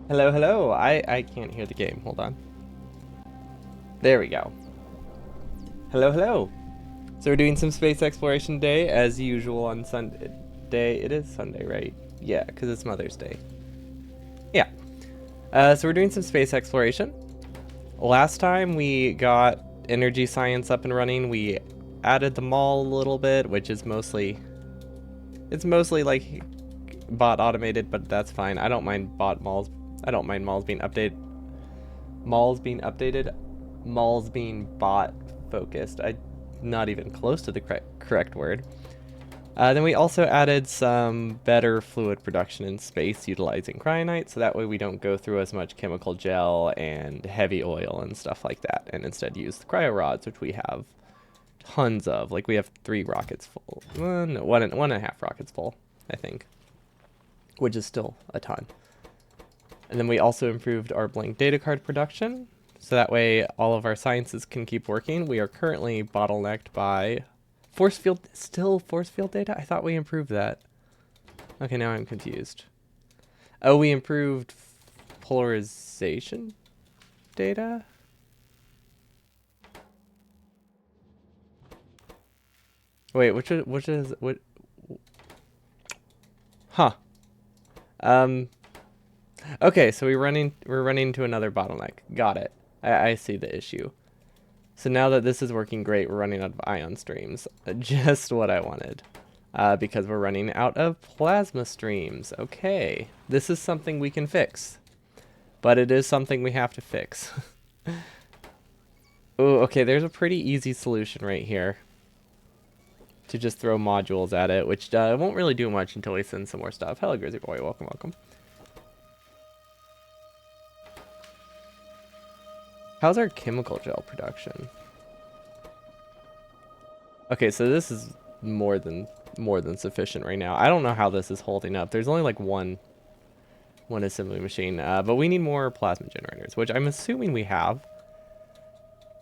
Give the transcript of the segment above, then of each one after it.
Hello, hello. I can't hear the game. Hold on. There we go. Hello, hello. So we're doing some space exploration day as usual on Sunday. It is Sunday, right? Yeah, because it's Mother's Day. Yeah. So we're doing some space exploration. Last time we got energy science up and running. We added the mall a little bit, which is mostly like bot automated, but that's fine. I don't mind bot malls. I don't mind malls being updated. Malls being updated. Malls being bot focused. I not even close to the correct word. Then we also added some better fluid production in space utilizing cryonite, so that way we don't go through as much chemical gel and heavy oil and stuff like that, and instead use the cryo rods, which we have tons of. Like we have 3 rockets full. No, one and a half rockets full, I think, which is still a ton. And then we also improved our blank data card production, so that way all of our sciences can keep working. We are currently bottlenecked by still force field data? I thought we improved that. Okay, now I'm confused. Oh, we improved polarization data? Wait, what? Huh. Um, okay, so we're running into another bottleneck. Got it. I see the issue. So now that this is working great, we're running out of ion streams. Just what I wanted. Because we're running out of plasma streams. Okay, this is something we can fix. But it is something we have to fix. Oh, okay, there's a pretty easy solution right here. To just throw modules at it, which won't really do much until we send some more stuff. Hello, Grizzly Boy, welcome, welcome. How's our chemical gel production? Okay, so this is more than sufficient right now. I don't know how this is holding up. There's only like one assembly machine, but we need more plasma generators, which I'm assuming we have.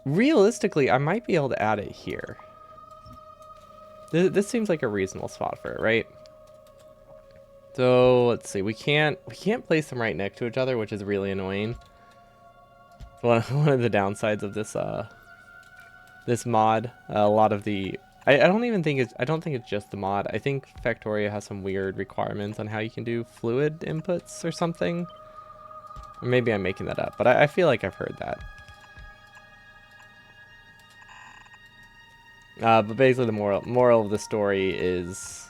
Realistically, I might be able to add it here. This seems like a reasonable spot for it, right? So let's see. We can't place them right next to each other, which is really annoying. One of the downsides of this mod. A lot of the I don't think it's just the mod. I think Factorio has some weird requirements on how you can do fluid inputs or something. Or maybe I'm making that up, but I feel like I've heard that. But basically, the moral of the story is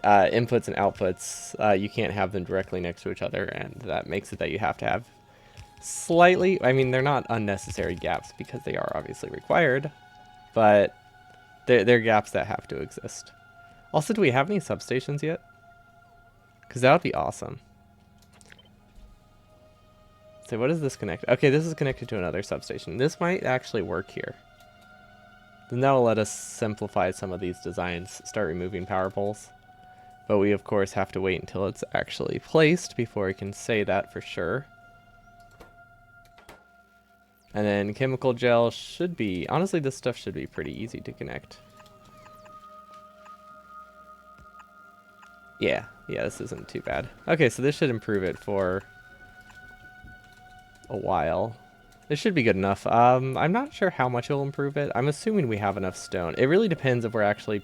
inputs and outputs. You can't have them directly next to each other, and that makes it that you have to have slightly. I mean, they're not unnecessary gaps because they are obviously required, but they're gaps that have to exist. Also, do we have any substations yet? Because that would be awesome. So what does this connect? Okay, this is connected to another substation. This might actually work here. Then that will let us simplify some of these designs, start removing power poles. But we, of course, have to wait until it's actually placed before we can say that for sure. And then chemical gel should be... Honestly, this stuff should be pretty easy to connect. Yeah, this isn't too bad. Okay, so this should improve it for a while. This should be good enough. I'm not sure how much it'll improve it. I'm assuming we have enough stone. It really depends if we're actually...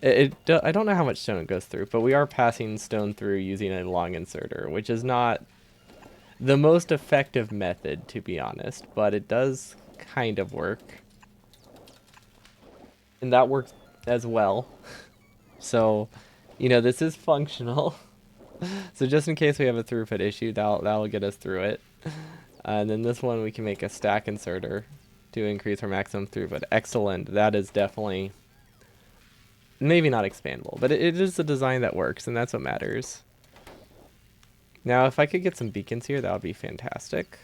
I don't know how much stone it goes through, but we are passing stone through using a long inserter, which is not the most effective method, to be honest, but it does kind of work. And that works as well. So, you know, this is functional. So just in case we have a throughput issue, that'll get us through it. And then this one we can make a stack inserter to increase our maximum throughput. Excellent. That is definitely... Maybe not expandable, but it is a design that works, and that's what matters. Now, if I could get some beacons here, that would be fantastic.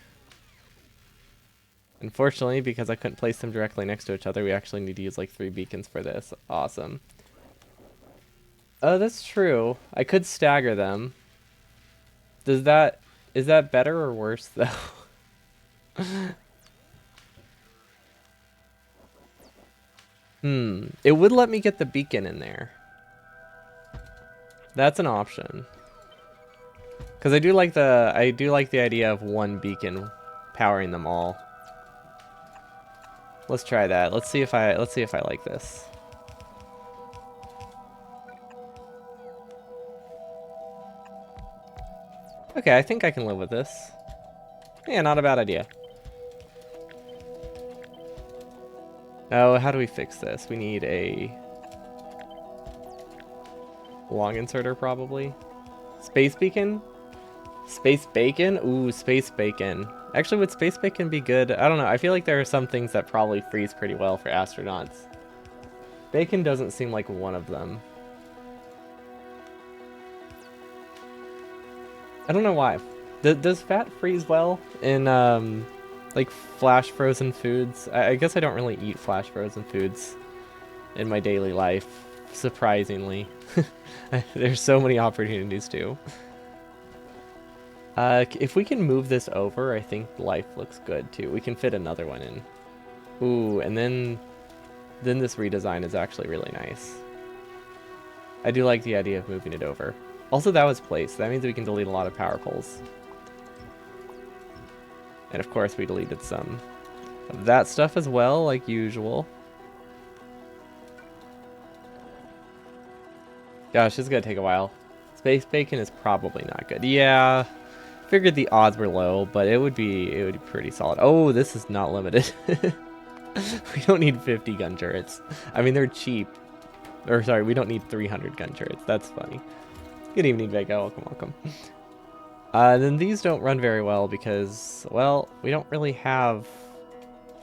Unfortunately, because I couldn't place them directly next to each other, we actually need to use like 3 beacons for this. Awesome. Oh, that's true. I could stagger them. Is that better or worse, though? It would let me get the beacon in there. That's an option. Because I do like the idea of one beacon powering them all. Let's try that. Let's see if I like this. Okay, I think I can live with this. Yeah, not a bad idea. Oh, how do we fix this? We need a long inserter, probably. Space beacon? Space bacon? Ooh, space bacon. Actually, would space bacon be good? I don't know. I feel like there are some things that probably freeze pretty well for astronauts. Bacon doesn't seem like one of them. I don't know why. Does fat freeze well in, like, flash frozen foods? I guess I don't really eat flash frozen foods in my daily life, surprisingly. There's so many opportunities to. If we can move this over, I think life looks good too. We can fit another one in. Ooh, and then this redesign is actually really nice. I do like the idea of moving it over. Also, that was placed. That means we can delete a lot of power poles. And of course, we deleted some of that stuff as well, like usual. Gosh, it's gonna take a while. Space bacon is probably not good. Yeah, figured the odds were low, but it would be pretty solid. Oh, this is not limited. We don't need 50 gun turrets. I mean, they're cheap. Or sorry, we don't need 300 gun turrets. That's funny. Good evening, Vega. Welcome, welcome. Then these don't run very well because, well, we don't really have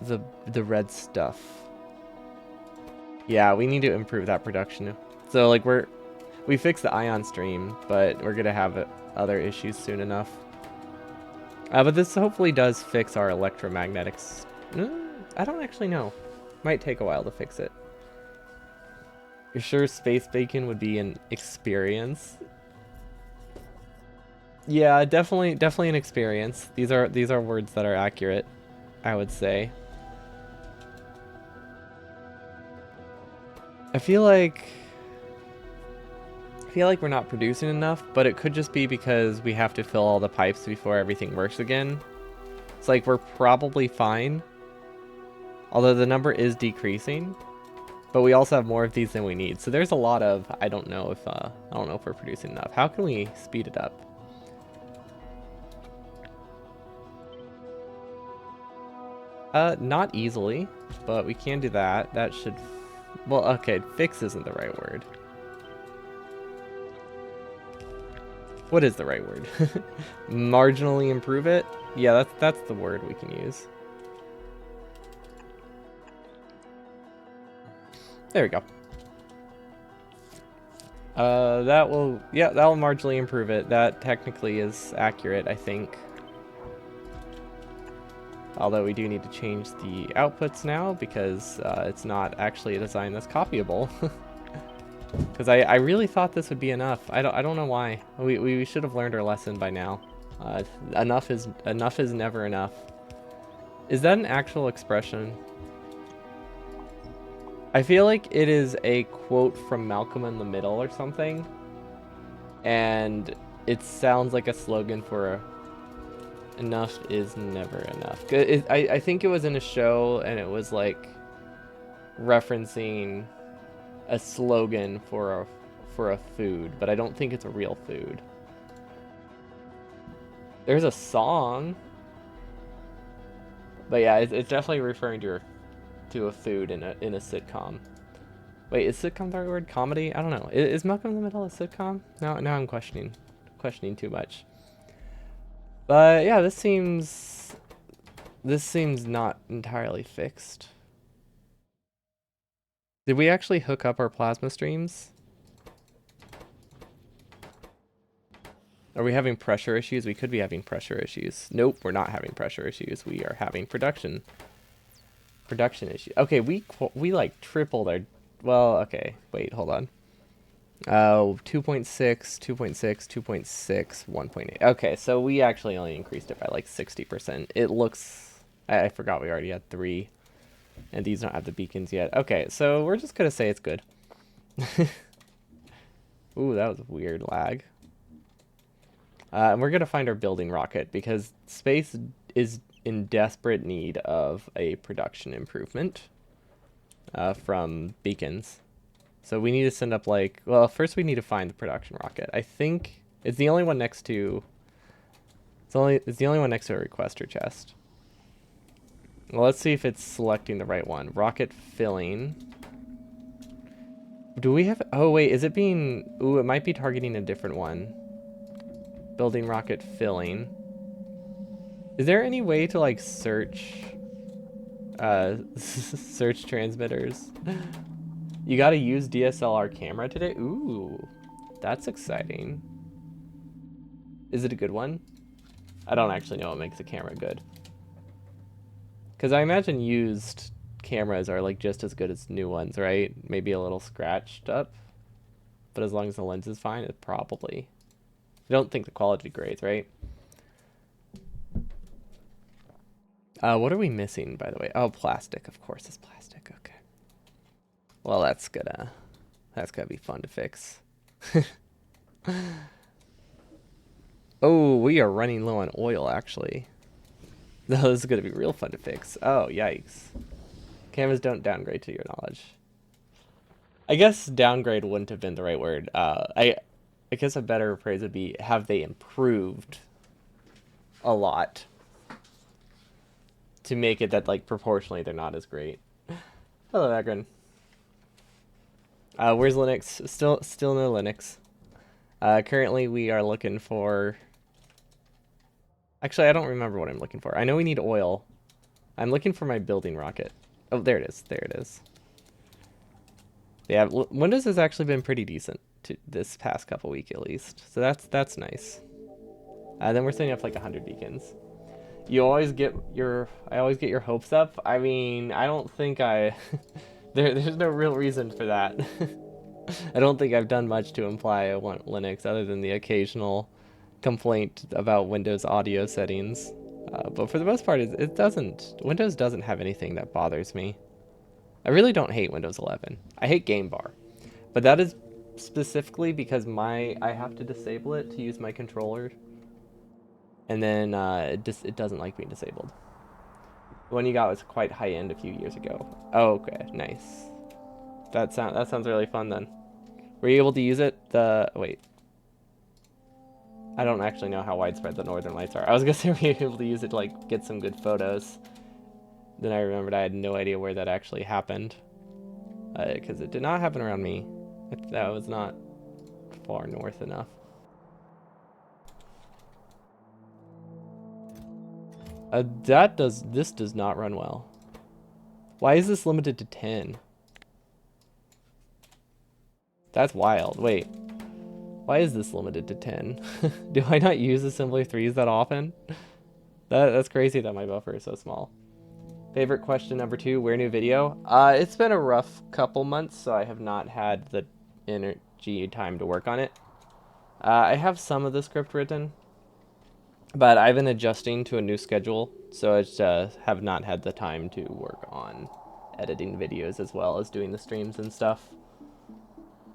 the red stuff. Yeah, we need to improve that production. So like we fixed the ion stream, but we're gonna have other issues soon enough. But this hopefully does fix our electromagnetics. I don't actually know. Might take a while to fix it. You're sure space bacon would be an experience? Yeah, definitely an experience. These are words that are accurate, I would say. I feel like we're not producing enough, but it could just be because we have to fill all the pipes before everything works again. It's like we're probably fine, although the number is decreasing, but we also have more of these than we need. So there's a lot of I don't know if we're producing enough. How can we speed it up? Not easily, but we can do that. That should, well, okay, fix isn't the right word. What is the right word? Marginally improve it? Yeah, that's the word we can use. There we go. That will marginally improve it. That technically is accurate, I think. Although we do need to change the outputs now because it's not actually a design that's copyable. Because I really thought this would be enough. I don't know why. We should have learned our lesson by now. Enough is never enough. Is that an actual expression? I feel like it is a quote from Malcolm in the Middle or something. And it sounds like a slogan for enough is never enough. I think it was in a show and it was like referencing a slogan for a food, but I don't think it's a real food. There's a song, but yeah, it's definitely referring to a food in a sitcom. Wait, is sitcom the right word? Comedy? I don't know. Is Malcolm in the Middle a sitcom? Now I'm questioning too much. But yeah, this seems not entirely fixed. Did we actually hook up our plasma streams? Are we having pressure issues? We could be having pressure issues. Nope, we're not having pressure issues. We are having production issues. Okay, we like tripled our, well, okay, wait, hold on. 2.6, 2.6, 2.6, 1.8. Okay, so we actually only increased it by like 60%. It looks, I forgot we already had 3. And these don't have the beacons yet. Okay, so we're just gonna say it's good. Ooh, that was a weird lag. And we're going to find our building rocket because space is in desperate need of a production improvement from beacons. So we need to send up like, well, first we need to find the production rocket. I think it's the only one next to, it's the only one next to a requester chest. Well, let's see if it's selecting the right one. Rocket filling. Do we have, oh wait, is it being, ooh, it might be targeting a different one. Building rocket filling. Is there any way to like search, search transmitters? You gotta use DSLR camera today? Ooh, that's exciting. Is it a good one? I don't actually know what makes a camera good. Because I imagine used cameras are like just as good as new ones, right? Maybe a little scratched up. But as long as the lens is fine, it probably. I don't think the quality grades, right? What are we missing, by the way? Oh, plastic. Of course it's plastic. Okay. Well, that's gonna be fun to fix. Oh, we are running low on oil, actually. No, this is gonna be real fun to fix. Oh, yikes. Cameras don't downgrade to your knowledge. I guess downgrade wouldn't have been the right word. I guess a better phrase would be, have they improved a lot to make it that, like, proportionally they're not as great. Hello, Agron. Where's Linux? Still no Linux. Currently we are looking for... Actually, I don't remember what I'm looking for. I know we need oil. I'm looking for my building rocket. Oh, there it is. There it is. Yeah, Windows has actually been pretty decent to this past couple weeks at least. So that's nice. Then we're setting up like 100 beacons. I always get your hopes up. I mean, I don't think there's no real reason for that. I don't think I've done much to imply I want Linux other than the occasional complaint about Windows audio settings. But for the most part, Windows doesn't have anything that bothers me. I really don't hate Windows 11. I hate Game Bar. But that is specifically because I have to disable it to use my controller. And then it doesn't like being disabled. The one you got was quite high end a few years ago. Oh, okay, nice. That sounds really fun then. Were you able to use it? Wait. I don't actually know how widespread the northern lights are. I was gonna say were you able to use it to like get some good photos. Then I remembered I had no idea where that actually happened. Because it did not happen around me. That was not far north enough. This does not run well. Why is this limited to 10? That's wild. Wait. Why is this limited to 10? Do I not use Assembly 3s that often? That's crazy that my buffer is so small. Favorite question number 2, where new video? It's been a rough couple months, so I have not had the energy time to work on it. I have some of the script written, but I've been adjusting to a new schedule, so I just have not had the time to work on editing videos as well as doing the streams and stuff.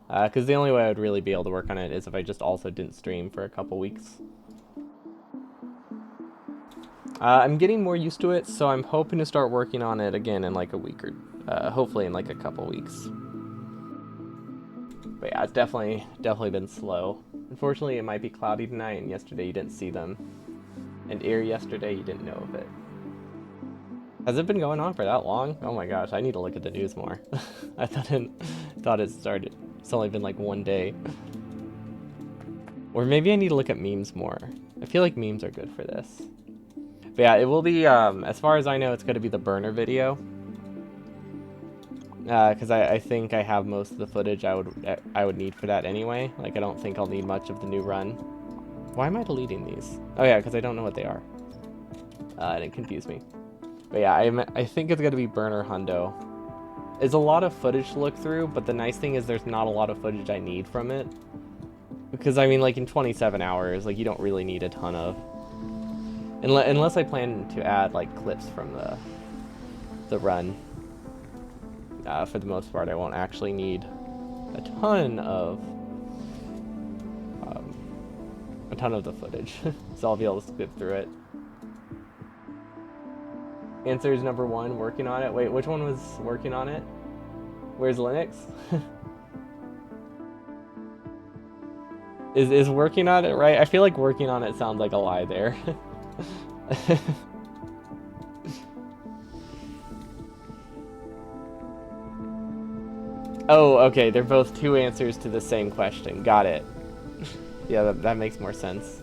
Because the only way I would really be able to work on it is if I just also didn't stream for a couple weeks. I'm getting more used to it, so I'm hoping to start working on it again in like a week or hopefully in like a couple weeks. But yeah, it's definitely been slow. Unfortunately, it might be cloudy tonight, and yesterday you didn't see them. And yesterday you didn't know of it. Has it been going on for that long? Oh my gosh, I need to look at the news more. I thought it started. It's only been like one day. Or maybe I need to look at memes more. I feel like memes are good for this. But yeah, it will be, as far as I know, it's going to be the burner video. Because I think I have most of the footage I would need for that anyway. Like, I don't think I'll need much of the new run. Why am I deleting these? Oh yeah, because I don't know what they are. And it confused me. But yeah, I think it's going to be burner hundo. It's a lot of footage to look through, but the nice thing is there's not a lot of footage I need from it. Because, I mean, like, in 27 hours, like, you don't really need a ton of... Unless I plan to add, like, clips from the run. For the most part, I won't actually need a ton ton of the footage, so I'll be able to skip through it. Answer is number 1, working on it. Wait, which one was working on it? Where's Linux? Is working on it right? I feel like working on it sounds like a lie there. Oh, okay, they're both 2 answers to the same question. Got it. Yeah, that makes more sense.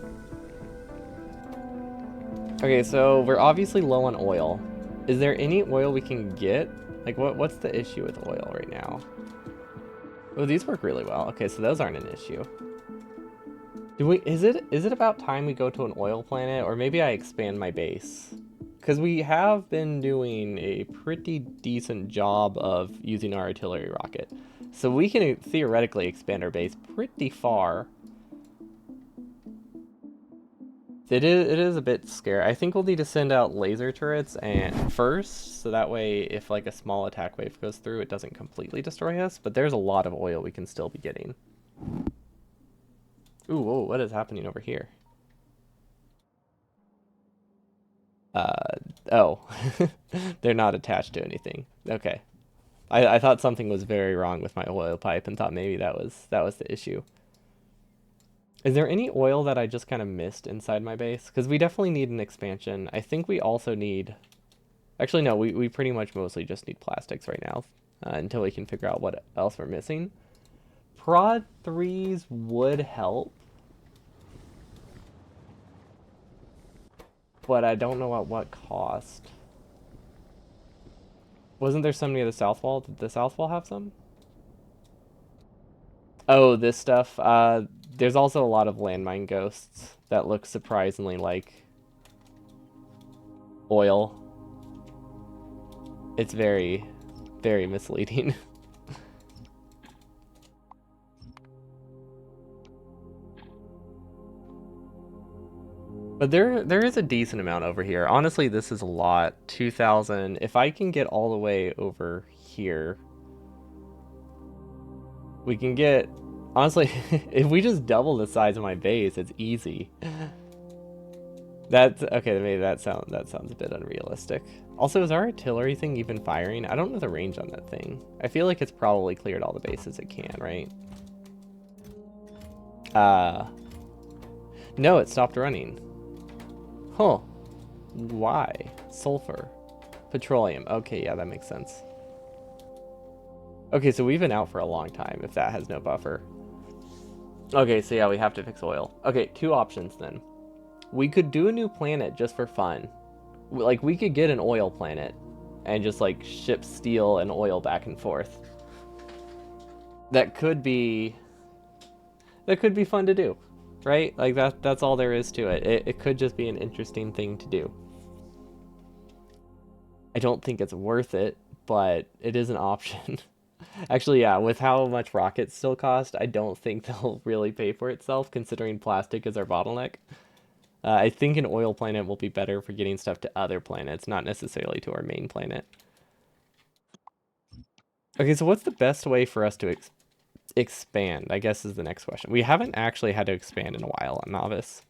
Okay, so we're obviously low on oil. Is there any oil we can get? Like, what's the issue with oil right now? Oh, these work really well. Okay, so those aren't an issue. Is it about time we go to an oil planet, or maybe I expand my base? Because we have been doing a pretty decent job of using our artillery rocket. So we can theoretically expand our base pretty far. It is a bit scary. I think we'll need to send out laser turrets and first, so that way if like a small attack wave goes through, it doesn't completely destroy us. But there's a lot of oil we can still be getting. Ooh, whoa, what is happening over here? Oh. They're not attached to anything. Okay. I thought something was very wrong with my oil pipe and thought maybe that was the issue. Is there any oil that I just kind of missed inside my base? Because we definitely need an expansion. I think we also need... Actually, no, we pretty much mostly just need plastics right now until we can figure out what else we're missing. Prod 3s would help, but I don't know at what cost. Wasn't there some near the south wall? Did the south wall have some? Oh, this stuff. There's also a lot of landmine ghosts that look surprisingly like oil. It's very, very misleading. But there is a decent amount over here. Honestly, this is a lot. 2,000. If I can get all the way over here, we can get... Honestly, if we just double the size of my base, it's easy. That's... Okay, maybe that sounds a bit unrealistic. Also, is our artillery thing even firing? I don't know the range on that thing. I feel like it's probably cleared all the bases it can, right? No, it stopped running. Huh. Why? Sulfur. Petroleum. Okay, yeah, that makes sense. Okay, so we've been out for a long time if that has no buffer. Okay, so yeah, we have to fix oil. Okay, 2 options then. We could do a new planet just for fun. Like, we could get an oil planet and just, like, ship steel and oil back and forth. That could be fun to do, right? Like, that's all there is to it. It could just be an interesting thing to do. I don't think it's worth it, but it is an option. Actually, yeah, with how much rockets still cost, I don't think they'll really pay for itself, considering plastic is our bottleneck. I think an oil planet will be better for getting stuff to other planets, not necessarily to our main planet. Okay, so what's the best way for us to expand, I guess, is the next question. We haven't actually had to expand in a while on Novice.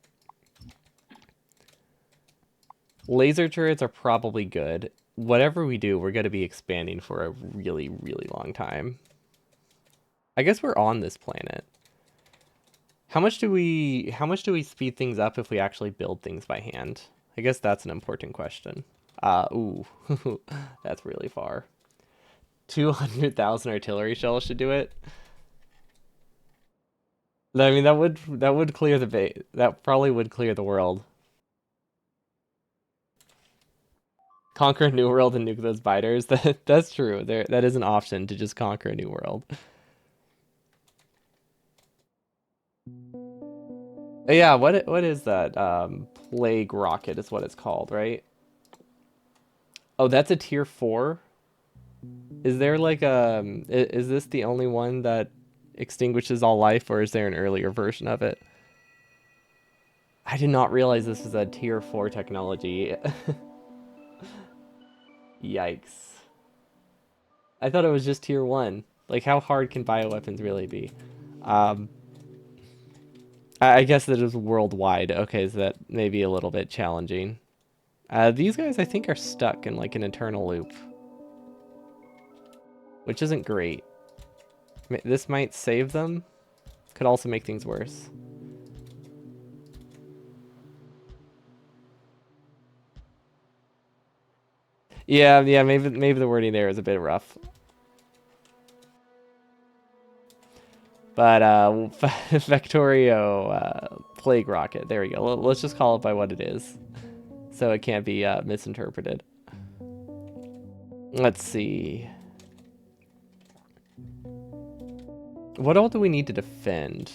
Laser turrets are probably good. Whatever we do, we're going to be expanding for a really, really long time. I guess we're on this planet. How much do we speed things up if we actually build things by hand? I guess that's an important question. Ooh, that's really far. 200,000 artillery shells should do it. I mean, that would clear the base. That probably would clear the world. Conquer a new world and nuke those biters. That's true. That is an option to just conquer a new world. Yeah, what is that? Plague rocket is what it's called, right? Oh, that's a tier 4. Is there like is this the only one that extinguishes all life, or is there an earlier version of it? I did not realize this was a tier 4 technology. Yikes. I thought it was just tier 1. Like, how hard can bioweapons really be? I guess that is worldwide. Okay, so that may be a little bit challenging. These guys, I think, are stuck in like an eternal loop, which isn't great. This might save them. Could also make things worse. Yeah, maybe the wording there is a bit rough. But Factorio Plague Rocket. There we go. Let's just call it by what it is, so it can't be misinterpreted. Let's see. What all do we need to defend?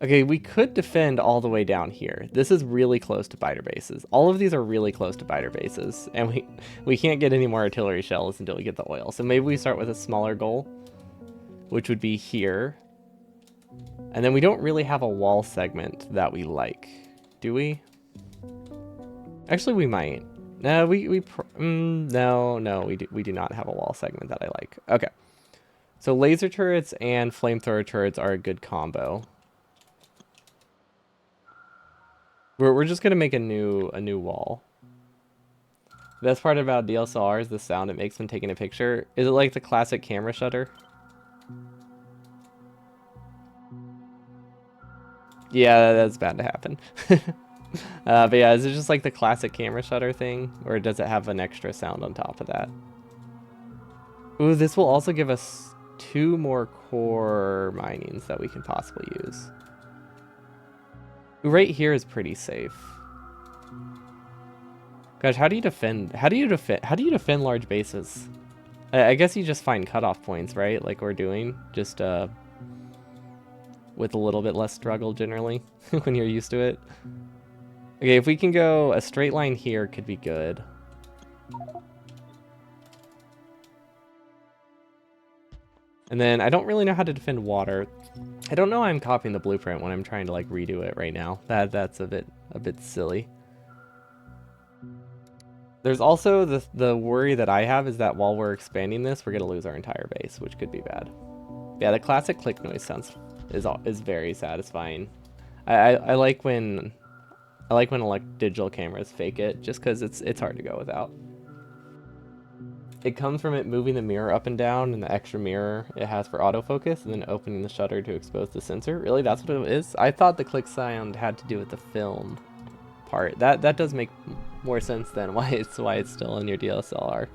Okay, we could defend all the way down here. This is really close to biter bases. All of these are really close to biter bases, and we can't get any more artillery shells until we get the oil. So maybe we start with a smaller goal, which would be here. And then we don't really have a wall segment that we like, do we? Actually, we might. No, no, we do not have a wall segment that I like. Okay, so laser turrets and flamethrower turrets are a good combo. We're just gonna make a new wall. The best part about DSLR is the sound it makes when taking a picture. Is it like the classic camera shutter? Yeah, that's bound to happen. But yeah, is it just like the classic camera shutter thing? Or does it have an extra sound on top of that? Ooh, this will also give us 2 more core minings that we can possibly use. Ooh, right here is pretty safe. Gosh, how do you defend large bases? I guess you just find cutoff points, right? Like we're doing, just with a little bit less struggle generally when you're used to it. Okay, if we can go a straight line here, could be good. And then I don't really know how to defend water. I don't know why I'm copying the blueprint when I'm trying to like redo it right now. That's a bit silly. There's also the worry that I have is that while we're expanding this, we're gonna lose our entire base, which could be bad. Yeah, the classic click noise is very satisfying. I like when like digital cameras fake it, just because it's hard to go without. It comes from it moving the mirror up and down and the extra mirror it has for autofocus, and then opening the shutter to expose the sensor. Really, that's what it is? I thought the click sound had to do with the film part. That does make more sense than why it's still in your DSLR.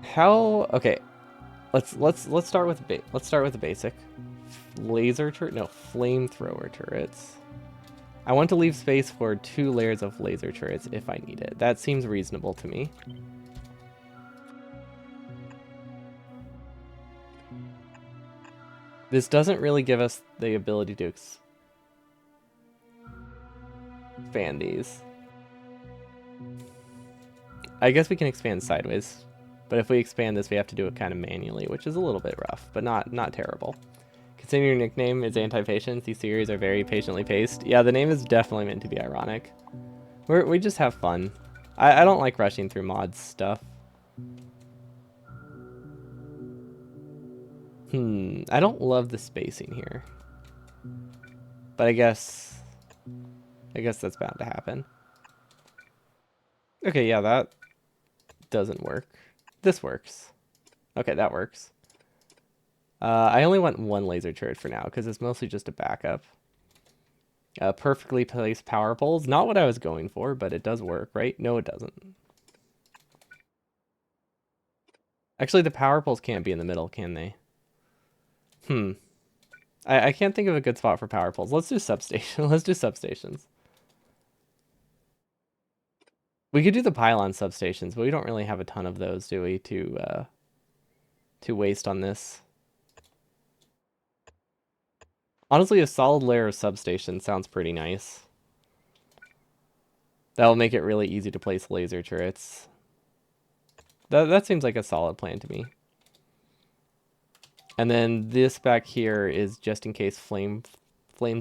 How? Okay, let's start with the basic. Laser turret? No, flamethrower turrets. I want to leave space for 2 layers of laser turrets if I need it. That seems reasonable to me. This doesn't really give us the ability to expand these. I guess we can expand sideways, but if we expand this, we have to do it kind of manually, which is a little bit rough, but not terrible. Considering your nickname is anti-patience, these series are very patiently paced. Yeah, the name is definitely meant to be ironic. We just have fun. I don't like rushing through mods stuff. I don't love the spacing here. But I guess that's bound to happen. Okay, yeah, that doesn't work. This works. Okay, that works. I only want 1 laser turret for now, because it's mostly just a backup. Perfectly placed power poles. Not what I was going for, but it does work, right? No, it doesn't. Actually, the power poles can't be in the middle, can they? I can't think of a good spot for power poles. Let's do substation. Let's do substations. We could do the pylon substations, but we don't really have a ton of those, do we, to waste on this. Honestly, a solid layer of substation sounds pretty nice. That'll make it really easy to place laser turrets. That seems like a solid plan to me. And then this back here is just in case flames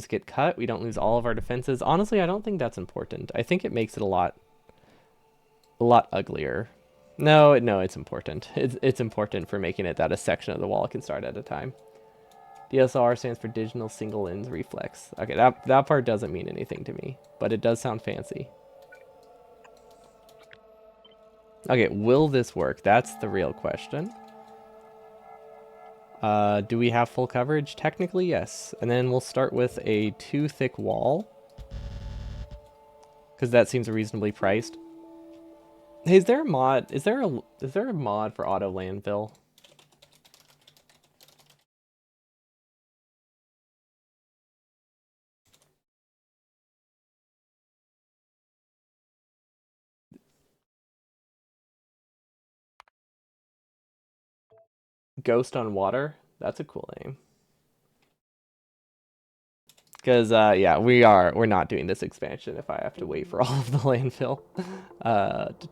get cut. We don't lose all of our defenses. Honestly, I don't think that's important. I think it makes it a lot uglier. No, no, it's important. It's important for making it that a section of the wall can start at a time. DSLR stands for digital single lens reflex. Okay, that part doesn't mean anything to me, but it does sound fancy. Okay, will this work? That's the real question. Do we have full coverage? Technically, yes. And then we'll start with a 2 thick wall, because that seems reasonably priced. Hey, is there a mod? Is there a mod for auto landfill? Ghost on Water? That's a cool name. Because yeah, we're not doing this expansion if I have to wait for all of the landfill.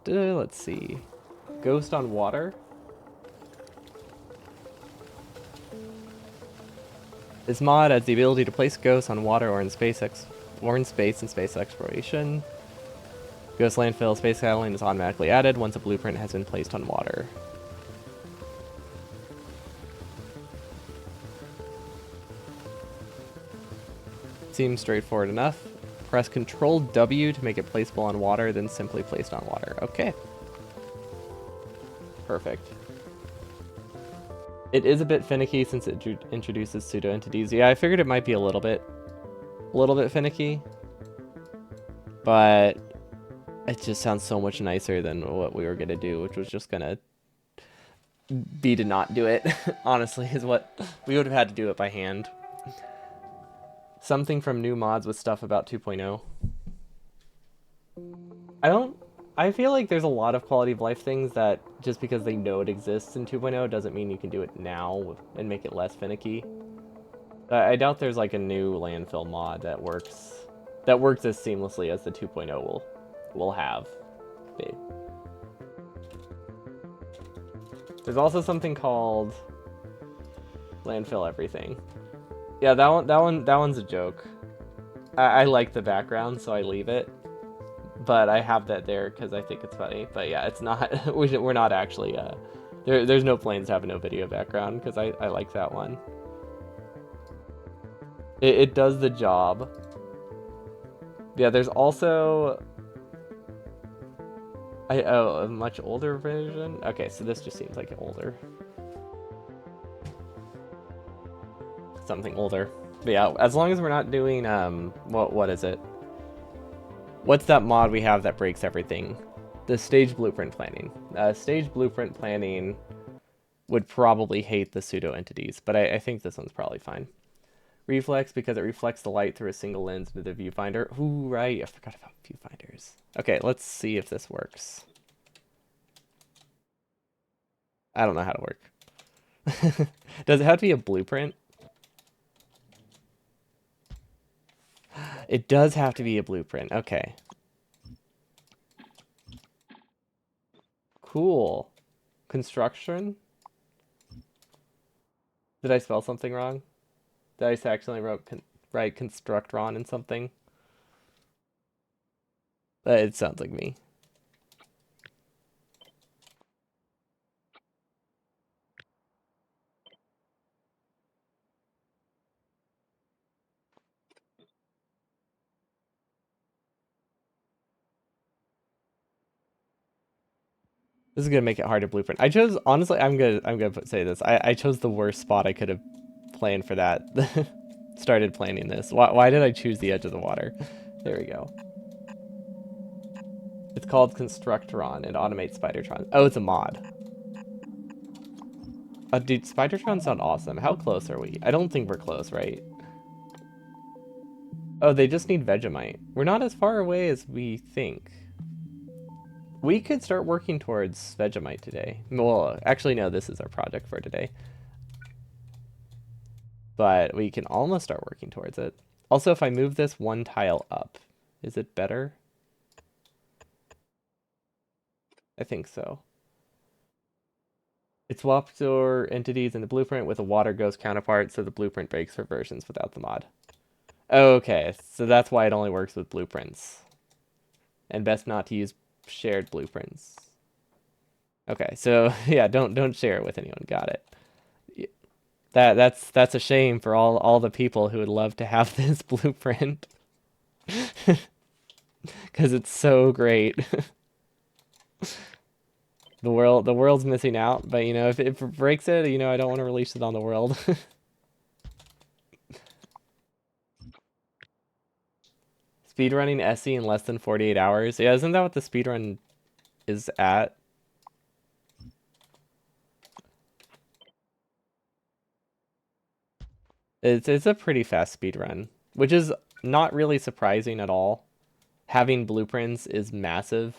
Let's see. Ghost on Water. This mod has the ability to place ghosts on water or in space and space exploration. Ghost landfill space island is automatically added once a blueprint has been placed on water. Seems straightforward enough. Press Control W to make it placeable on water, then simply placed on water. Okay. Perfect. It is a bit finicky since it introduces pseudo entities. Yeah, I figured it might be a little bit finicky, but it just sounds so much nicer than what we were gonna do, which was just gonna be to not do it. Honestly, is what we would have had to do it by hand. Something from new mods with stuff about 2.0. I feel like there's a lot of quality of life things that just because they know it exists in 2.0 doesn't mean you can do it now and make it less finicky. I doubt there's like a new landfill mod that works as seamlessly as the 2.0 will have. There's also something called landfill everything. Yeah, that one's a joke. I like the background, so I leave it. But I have that there because I think it's funny. But yeah, it's not. We're not actually. There's no planes having no video background because I like that one. It does the job. Yeah, there's also. A much older version. Okay, so this just seems like an older. Something older. But yeah, as long as we're not doing what is it? What's that mod we have that breaks everything? The stage blueprint planning. Stage blueprint planning would probably hate the pseudo entities, but I think this one's probably fine. Reflex because it reflects the light through a single lens into the viewfinder. Ooh, right, I forgot about viewfinders. Okay, let's see if this works. I don't know how to work. Does it have to be a blueprint? It does have to be a blueprint. Okay. Cool. Construction? Did I spell something wrong? Did I accidentally write constructron in something? It sounds like me. This is gonna make it hard to blueprint. I chose honestly. I'm gonna say this. I chose the worst spot I could have planned for that. Started planning this. Why did I choose the edge of the water? There we go. It's called Constructron. It automates Spidertron. Oh, it's a mod. Dude, Spidertron sound awesome. How close are we? I don't think we're close, right? Oh, they just need Vegemite. We're not as far away as we think. We could start working towards Vegemite today. Well, actually, no, this is our project for today. But we can almost start working towards it. Also, if I move this one tile up, is it better? I think so. It swaps your entities in the blueprint with a water ghost counterpart, so the blueprint breaks for versions without the mod. Okay, so that's why it only works with blueprints. And best not to use shared blueprints. Okay, so yeah, don't share it with anyone. Got it. That's a shame for all the people who would love to have this blueprint because it's so great. The world's missing out, but if it breaks it, I don't want to release it on the world. Speedrunning SE in less than 48 hours. Yeah, isn't that what the speedrun is at? It's a pretty fast speedrun, which is not really surprising at all. Having blueprints is massive.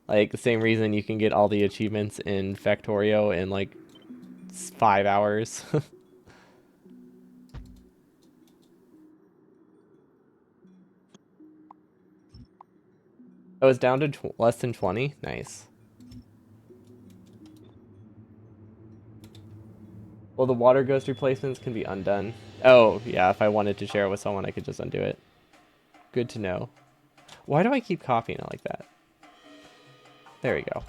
Like the same reason you can get all the achievements in Factorio in like 5 hours. Oh, it's down to less than 20. Nice. Well, the water ghost replacements can be undone. Oh, yeah, if I wanted to share it with someone, I could just undo it. Good to know. Why do I keep copying it like that? There we go.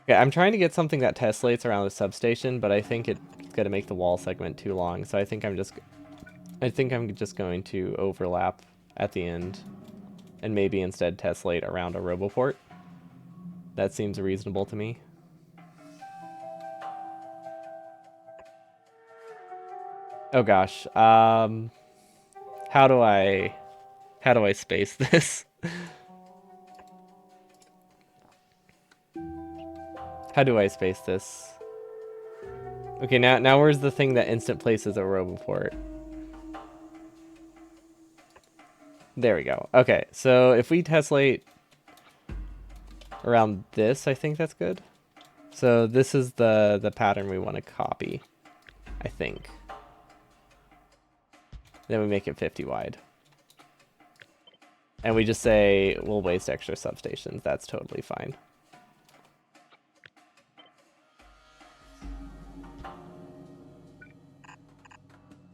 Okay, I'm trying to get something that tessellates around the substation, but I think it's gonna make the wall segment too long, so I think I'm just going to overlap at the end and maybe instead tessellate around a roboport. That seems reasonable to me. Oh gosh. How do I space this? How do I space this? Okay, now where's the thing that instant places a roboport? There we go. Okay, so if we tessellate around this, I think that's good. So this is the pattern we want to copy, I think. Then we make it 50 wide. And we just say we'll waste extra substations. That's totally fine.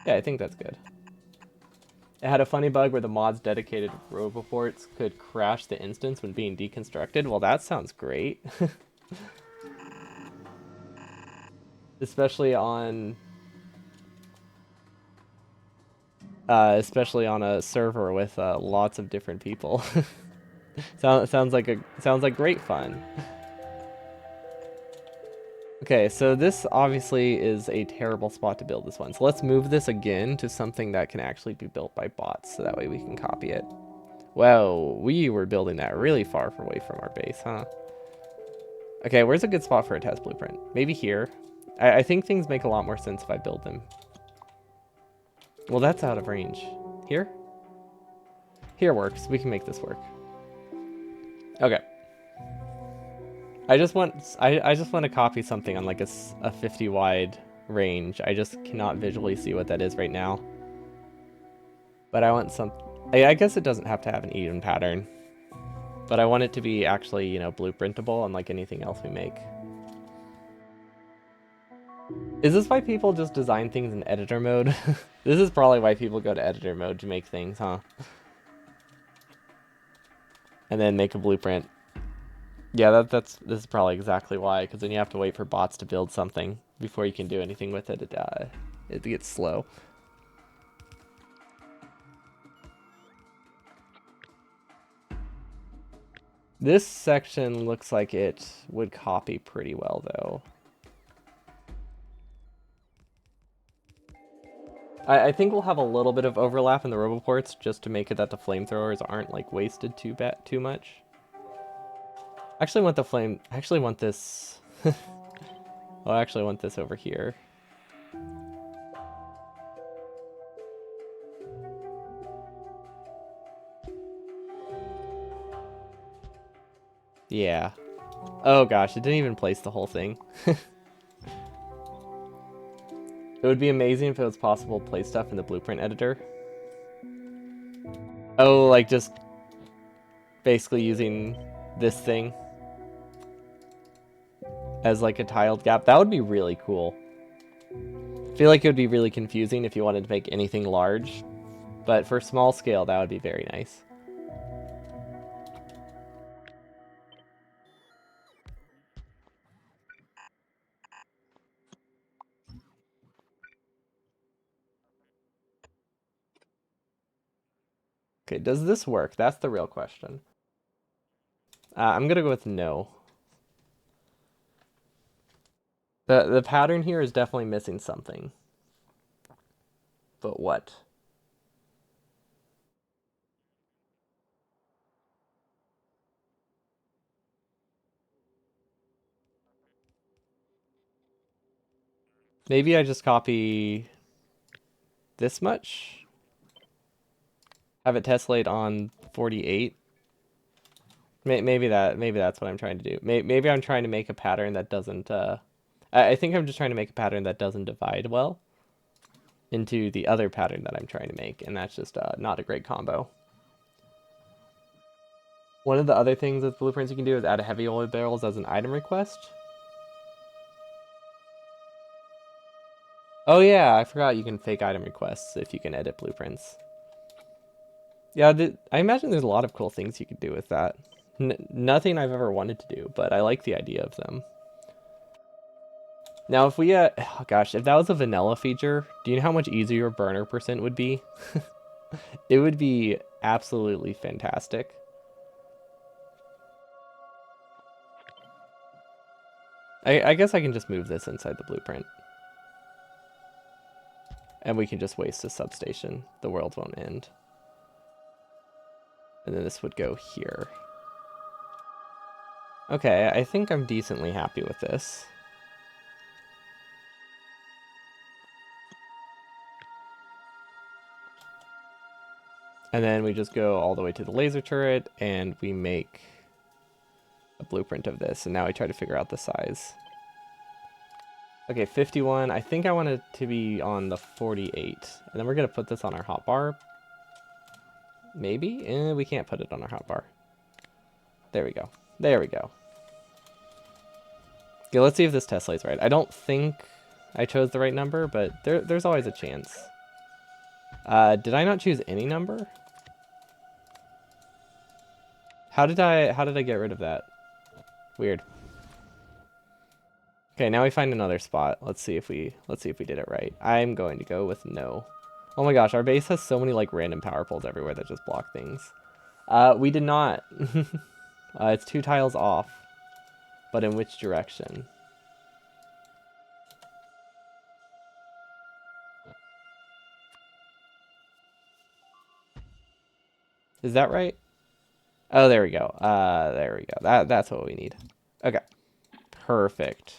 Yeah, I think that's good. It had a funny bug where the mod's dedicated roboports could crash the instance when being deconstructed. Well, that sounds great. especially on especially on a server with lots of different people. Sounds like great fun. Okay, so this obviously is a terrible spot to build this one. So let's move this again to something that can actually be built by bots, so that way we can copy it. Well, we were building that really far away from our base, huh? Okay, where's a good spot for a test blueprint? Maybe here. I think things make a lot more sense if I build them. Well, that's out of range. Here? Here works. We can make this work. Okay. I just want to copy something on like a 50 wide range. I just cannot visually see what that is right now. But I want some. I guess it doesn't have to have an even pattern. But I want it to be actually, blueprintable unlike anything else we make. Is this why people just design things in editor mode? This is probably why people go to editor mode to make things, huh? And then make a blueprint. Yeah, this is probably exactly why, because then you have to wait for bots to build something before you can do anything with it. It gets slow. This section looks like it would copy pretty well, though. I think we'll have a little bit of overlap in the roboports just to make it that the flamethrowers aren't like wasted too much. I actually want I actually want this. Oh, I actually want this over here. Yeah. Oh gosh, it didn't even place the whole thing. It would be amazing if it was possible to place stuff in the blueprint editor. Oh, like just basically using this thing as like a tiled gap. That would be really cool. I feel like it would be really confusing if you wanted to make anything large, but for small scale, that would be very nice. Okay, does this work? That's the real question. I'm gonna go with no. The pattern here is definitely missing something. But what? Maybe I just copy this much? Have it tessellate on 48? Maybe that's what I'm trying to do. Maybe I'm trying to make a pattern that doesn't I think I'm just trying to make a pattern that doesn't divide well into the other pattern that I'm trying to make, and that's just not a great combo. One of the other things with blueprints you can do is add heavy oil barrels as an item request. Oh yeah, I forgot you can fake item requests if you can edit blueprints. Yeah, I imagine there's a lot of cool things you could do with that. Nothing I've ever wanted to do, but I like the idea of them. Now, if we, oh gosh, if that was a vanilla feature, do you know how much easier your burner percent would be? It would be absolutely fantastic. I guess I can just move this inside the blueprint. And we can just waste a substation. The world won't end. And then this would go here. Okay, I think I'm decently happy with this. And then we just go all the way to the laser turret, and we make a blueprint of this. And now we try to figure out the size. Okay, 51. I think I want it to be on the 48. And then we're going to put this on our hotbar. Maybe? We can't put it on our hotbar. There we go. There we go. Okay, let's see if this tessellate's right. I don't think I chose the right number, but there's always a chance. Did I not choose any number? How did I get rid of that? Weird. Okay, now we find another spot. Let's see if we did it right. I'm going to go with no. Oh my gosh, our base has so many like random power poles everywhere that just block things. We did not. It's 2 tiles off. But in which direction? Is that right? Oh, there we go. There we go. That's what we need. Okay. Perfect.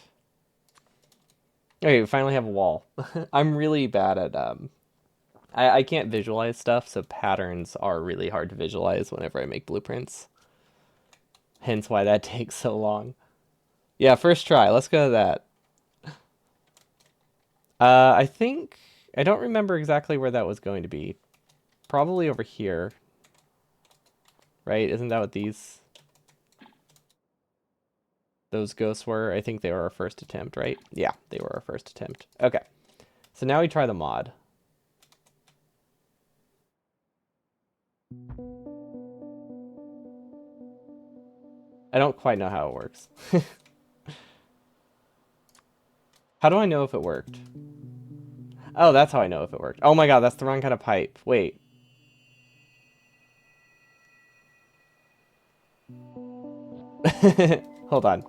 Okay, we finally have a wall. I'm really bad at I can't visualize stuff, so patterns are really hard to visualize whenever I make blueprints. Hence why that takes so long. Yeah, first try. Let's go to that. I think I don't remember exactly where that was going to be. Probably over here. Right? Isn't that what those ghosts were? I think they were our first attempt, right? Yeah, they were our first attempt. Okay. So now we try the mod. I don't quite know how it works. How do I know if it worked? Oh, that's how I know if it worked. Oh my god, that's the wrong kind of pipe. Wait. Hold on.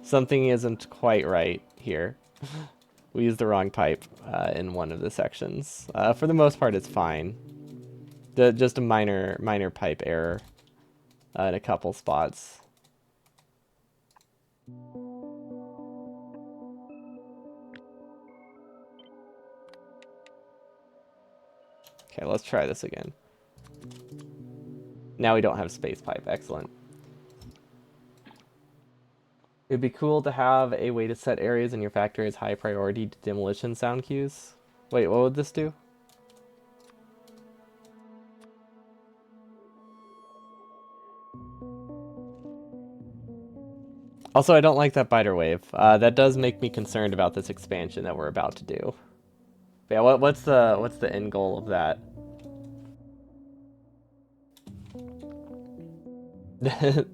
Something isn't quite right here. We used the wrong pipe in one of the sections. For the most part, it's fine. Just a minor pipe error in a couple spots. Okay, let's try this again. Now we don't have space pipe. Excellent. It'd be cool to have a way to set areas in your factory as high priority demolition sound cues. Wait, what would this do? Also, I don't like that biter wave. That does make me concerned about this expansion that we're about to do. But yeah, what's the end goal of that?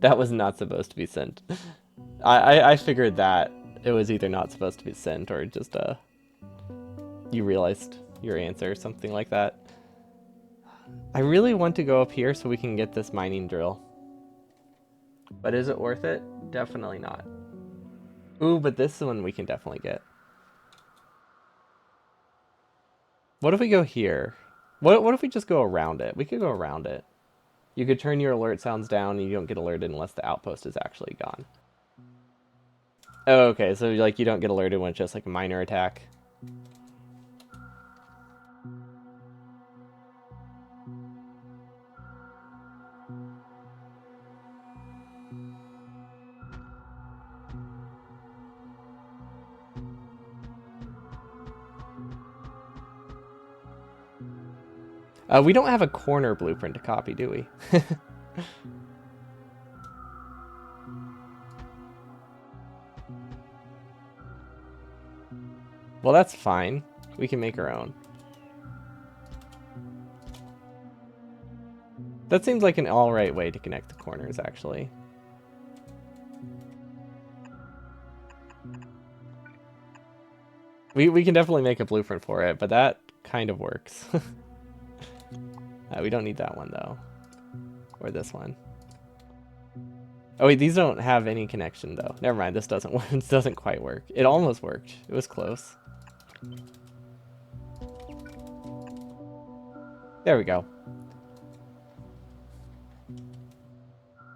That was not supposed to be sent. I figured that it was either not supposed to be sent or just you realized your answer or something like that. I really want to go up here so we can get this mining drill. But is it worth it? Definitely not. Ooh, but this one we can definitely get. What if we go here? What if we just go around it? We could go around it. You could turn your alert sounds down and you don't get alerted unless the outpost is actually gone. Oh, okay, so like you don't get alerted when it's just like a minor attack. We don't have a corner blueprint to copy, do we? Well, that's fine. We can make our own. That seems like an alright way to connect the corners, actually. We can definitely make a blueprint for it, but that kind of works. We don't need that one, though. Or this one. Oh, wait, these don't have any connection, though. Never mind, this doesn't work. This doesn't quite work. It almost worked. It was close. There we go.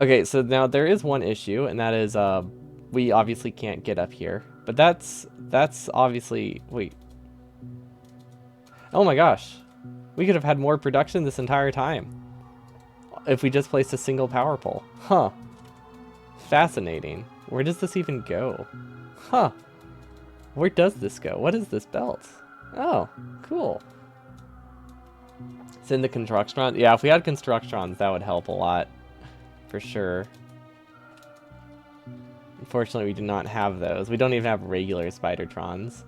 Okay, so now there is one issue, and that is we obviously can't get up here. But that's obviously... Wait. Oh my gosh. We could have had more production this entire time if we just placed a single power pole. Huh. Fascinating. Where does this even go? Huh. Where does this go? What is this belt? Oh, cool. It's in the constructrons. Yeah, if we had constructrons, that would help a lot. For sure. Unfortunately, we do not have those. We don't even have regular spidertrons.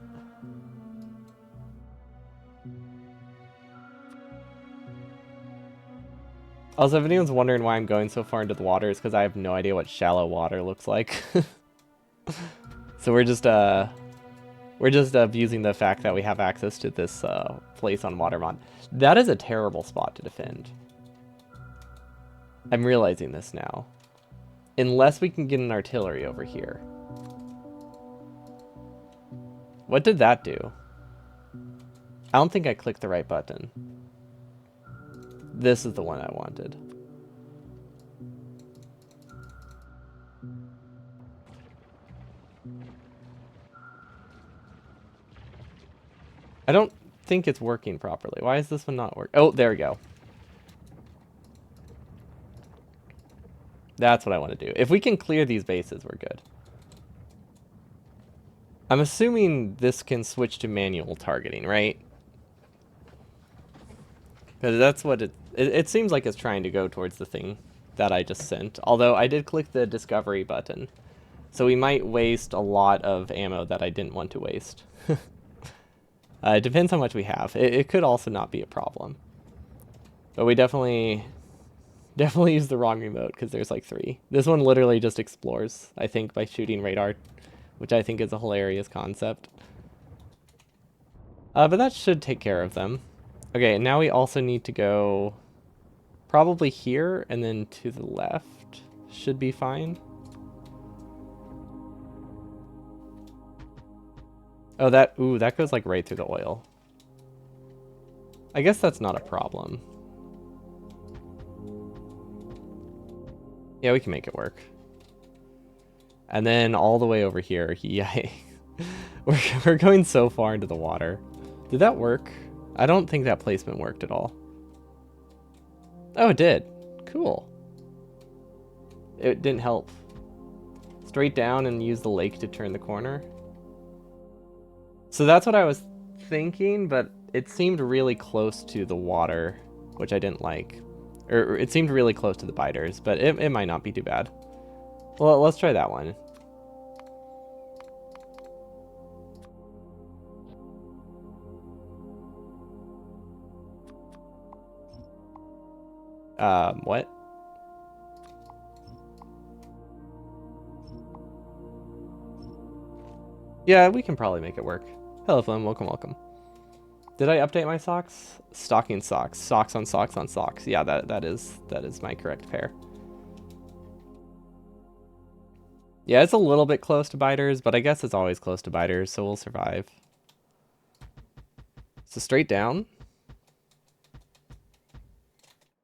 Also, if anyone's wondering why I'm going so far into the water, it's because I have no idea what shallow water looks like. So we're just abusing the fact that we have access to this place on Watermont. That is a terrible spot to defend. I'm realizing this now. Unless we can get an artillery over here. What did that do? I don't think I clicked the right button. This is the one I wanted. I don't think it's working properly. Why is this one not working? Oh, there we go. That's what I want to do. If we can clear these bases, we're good. I'm assuming this can switch to manual targeting, right? Because that's what it seems like it's trying to go towards the thing that I just sent. Although I did click the discovery button. So we might waste a lot of ammo that I didn't want to waste. It depends how much we have. It could also not be a problem. But we definitely used the wrong remote because there's like 3. This one literally just explores, I think, by shooting radar, which I think is a hilarious concept. But that should take care of them. Okay, now we also need to go probably here and then to the left. Should be fine. Oh, that goes like right through the oil. I guess that's not a problem. Yeah, we can make it work. And then all the way over here, yeah, we're going so far into the water. Did that work? I don't think that placement worked at all. Oh, it did. Cool. It didn't help. Straight down and use the lake to turn the corner. So that's what I was thinking, but it seemed really close to the water, which I didn't like. Or it seemed really close to the biters, but it might not be too bad. Well, let's try that one. What? Yeah, we can probably make it work. Hello, Flynn. Welcome, welcome. Did I update my socks? Stocking socks. Socks on socks on socks. Yeah, that is my correct pair. Yeah, it's a little bit close to biters, but I guess it's always close to biters, so we'll survive. So straight down.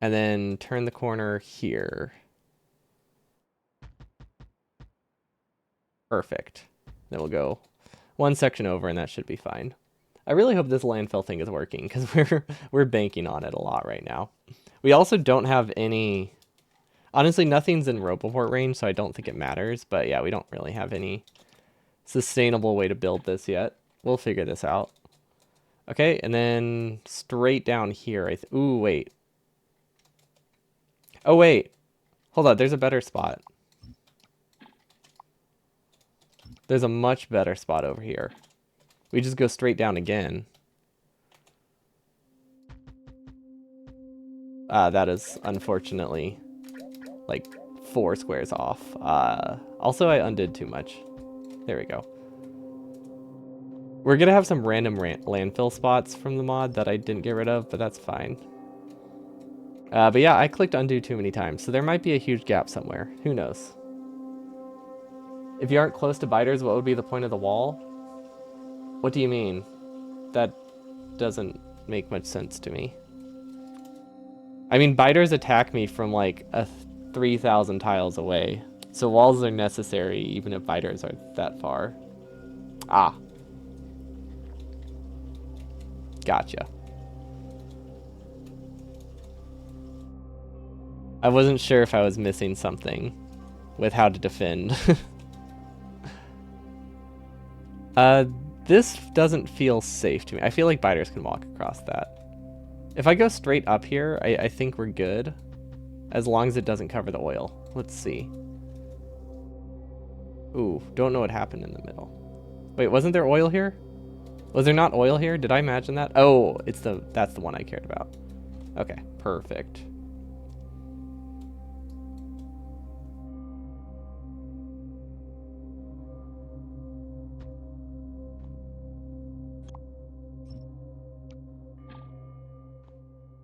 And then turn the corner here. Perfect. Then we'll go one section over and that should be fine. I really hope this landfill thing is working because we're banking on it a lot right now. We also don't have any... Honestly, nothing's in Roboport range, so I don't think it matters. But yeah, we don't really have any sustainable way to build this yet. We'll figure this out. Okay, and then straight down here. Ooh, wait. Oh, wait. Hold on, there's a better spot. There's a much better spot over here. We just go straight down again. That is unfortunately like 4 squares off. Also, I undid too much. There we go. We're gonna have some random landfill spots from the mod that I didn't get rid of, but that's fine. But yeah, I clicked undo too many times, so there might be a huge gap somewhere. Who knows? If you aren't close to biters, what would be the point of the wall? What do you mean? That doesn't make much sense to me. I mean, biters attack me from like 3,000 tiles away, so walls are necessary even if biters are that far. Ah. Gotcha. I wasn't sure if I was missing something with how to defend. This doesn't feel safe to me. I feel like biters can walk across that. If I go straight up here, I think we're good. As long as it doesn't cover the oil. Let's see. Ooh, don't know what happened in the middle. Wait, wasn't there oil here? Was there not oil here? Did I imagine that? Oh, that's the one I cared about. Okay, perfect.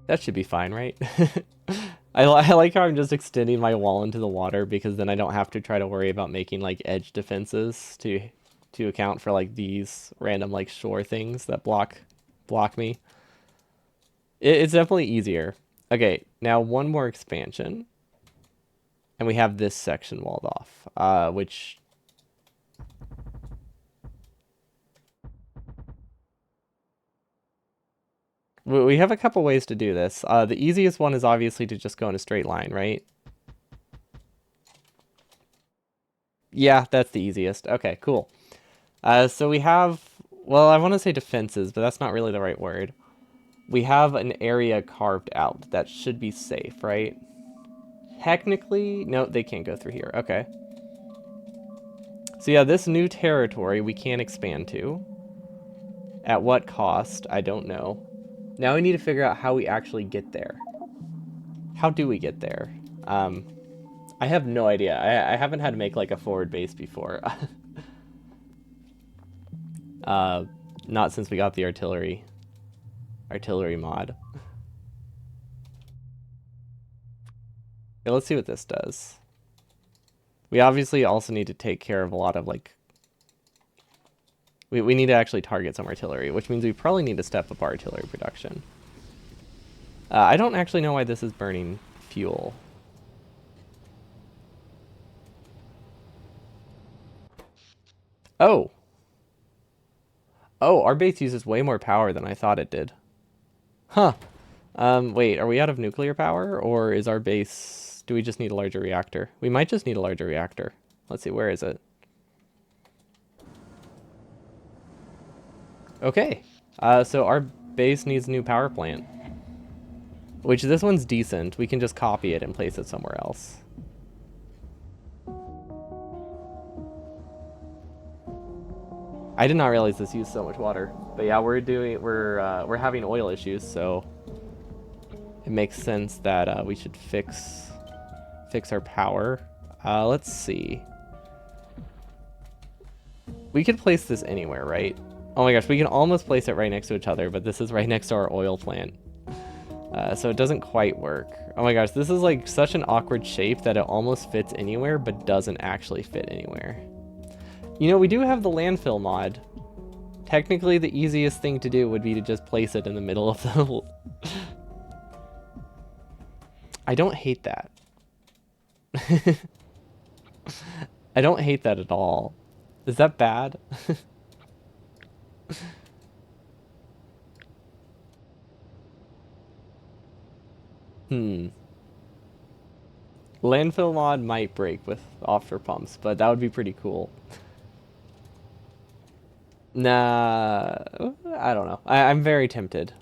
That should be fine, right? I like how I'm just extending my wall into the water because then I don't have to try to worry about making like edge defenses to account for like these random like shore things that block me. It's definitely easier. Okay, now one more expansion. And we have this section walled off, which... We have a couple ways to do this. The easiest one is obviously to just go in a straight line, right? Yeah, that's the easiest. Okay, cool. So we have, well, I want to say defenses, but that's not really the right word. We have an area carved out that should be safe, right? Technically, no, they can't go through here. Okay. So yeah, this new territory we can expand to. At what cost? I don't know. Now we need to figure out how we actually get there. How do we get there? I have no idea. I haven't had to make like a forward base before. Not since we got the artillery mod. Okay, let's see what this does. We obviously also need to take care of a lot of like... We need to actually target some artillery, which means we probably need to step up our artillery production. I don't actually know why this is burning fuel. Oh! Oh, our base uses way more power than I thought it did. Huh. Wait, are we out of nuclear power? Or is our base... Do we just need a larger reactor? We might just need a larger reactor. Let's see, where is it? Okay. So our base needs a new power plant. Which, this one's decent. We can just copy it and place it somewhere else. I did not realize this used so much water. But yeah, we're having oil issues, so it makes sense that we should fix our power. Let's see. We could place this anywhere, right? Oh my gosh, we can almost place it right next to each other, but this is right next to our oil plant. So it doesn't quite work. Oh my gosh, this is like such an awkward shape that it almost fits anywhere, but doesn't actually fit anywhere. You know, we do have the landfill mod. Technically, the easiest thing to do would be to just place it in the middle of the... I don't hate that. I don't hate that at all. Is that bad? Hmm. Landfill mod might break with offshore pumps, but that would be pretty cool. Nah, I don't know. I'm very tempted.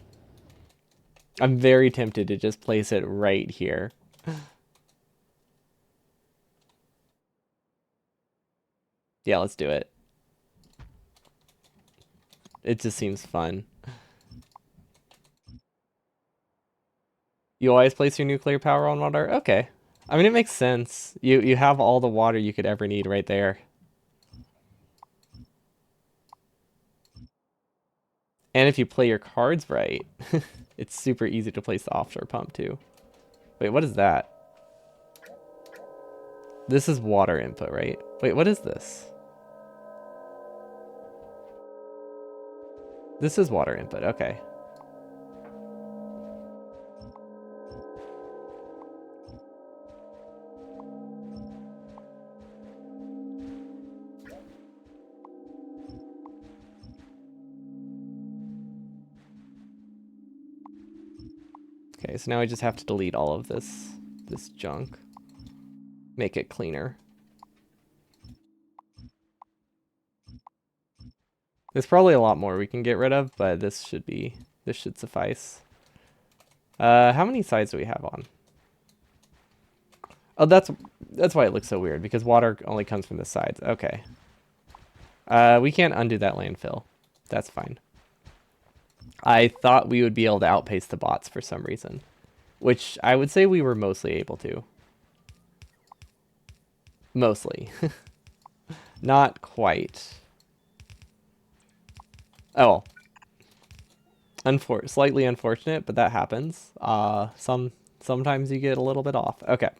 I'm very tempted to just place it right here. Yeah, let's do it. It just seems fun. You always place your nuclear power on water? Okay. I mean, it makes sense. You have all the water you could ever need right there. And if you play your cards right, it's super easy to place the offshore pump too. Wait, what is that? This is water input, right? Wait, what is this? This is water input, okay. Okay, so now I just have to delete all of this junk. Make it cleaner. There's probably a lot more we can get rid of, but this should suffice. How many sides do we have on? Oh, that's why it looks so weird, because water only comes from the sides. Okay. We can't undo that landfill. That's fine. I thought we would be able to outpace the bots for some reason, which I would say we were mostly able to. Mostly. Not quite. Oh. Slightly unfortunate, but that happens. Sometimes you get a little bit off. Okay.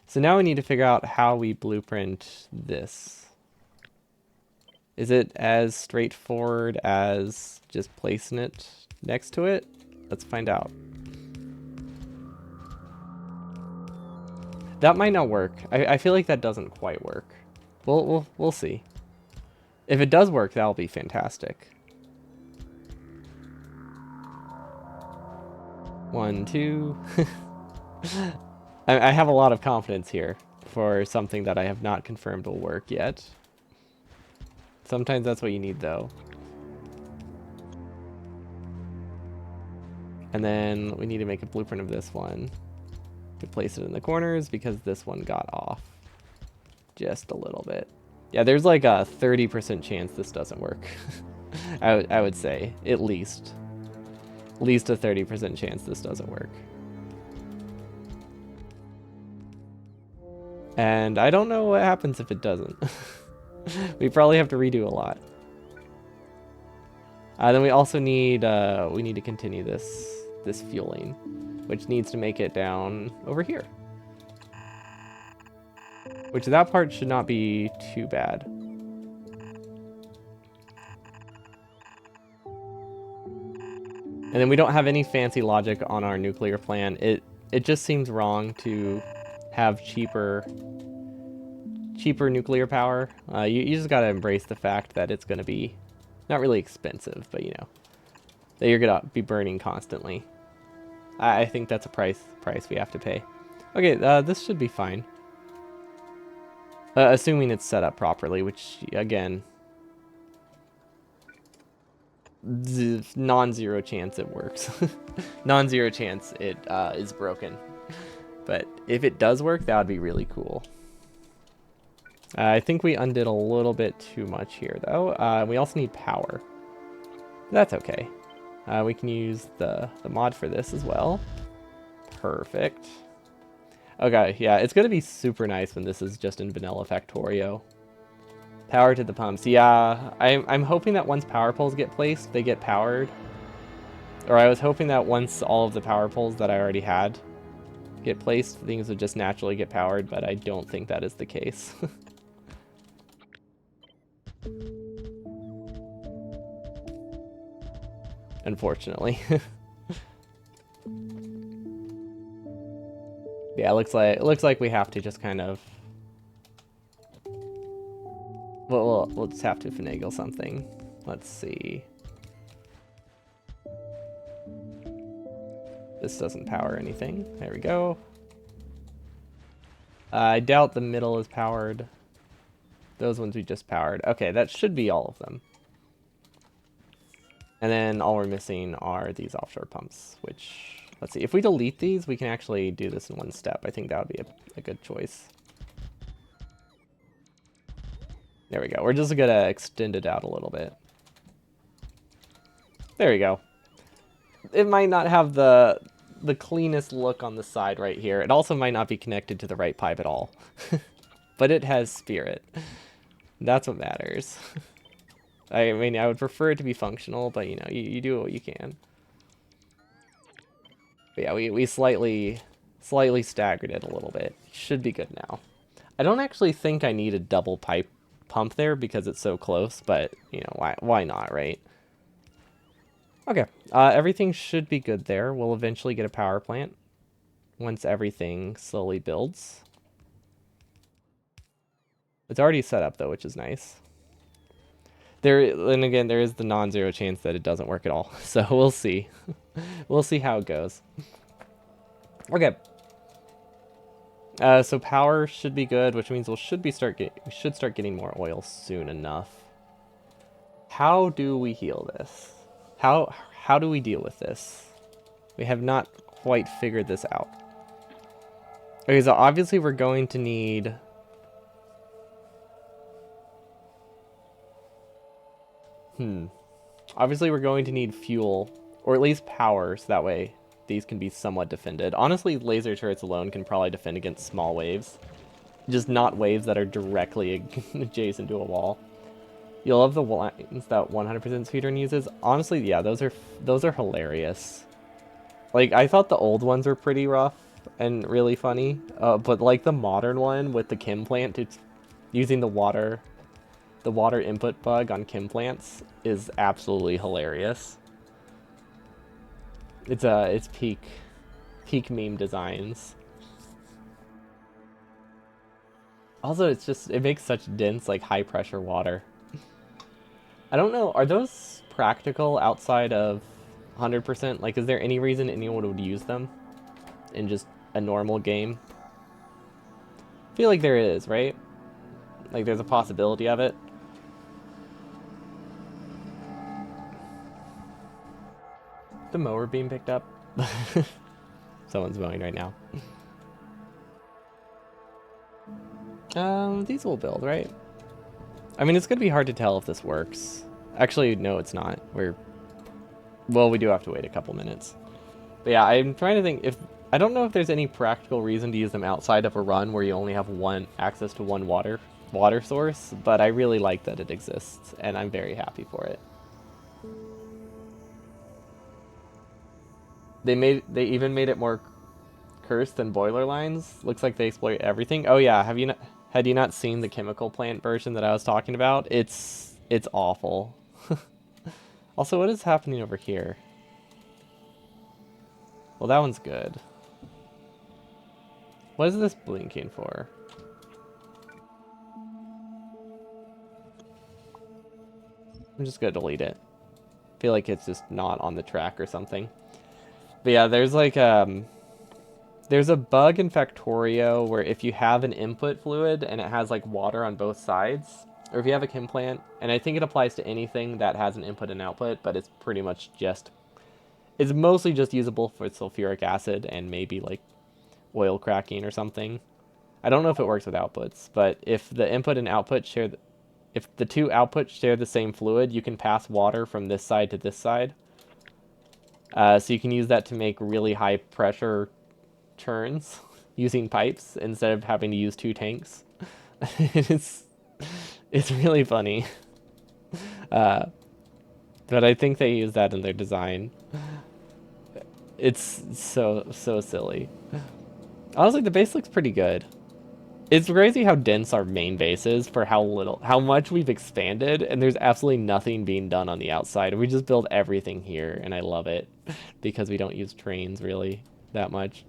So now we need to figure out how we blueprint this. Is it as straightforward as just placing it next to it? Let's find out. That might not work. I feel like that doesn't quite work. We'll see. If it does work, that'll be fantastic. 1, 2. I have a lot of confidence here for something that I have not confirmed will work yet. Sometimes that's what you need, though. And then we need to make a blueprint of this one to place it in the corners because this one got off just a little bit. Yeah, there's like a 30% chance this doesn't work. I would say at least a 30% chance this doesn't work. And I don't know what happens if it doesn't. We probably have to redo a lot. Then we also need we need to continue this fueling, which needs to make it down over here. Which that part should not be too bad. And then we don't have any fancy logic on our nuclear plan. It just seems wrong to have cheaper nuclear power. You just gotta embrace the fact that it's gonna be not really expensive, but you know, that you're gonna be burning constantly. I think that's a price we have to pay. Okay, this should be fine. Assuming it's set up properly, which again, non-zero chance it works. Non-zero chance it is broken. But if it does work, that would be really cool. I think we undid a little bit too much here, though. We also need power. That's okay. We can use the mod for this as well. Perfect. Okay, yeah, it's going to be super nice when this is just in vanilla Factorio. Power to the pumps. Yeah, I'm hoping that once power poles get placed, they get powered. Or I was hoping that once all of the power poles that I already had get placed, things would just naturally get powered, but I don't think that is the case. Unfortunately. Yeah, it looks like we have to just kind of we'll just have to finagle something. Let's see. This doesn't power anything. There we go. I doubt the middle is powered. Those ones we just powered. Okay, that should be all of them. And then all we're missing are these offshore pumps, which, let's see. If we delete these, we can actually do this in one step. I think that would be a good choice. There we go. We're just going to extend it out a little bit. There we go. It might not have the cleanest look on the side right here. It also might not be connected to the right pipe at all. But it has spirit. That's what matters. I mean, I would prefer it to be functional, but, you know, you do what you can. But yeah, we slightly staggered it a little bit. Should be good now. I don't actually think I need a double pipe pump there because it's so close, but, you know, why not, right? Okay, everything should be good there. We'll eventually get a power plant once everything slowly builds. It's already set up, though, which is nice. And again, there is the non-zero chance that it doesn't work at all. So we'll see. We'll see how it goes. Okay. So power should be good, which means we should start getting more oil soon enough. How do we heal this? How do we deal with this? We have not quite figured this out. Okay, so obviously we're going to need... Obviously we're going to need fuel, or at least power, so that way these can be somewhat defended. Honestly, laser turrets alone can probably defend against small waves. Just not waves that are directly adjacent to a wall. You'll love the lines that 100% speedrun uses. Honestly, yeah, those are hilarious. Like, I thought the old ones were pretty rough and really funny, but like the modern one with the chem plant, it's using the water input bug on chem plants is absolutely hilarious. It's peak meme designs. Also, it makes such dense, like, high pressure water. I don't know, are those practical outside of 100%? Like, is there any reason anyone would use them in just a normal game? I feel like there is, right? Like, there's a possibility of it. The mower being picked up. Someone's mowing right now. These will build, right? I mean, it's gonna be hard to tell if this works. Actually, no, it's not. Well, we do have to wait a couple minutes. But yeah, I'm trying to think I don't know if there's any practical reason to use them outside of a run where you only have access to one water source, but I really like that it exists, and I'm very happy for it. They even made it more cursed than boiler lines. Looks like they exploit everything. Oh yeah, had you not seen the chemical plant version that I was talking about? It's awful. Also, what is happening over here? Well, that one's good. What is this blinking for? I'm just gonna delete it. I feel like it's just not on the track or something. But yeah, there's like there's a bug in Factorio where if you have an input fluid and it has like water on both sides, or if you have a chem plant, and I think it applies to anything that has an input and output, but it's pretty much it's mostly just usable for sulfuric acid and maybe like oil cracking or something. I don't know if it works with outputs, but if the input and output if the two outputs share the same fluid, you can pass water from this side to this side. So you can use that to make really high pressure using pipes instead of having to use two tanks. It's It's really funny. Uh, but I think they use that in their design. It's so silly. Honestly, the base looks pretty good. It's crazy how dense our main base is for how much we've expanded, and there's absolutely nothing being done on the outside. We just build everything here, and I love it because we don't use trains really that much.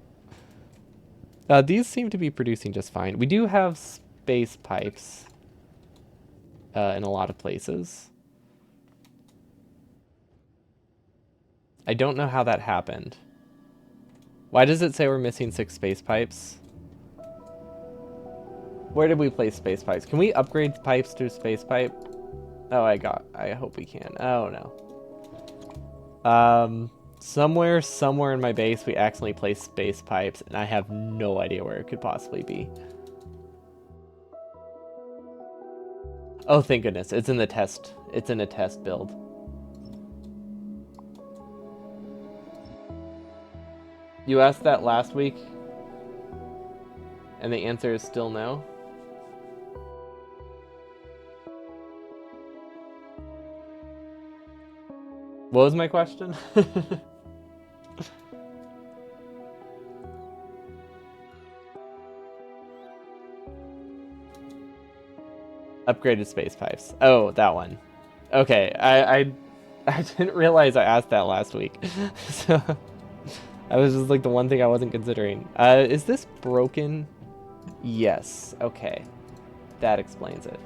These seem to be producing just fine. We do have space pipes in a lot of places. I don't know how that happened. Why does it say we're missing 6 space pipes? Where did we place space pipes? Can we upgrade pipes to space pipe? Oh, I hope we can. Oh, no. Somewhere in my base, we accidentally placed space pipes, and I have no idea where it could possibly be. Oh, thank goodness. It's in the test. It's in a test build. You asked that last week, and the answer is still no. What was my question? Upgraded space pipes. Oh, that one. Okay, I didn't realize I asked that last week. So I was just like the one thing I wasn't considering. Is this broken? Yes. Okay. That explains it.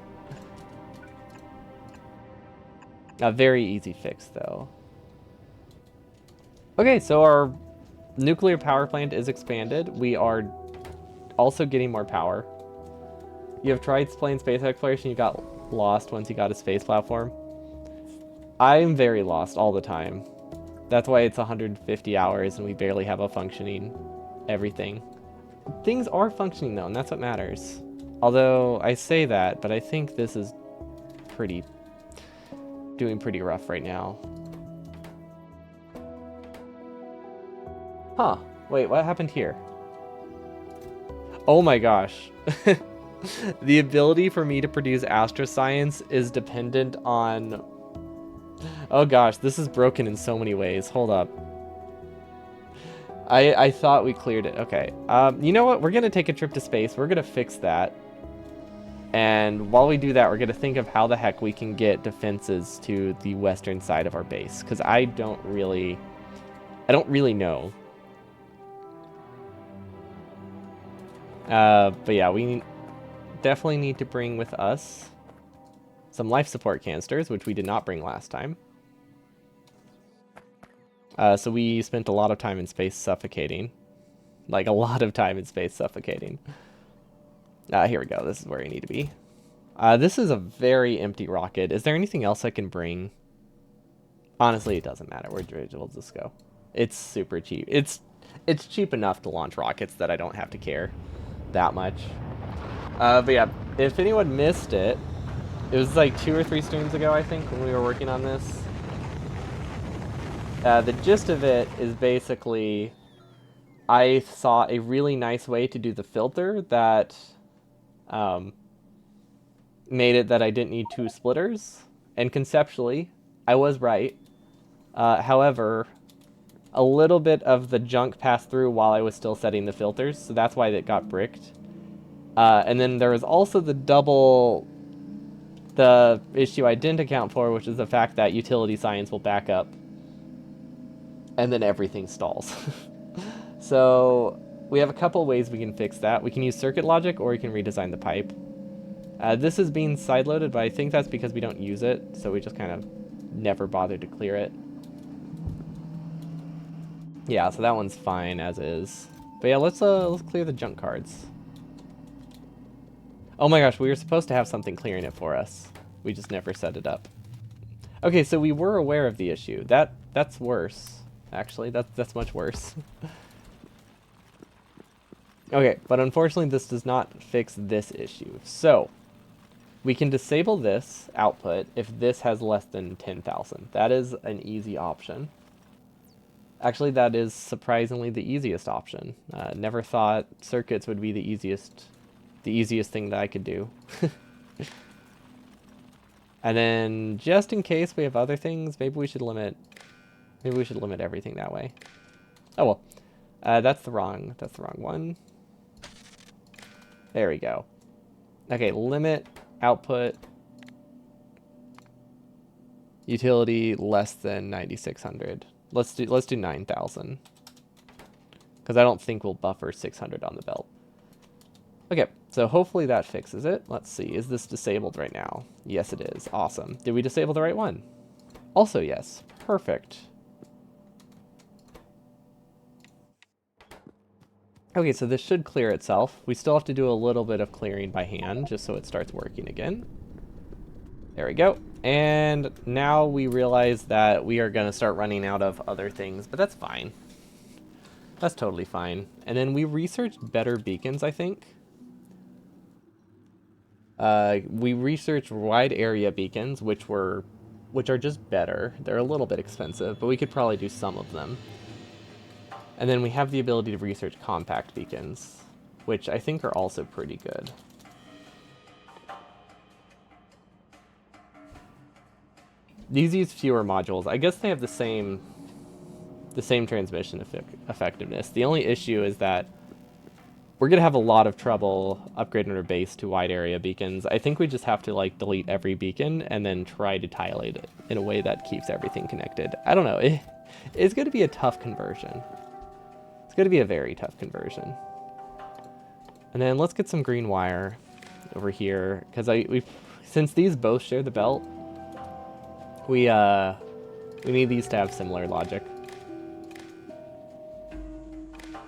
A very easy fix, though. Okay, so our nuclear power plant is expanded. We are also getting more power. You have tried playing space exploration, you got lost once you got a space platform. I'm very lost all the time. That's why it's 150 hours and we barely have a functioning everything. Things are functioning though, and that's what matters. Although I say that, but I think this is doing pretty rough right now. Huh. Wait, what happened here? Oh my gosh. The ability for me to produce astroscience is dependent on... Oh gosh, this is broken in so many ways. Hold up. I thought we cleared it. Okay. You know what? We're going to take a trip to space. We're going to fix that. And while we do that, we're going to think of how the heck we can get defenses to the western side of our base. Because I don't really know. But yeah, we definitely need to bring with us some life support canisters, which we did not bring last time. So we spent a lot of time in space suffocating. Like, a lot of time in space suffocating. Here we go. This is where we need to be. This is a very empty rocket. Is there anything else I can bring? Honestly, it doesn't matter. We'll just go. It's super cheap. It's cheap enough to launch rockets that I don't have to care that much. But yeah, if anyone missed it, it was like 2 or 3 streams ago, I think, when we were working on this. The gist of it is basically I saw a really nice way to do the filter that made it that I didn't need 2 splitters. And conceptually, I was right. However, a little bit of the junk passed through while I was still setting the filters, so that's why it got bricked. And then there was also the issue I didn't account for, which is the fact that utility science will back up. And then everything stalls. So we have a couple ways we can fix that. We can use circuit logic, or we can redesign the pipe. This is being sideloaded, but I think that's because we don't use it, so we just kind of never bothered to clear it. Yeah, so that one's fine as is. But yeah, let's clear the junk cards. Oh my gosh, we were supposed to have something clearing it for us. We just never set it up. Okay, so we were aware of the issue. That's worse. Actually, that's much worse. Okay, but unfortunately this does not fix this issue. So, we can disable this output if this has less than 10,000. That is an easy option. Actually, that is surprisingly the easiest option. Never thought circuits would be the easiest thing that I could do. And then just in case we have other things, maybe we should limit everything that way. Oh well. That's the wrong one. There we go. Okay, limit output utility less than 9600. Let's do 9000. Because I don't think we'll buffer 600 on the belt. Okay, so hopefully that fixes it. Let's see, is this disabled right now? Yes, it is. Awesome. Did we disable the right one? Also yes. Perfect. Okay, so this should clear itself. We still have to do a little bit of clearing by hand just so it starts working again. There we go. And now we realize that we are going to start running out of other things, but that's fine. That's totally fine. And then we researched better beacons, I think. We researched wide area beacons, which are just better. They're a little bit expensive, but we could probably do some of them. And then we have the ability to research compact beacons, which I think are also pretty good. These use fewer modules. I guess they have the same transmission effectiveness. The only issue is that we're going to have a lot of trouble upgrading our base to wide area beacons. I think we just have to like delete every beacon and then try to tilate it in a way that keeps everything connected. I don't know. It's going to be a tough conversion. It's going to be a very tough conversion. And then let's get some green wire over here, because since these both share the belt, we need these to have similar logic.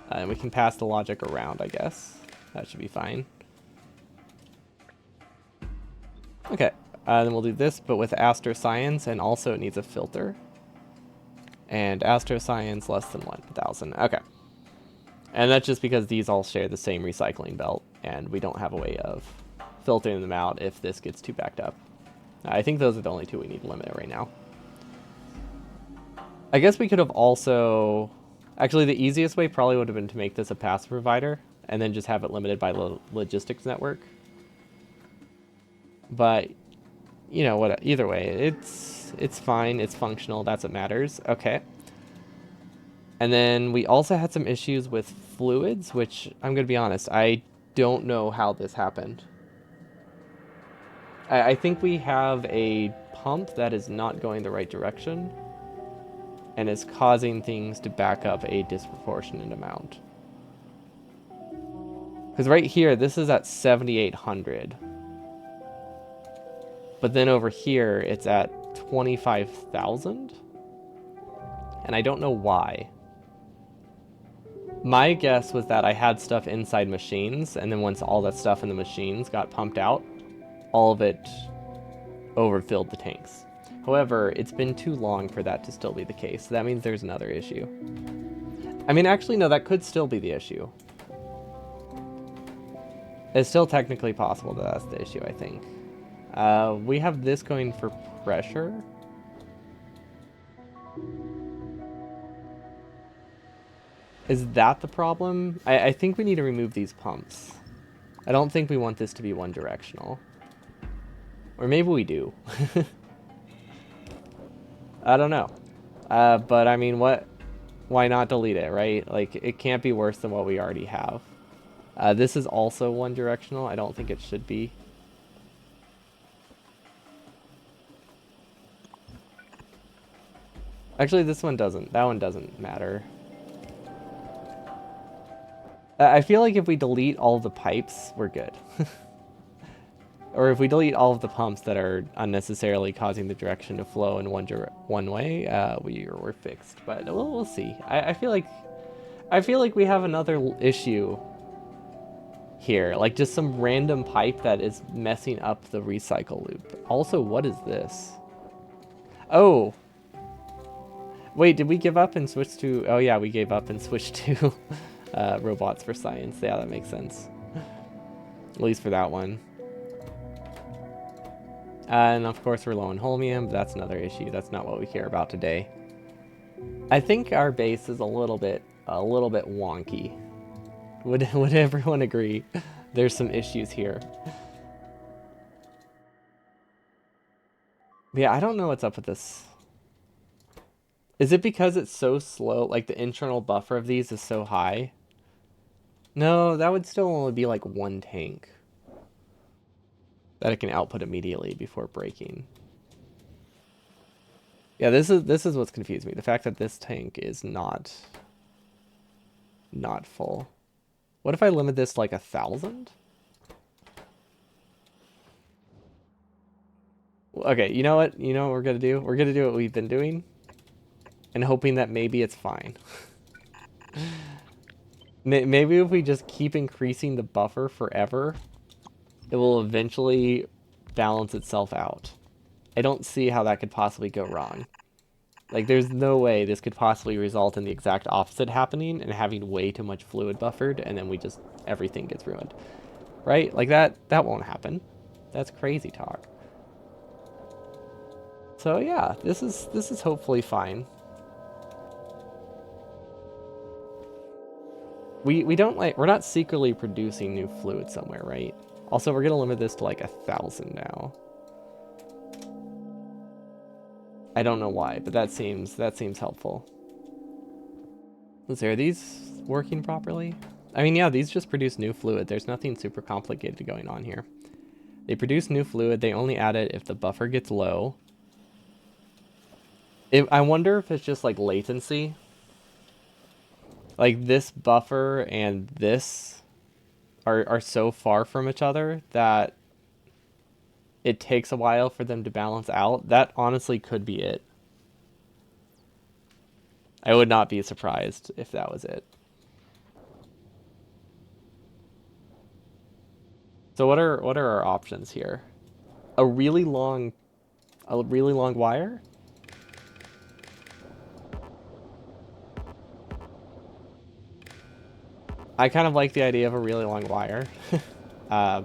And we can pass the logic around, I guess. That should be fine. Okay, then we'll do this, but with astroscience, and also it needs a filter. And astroscience less than 1000. Okay. And that's just because these all share the same recycling belt, and we don't have a way of filtering them out if this gets too backed up. I think those are the only two we need to limit right now. I guess we could have also... Actually, the easiest way probably would have been to make this a passive provider, and then just have it limited by logistics network. But, you know, what? Either way, it's fine, it's functional, that's what matters. Okay. And then we also had some issues with fluids, which I'm going to be honest, I don't know how this happened. I think we have a pump that is not going the right direction and is causing things to back up a disproportionate amount. Because right here, this is at 7,800. But then over here, it's at 25,000. And I don't know why. My guess was that I had stuff inside machines, and then once all that stuff in the machines got pumped out, all of it overfilled the tanks. However, it's been too long for that to still be the case. So that means there's another issue. I mean, actually, no, that could still be the issue. It's still technically possible that that's the issue, I think. We have this going for pressure. Is that the problem? I think we need to remove these pumps. I don't think we want this to be one directional. Or maybe we do. I don't know. But I mean, why not delete it, right? Like, it can't be worse than what we already have. This is also one directional. I don't think it should be. Actually, this one doesn't. That one doesn't matter. I feel like if we delete all of the pipes, we're good. Or if we delete all of the pumps that are unnecessarily causing the direction to flow in one way, we're fixed. But we'll see. I feel like we have another issue here, like just some random pipe that is messing up the recycle loop. Also, what is this? Oh. Wait, did we give up and switch to... Oh yeah, we gave up and switched to robots for science. Yeah, that makes sense. At least for that one. And of course we're low on holmium, but that's another issue. That's not what we care about today. I think our base is a little bit wonky. Would everyone agree? There's some issues here. Yeah, I don't know what's up with this. Is it because it's so slow? Like the internal buffer of these is so high? No, that would still only be like one tank that it can output immediately before breaking. Yeah, this is what's confused me. The fact that this tank is not full. What if I limit this to like 1,000? Okay, you know what? You know what we're gonna do? We're gonna do what we've been doing and hoping that maybe it's fine. Maybe if we just keep increasing the buffer forever, it will eventually balance itself out. I don't see how that could possibly go wrong. Like, there's no way this could possibly result in the exact opposite happening and having way too much fluid buffered, and then everything gets ruined. Right? Like, that won't happen. That's crazy talk. So yeah, this is hopefully fine. We don't like, we're not secretly producing new fluid somewhere, right? Also, we're gonna limit this to like 1,000 now. I don't know why, but that seems helpful. Let's see, are these working properly? I mean, yeah, these just produce new fluid. There's nothing super complicated going on here. They produce new fluid. They only add it if the buffer gets low. I wonder if it's just like latency. Like this buffer and this are so far from each other that it takes a while for them to balance out. That honestly could be it. I would not be surprised if that was it. So what are our options here? A really long wire? I kind of like the idea of a really long wire uh,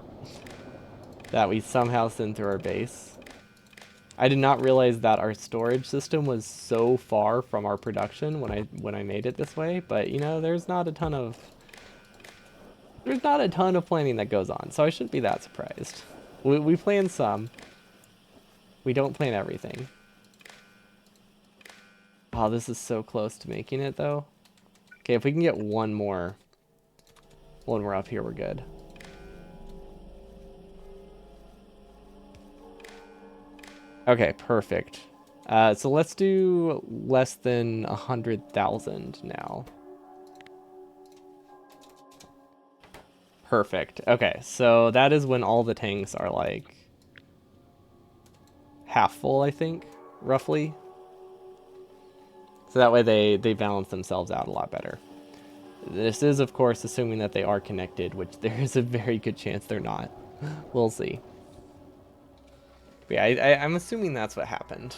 that we somehow send through our base. I did not realize that our storage system was so far from our production when I made it this way, but you know, there's not a ton of planning that goes on, so I shouldn't be that surprised. We plan some. We don't plan everything. Oh, this is so close to making it though. Okay, if we can get one more up here, we're good. Okay, perfect. So let's do less than 100,000 now. Perfect. Okay, so that is when all the tanks are like half full, I think, roughly. So that way they balance themselves out a lot better. This is, of course, assuming that they are connected, which there is a very good chance they're not. We'll see. But yeah, I'm assuming that's what happened.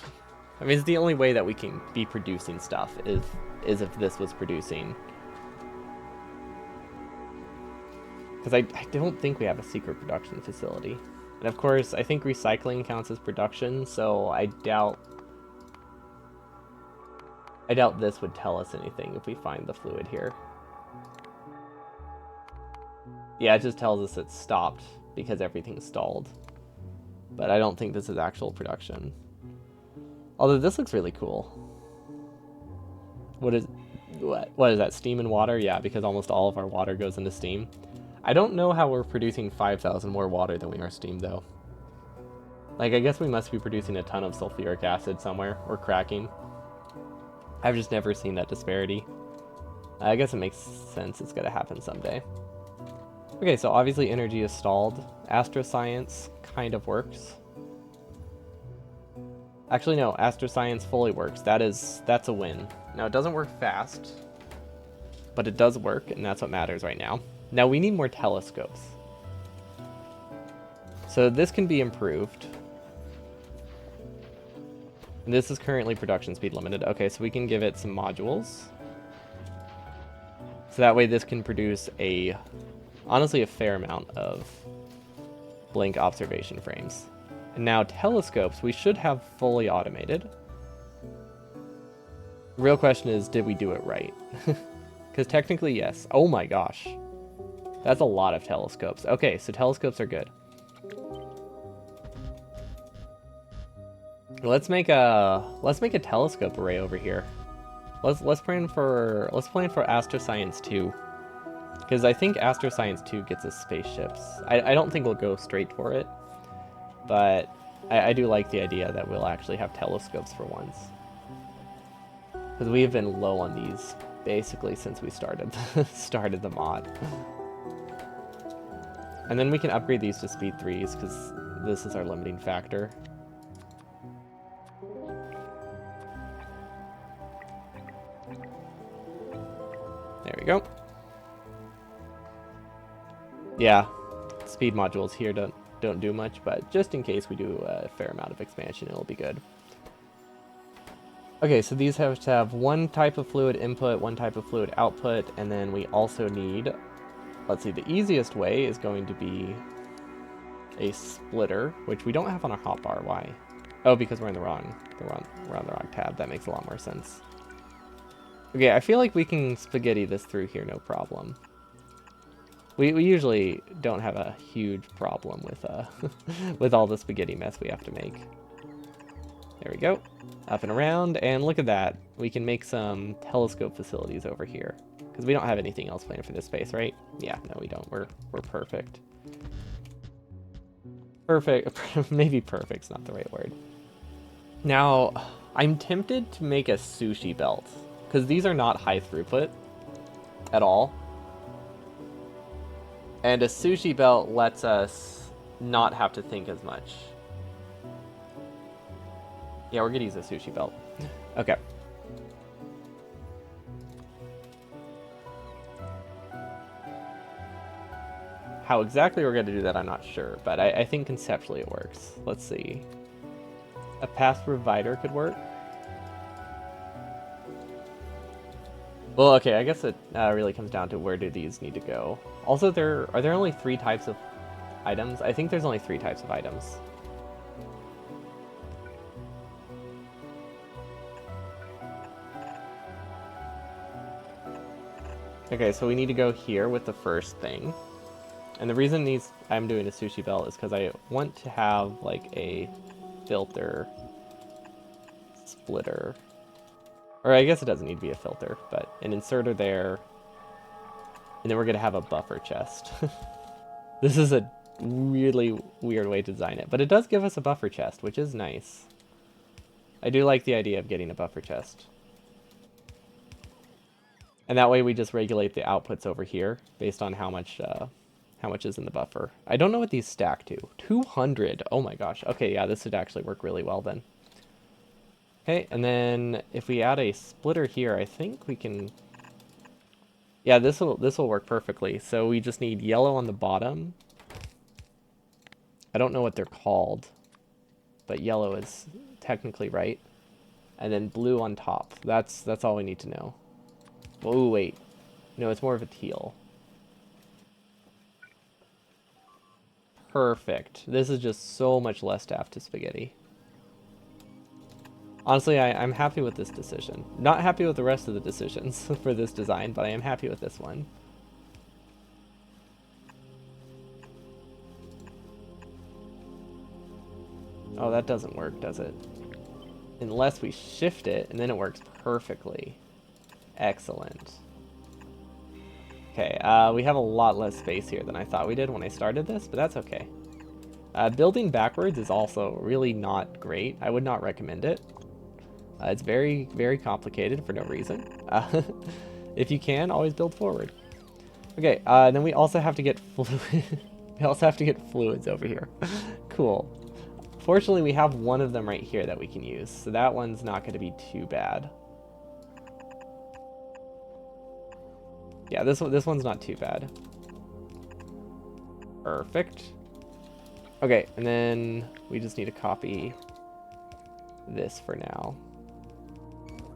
I mean, it's the only way that we can be producing stuff is if this was producing. Because I don't think we have a secret production facility. And of course, I think recycling counts as production, so I doubt this would tell us anything if we find the fluid here. Yeah, it just tells us it's stopped because everything's stalled. But I don't think this is actual production. Although this looks really cool. What is that? Steam and water? Yeah, because almost all of our water goes into steam. I don't know how we're producing 5,000 more water than we are steam, though. Like, I guess we must be producing a ton of sulfuric acid somewhere, or cracking. I've just never seen that disparity. I guess it makes sense it's gonna happen someday. Okay, so obviously energy is stalled. Astroscience kind of works. Actually, no, Astroscience fully works. That's a win. Now, it doesn't work fast, but it does work, and that's what matters right now. Now, we need more telescopes. So this can be improved. And this is currently production speed limited. Okay, so we can give it some modules. So that way this can produce honestly a fair amount of blink observation frames. And now telescopes, we should have fully automated. The real question is, did we do it right? Because technically, yes. Oh my gosh. That's a lot of telescopes. Okay, so telescopes are good. Let's make a telescope array over here. Let's plan for Astro Science 2. Because I think Astro Science 2 gets us spaceships. I don't think we'll go straight for it, but I do like the idea that we'll actually have telescopes for once. Because we have been low on these basically since we started the mod. And then we can upgrade these to speed 3s because this is our limiting factor. There we go. Yeah, speed modules here don't do much, but just in case we do a fair amount of expansion, it'll be good. Okay, so these have to have one type of fluid input, one type of fluid output, and then we also need, let's see, the easiest way is going to be a splitter, which we don't have on our hotbar. Why? Oh, because we're on the wrong tab. That makes a lot more sense. Okay, I feel like we can spaghetti this through here, no problem. We usually don't have a huge problem with with all the spaghetti mess we have to make. There we go. Up and around, and look at that. We can make some telescope facilities over here. Because we don't have anything else planned for this space, right? Yeah, no we don't. We're perfect. Perfect. Maybe perfect's not the right word. Now, I'm tempted to make a sushi belt. Because these are not high throughput at all. And a sushi belt lets us not have to think as much. Yeah, we're gonna use a sushi belt. Okay. How exactly we're gonna do that, I'm not sure, but I think conceptually it works. Let's see. A path provider could work. Well, okay, I guess it really comes down to where do these need to go. Also, are there only 3 types of items? I think there's only 3 types of items. Okay, so we need to go here with the first thing. And the reason I'm doing a sushi belt is because I want to have like a filter splitter. Or I guess it doesn't need to be a filter, but an inserter there. And then we're going to have a buffer chest. This is a really weird way to design it, but it does give us a buffer chest, which is nice. I do like the idea of getting a buffer chest. And that way we just regulate the outputs over here based on how much is in the buffer. I don't know what these stack to. 200. Oh my gosh. Okay, yeah, this would actually work really well then. Okay, and then if we add a splitter here, I think we can... Yeah, this will work perfectly. So we just need yellow on the bottom. I don't know what they're called, but yellow is technically right. And then blue on top. That's all we need to know. Oh, wait. No, it's more of a teal. Perfect. This is just so much less staff to spaghetti. Honestly, I'm happy with this decision. Not happy with the rest of the decisions for this design, but I am happy with this one. Oh, that doesn't work, does it? Unless we shift it, and then it works perfectly. Excellent. Okay, we have a lot less space here than I thought we did when I started this, but that's okay. Building backwards is also really not great. I would not recommend it. It's very, very complicated for no reason. If you can, always build forward. Okay, then we also have to get we also have to get fluids over here. Cool. Fortunately, we have one of them right here that we can use, so that one's not going to be too bad. Yeah, this one's not too bad. Perfect. Okay, and then we just need to copy this for now.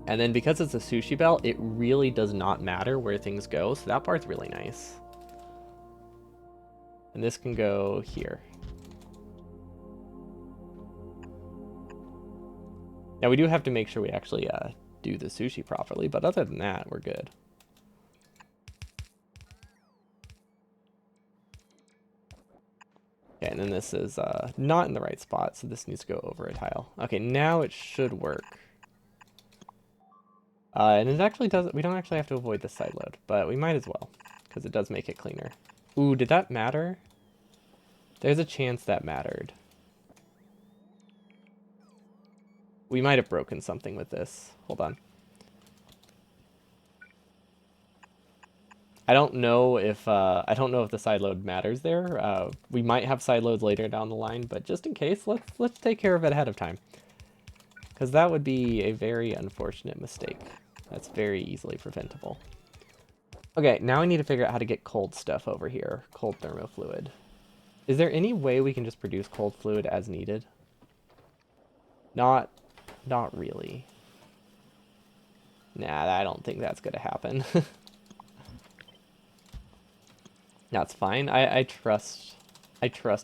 And then because it's a sushi belt, it really does not matter where things go, so that part's really nice. And this can go here. Now we do have to make sure we actually do the sushi properly, but other than that, we're good. Okay, and then this is not in the right spot, so this needs to go over a tile. Okay, now it should work. And it actually does, we don't actually have to avoid this side load, but we might as well, because it does make it cleaner. Ooh, did that matter? There's a chance that mattered. We might have broken something with this. Hold on. I don't know if the side load matters there. We might have side loads later down the line, but just in case, let's take care of it ahead of time. Because that would be a very unfortunate mistake. That's very easily preventable. Okay, now I need to figure out how to get cold stuff over here. Cold thermofluid. Is there any way we can just produce cold fluid as needed? Not really. Nah, I don't think that's gonna happen. That's fine. I trust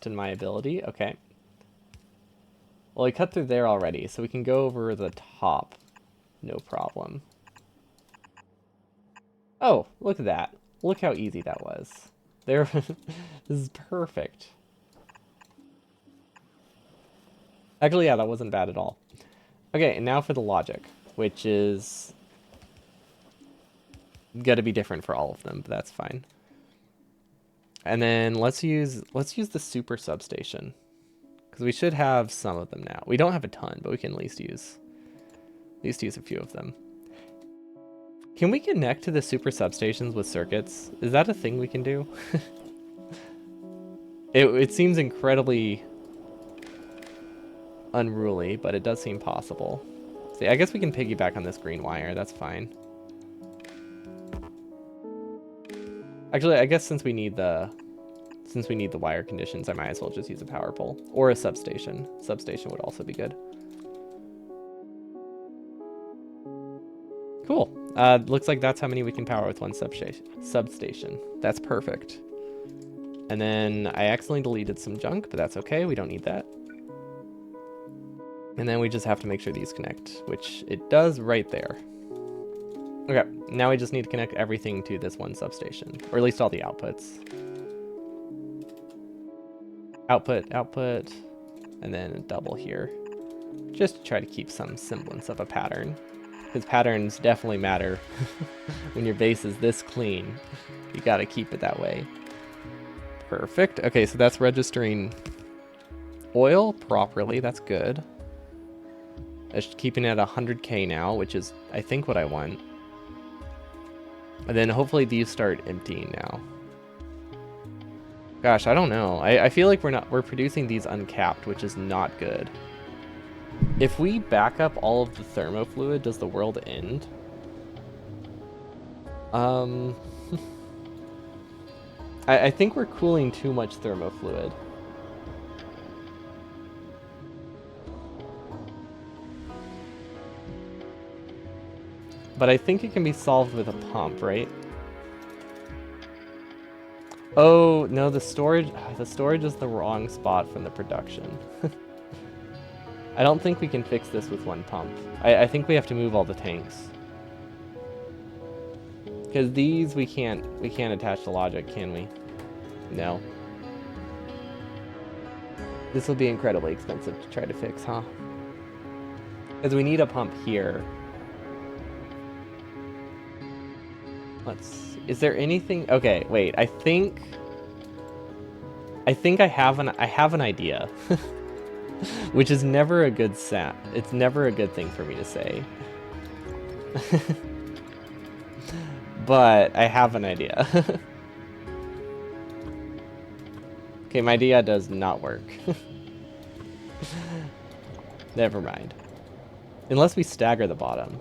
in my ability. Okay. Well, we cut through there already, so we can go over the top. No problem. Oh, look at that. Look how easy that was. There, this is perfect. Actually, yeah, that wasn't bad at all. Okay, and now for the logic, which is gotta be different for all of them, but that's fine. And then let's use the super substation, because we should have some of them now. We don't have a ton, but we can at least use a few of them. Can we connect to the super substations with circuits? Is that a thing we can do? It seems incredibly unruly, but it does seem possible. See, I guess we can piggyback on this green wire. That's fine. Actually, I guess since we need the wire conditions, I might as well just use a power pole or a substation. Substation would also be good. Cool. Looks like that's how many we can power with one substation. That's perfect. And then I accidentally deleted some junk, but that's okay. We don't need that. And then we just have to make sure these connect, which it does right there. Okay, now we just need to connect everything to this one substation, or at least all the outputs. Output, and then a double here. Just to try to keep some semblance of a pattern. Because patterns definitely matter. When your base is this clean, you gotta keep it that way. Perfect. Okay, so that's registering oil properly. That's good. It's keeping it at 100K now, which is, I think, what I want. And then hopefully these start emptying now. Gosh, I don't know. I feel like we're producing these uncapped, which is not good. If we back up all of the thermofluid, does the world end? I think we're cooling too much thermofluid. But I think it can be solved with a pump, right? Oh, no, the storage is the wrong spot from the production. I don't think we can fix this with one pump. I think we have to move all the tanks. Because these we can't attach to logic, can we? No. This will be incredibly expensive to try to fix, huh? Because we need a pump here. Is there anything? Okay, wait. I think I have an idea. Which is never a good sound. It's never a good thing for me to say. But I have an idea. Okay, my idea does not work. Never mind. Unless we stagger the bottom.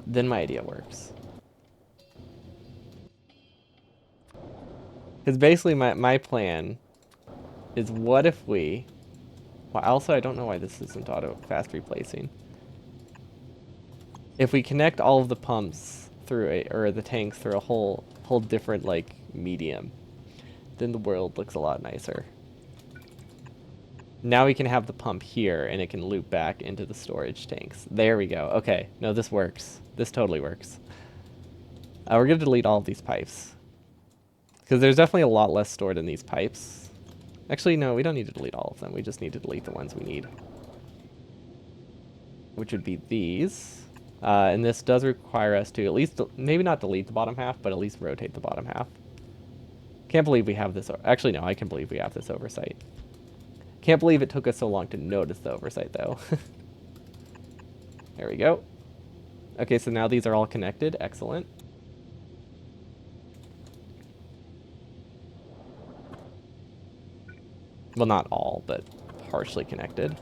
Then my idea works. Because basically my plan is, what if we... Well, also, I don't know why this isn't fast replacing. If we connect all of the pumps through or the tanks through a whole different, like, medium, then the world looks a lot nicer. Now we can have the pump here, and it can loop back into the storage tanks. There we go. Okay, no, this works. This totally works. We're going to delete all of these pipes. Because there's definitely a lot less stored in these pipes. Actually, no, we don't need to delete all of them. We just need to delete the ones we need, which would be these. And this does require us to at least, maybe not delete the bottom half, but at least rotate the bottom half. Can't believe we have this. Actually, no, I can believe we have this oversight. Can't believe it took us so long to notice the oversight, though. There we go. Okay, so now these are all connected. Excellent. Well, not all, but partially connected.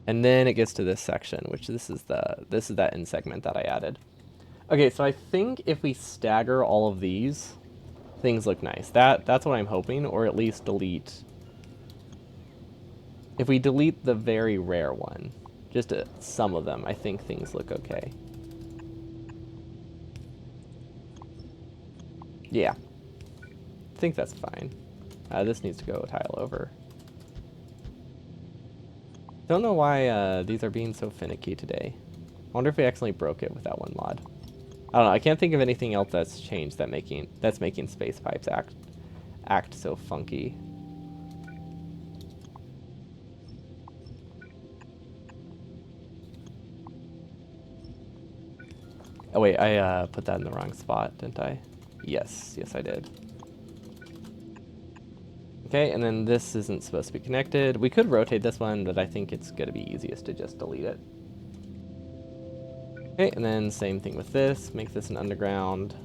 And then it gets to this section, which this is that end segment that I added. Okay, so I think if we stagger all of these, things look nice. That's what I'm hoping, or at least delete. If we delete the very rare one, just some of them, I think things look okay. Yeah, I think that's fine. This needs to go tile over. Don't know why these are being so finicky today. I wonder if we accidentally broke it with that one mod. I don't know. I can't think of anything else that's changed that's making space pipes act so funky. Oh wait, I put that in the wrong spot, didn't I? Yes, I did. Okay, and then this isn't supposed to be connected. We could rotate this one, but I think it's going to be easiest to just delete it. Okay, and then same thing with this. Make this an underground.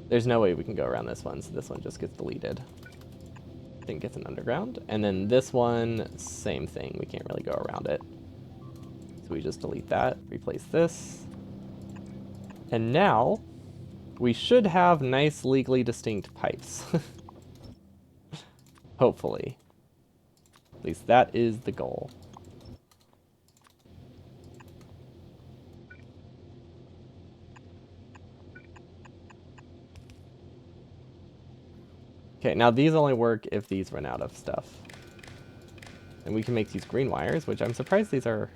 There's no way we can go around this one, so this one just gets deleted. I think it's an underground. And then this one, same thing. We can't really go around it. So we just delete that, replace this. And now, we should have nice, legally distinct pipes. Hopefully. At least that is the goal. Okay, now these only work if these run out of stuff. And we can make these green wires, which I'm surprised these are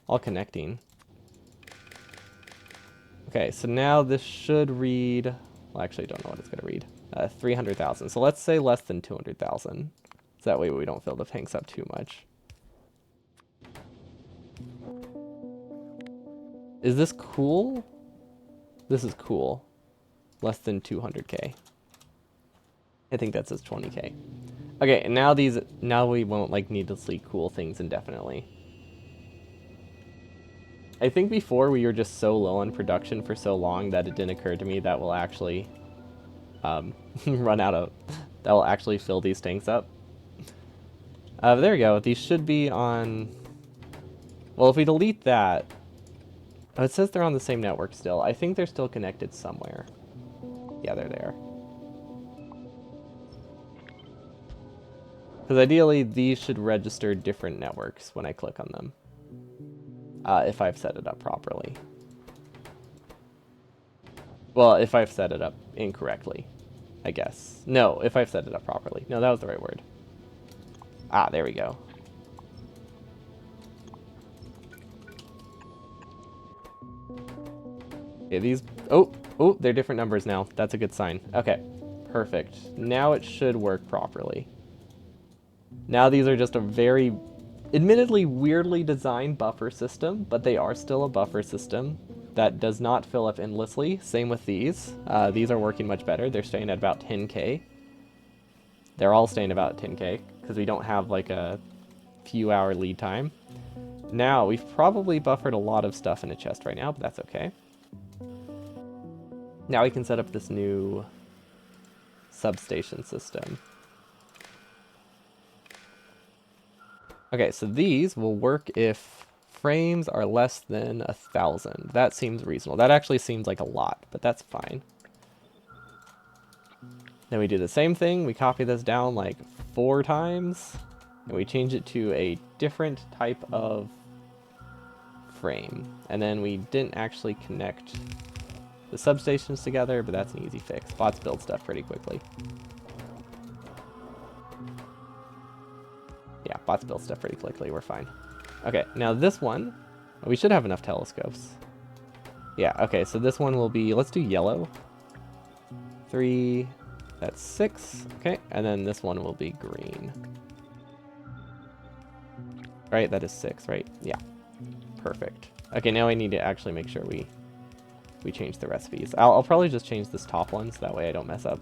all connecting. Okay, so now this should read... Well, actually, I don't know what it's going to read. 300,000. So let's say less than 200,000. So that way we don't fill the tanks up too much. Is this cool? This is cool. Less than 200k. I think that says 20k. Okay, and now we won't like needlessly cool things indefinitely. I think before we were just so low on production for so long that it didn't occur to me that we'll actually that will actually fill these tanks up. There we go. These should be on... Well, if we delete that... Oh, it says they're on the same network still. I think they're still connected somewhere. Yeah, they're there. Because ideally, these should register different networks when I click on them. If I've set it up properly. Well, if I've set it up incorrectly, I guess. No, if I've set it up properly. No, that was the right word. Ah, there we go. Okay, these... Oh, they're different numbers now. That's a good sign. Okay, perfect. Now it should work properly. Now these are just a very, admittedly weirdly designed buffer system, but they are still a buffer system that does not fill up endlessly. Same with these. These are working much better. They're staying at about 10k. They're all staying about 10k because we don't have like a few hour lead time. Now, we've probably buffered a lot of stuff in a chest right now, but that's okay. Now we can set up this new substation system. Okay, so these will work if frames are less than 1,000. That seems reasonable. That actually seems like a lot, but that's fine. Then we do the same thing. We copy this down like 4 times, and we change it to a different type of frame. And then we didn't actually connect the substations together, but that's an easy fix. Bots build stuff pretty quickly. Yeah, bots build stuff pretty quickly. We're fine. Okay, now this one, we should have enough telescopes. Yeah, okay, so this one will be, let's do yellow. 3, that's 6. Okay, and then this one will be green. Right, that is 6, right? Yeah, perfect. Okay, now I need to actually make sure we change the recipes. I'll probably just change this top one so that way I don't mess up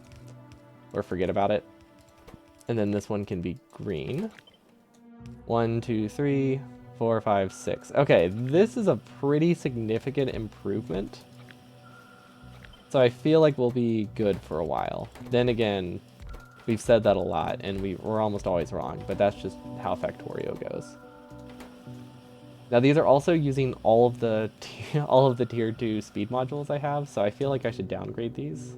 or forget about it. And then this one can be green. 1, 2, 3, 4, 5, 6. Okay, this is a pretty significant improvement. So I feel like we'll be good for a while. Then again, we've said that a lot, and we're almost always wrong, but that's just how Factorio goes. Now these are also using all of the tier 2 speed modules I have, so I feel like I should downgrade these.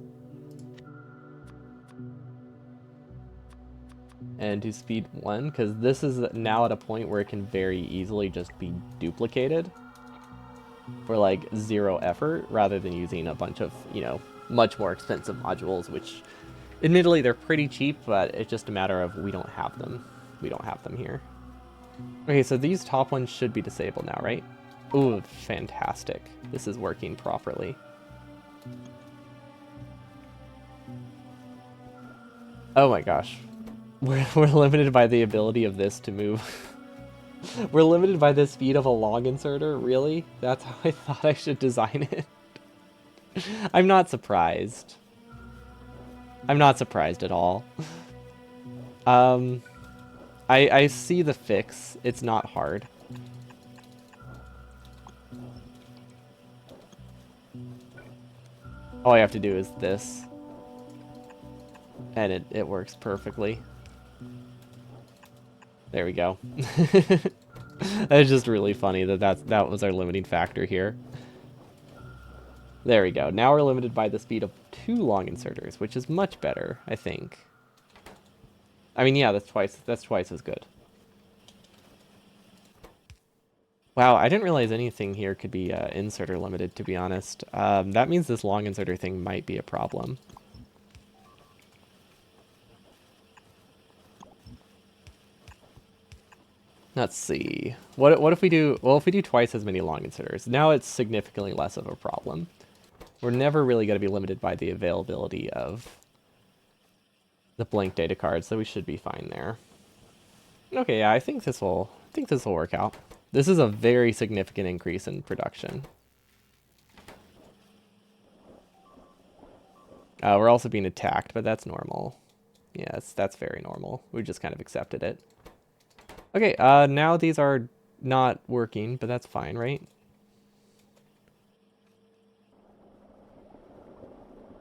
And to speed 1, because this is now at a point where it can very easily just be duplicated for like 0 effort, rather than using a bunch of, you know, much more expensive modules, which admittedly they're pretty cheap, but it's just a matter of we don't have them. We don't have them here. Okay, so these top ones should be disabled now, right? Ooh, fantastic. This is working properly. Oh my gosh. We're limited by the ability of this to move. We're limited by the speed of a long inserter? Really? That's how I thought I should design it. I'm not surprised. I'm not surprised at all. I see the fix. It's not hard. All I have to do is this. And it works perfectly. There we go. It's just really funny that was our limiting factor here. There we go. Now we're limited by the speed of 2 long inserters, which is much better, I think. I mean, yeah, that's twice as good. Wow, I didn't realize anything here could be inserter limited, to be honest. That means this long inserter thing might be a problem. Let's see. What if we do... Well, if we do twice as many long inserters, now it's significantly less of a problem. We're never really going to be limited by the availability of the blank data card, so we should be fine there. Okay, yeah, I think this will work out. This is a very significant increase in production. We're also being attacked, but that's normal. Yeah, that's very normal. We just kind of accepted it. Okay, now these are not working, but that's fine, right?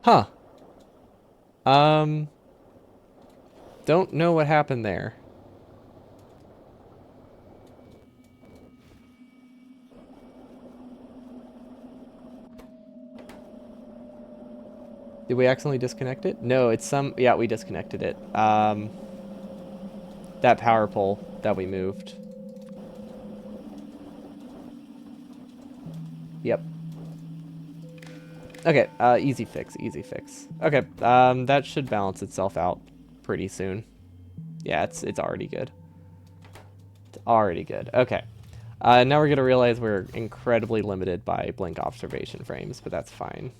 Huh. Don't know what happened there. Did we accidentally disconnect it? No, it's some... Yeah, we disconnected it. That power pole that we moved. Yep. Okay, easy fix, easy fix. Okay, that should balance itself out pretty soon. Yeah, it's already good. It's already good. Okay. Now we're gonna realize we're incredibly limited by blink observation frames, but that's fine.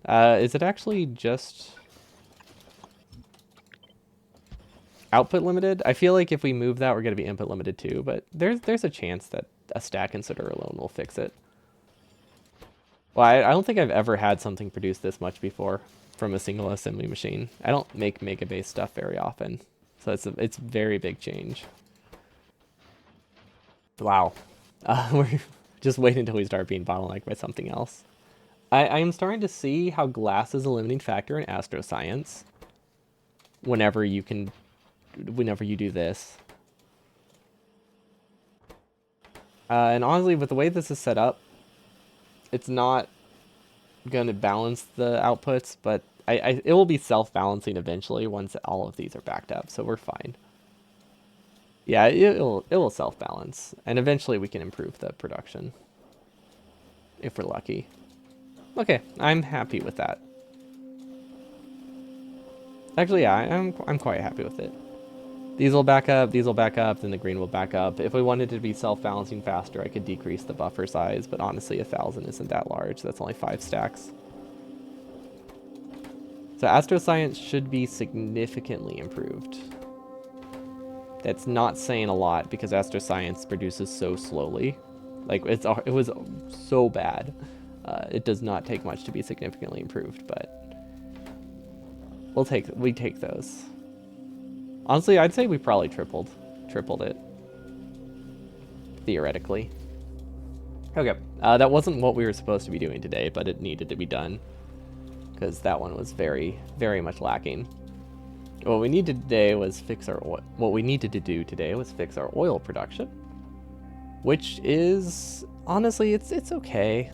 Is it actually just output limited? I feel like if we move that, we're gonna be input limited too, but there's a chance that a stack inserter alone will fix it. Well, I don't think I've ever had something produce this much before from a single assembly machine. I don't make mega-based stuff very often, so it's a very big change. Wow. We're just waiting until we start being bottlenecked by something else. I am starting to see how glass is a limiting factor in astroscience. Whenever you do this. And honestly, with the way this is set up, it's not going to balance the outputs, but it will be self-balancing eventually once all of these are backed up, so we're fine. Yeah, it will self-balance, and eventually we can improve the production if we're lucky. Okay, I'm happy with that. Actually, yeah, I'm quite happy with it. These will back up, then the green will back up. If we wanted to be self-balancing faster, I could decrease the buffer size, but honestly, 1,000 isn't that large. That's only 5 stacks. So astroscience should be significantly improved. That's not saying a lot because astroscience produces so slowly. Like it was so bad. It does not take much to be significantly improved, but we take those. Honestly, I'd say we probably tripled it theoretically. Okay, that wasn't what we were supposed to be doing today, but it needed to be done because that one was very, very much lacking. What we needed today was fix our oil. What we needed to do today was fix our oil production, which is honestly it's okay.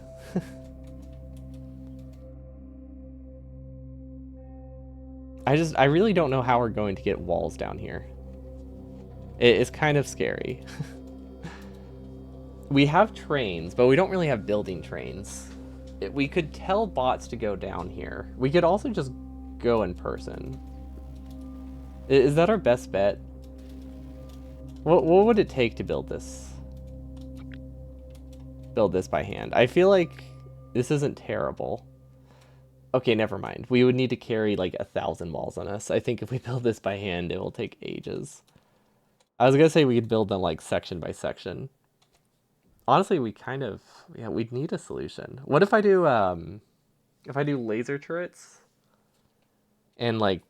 I really don't know how we're going to get walls down here. It's kind of scary. We have trains, but we don't really have building trains. We could tell bots to go down here. We could also just go in person. Is that our best bet? What would it take to build this? Build this by hand. I feel like this isn't terrible. Okay, never mind. We would need to carry like 1,000 walls on us. I think if we build this by hand, it will take ages. I was gonna say we could build them like section by section. Honestly, we'd need a solution. What if I do laser turrets and like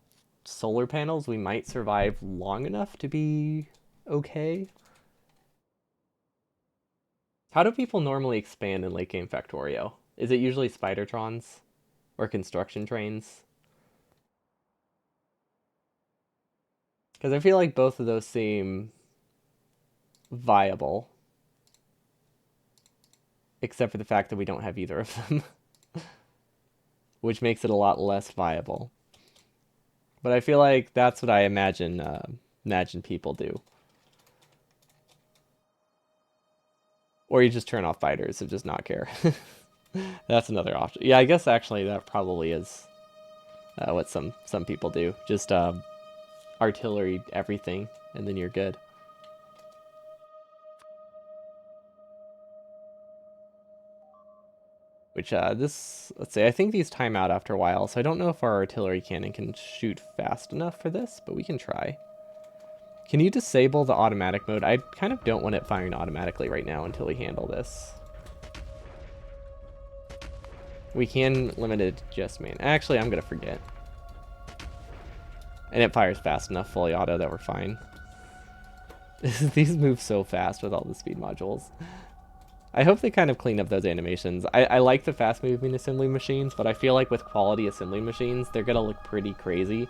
solar panels, we might survive long enough to be okay. How do people normally expand in late game Factorio? Is it usually Spidertrons or construction trains? Because I feel like both of those seem viable, except for the fact that we don't have either of them, which makes it a lot less viable. But I feel like that's what I imagine people do. Or you just turn off fighters and just not care. That's another option. Yeah, I guess actually that probably is what some people do. Just artillery everything, and then you're good. Which let's say, I think these time out after a while, so I don't know if our artillery cannon can shoot fast enough for this, but we can try. Can you disable the automatic mode? I kind of don't want it firing automatically right now until we handle this. We can limit it to just main. Actually, I'm gonna forget. And it fires fast enough, fully auto, that we're fine. These move so fast with all the speed modules. I hope they kind of clean up those animations. I like the fast moving assembly machines, but I feel like with quality assembly machines, they're gonna look pretty crazy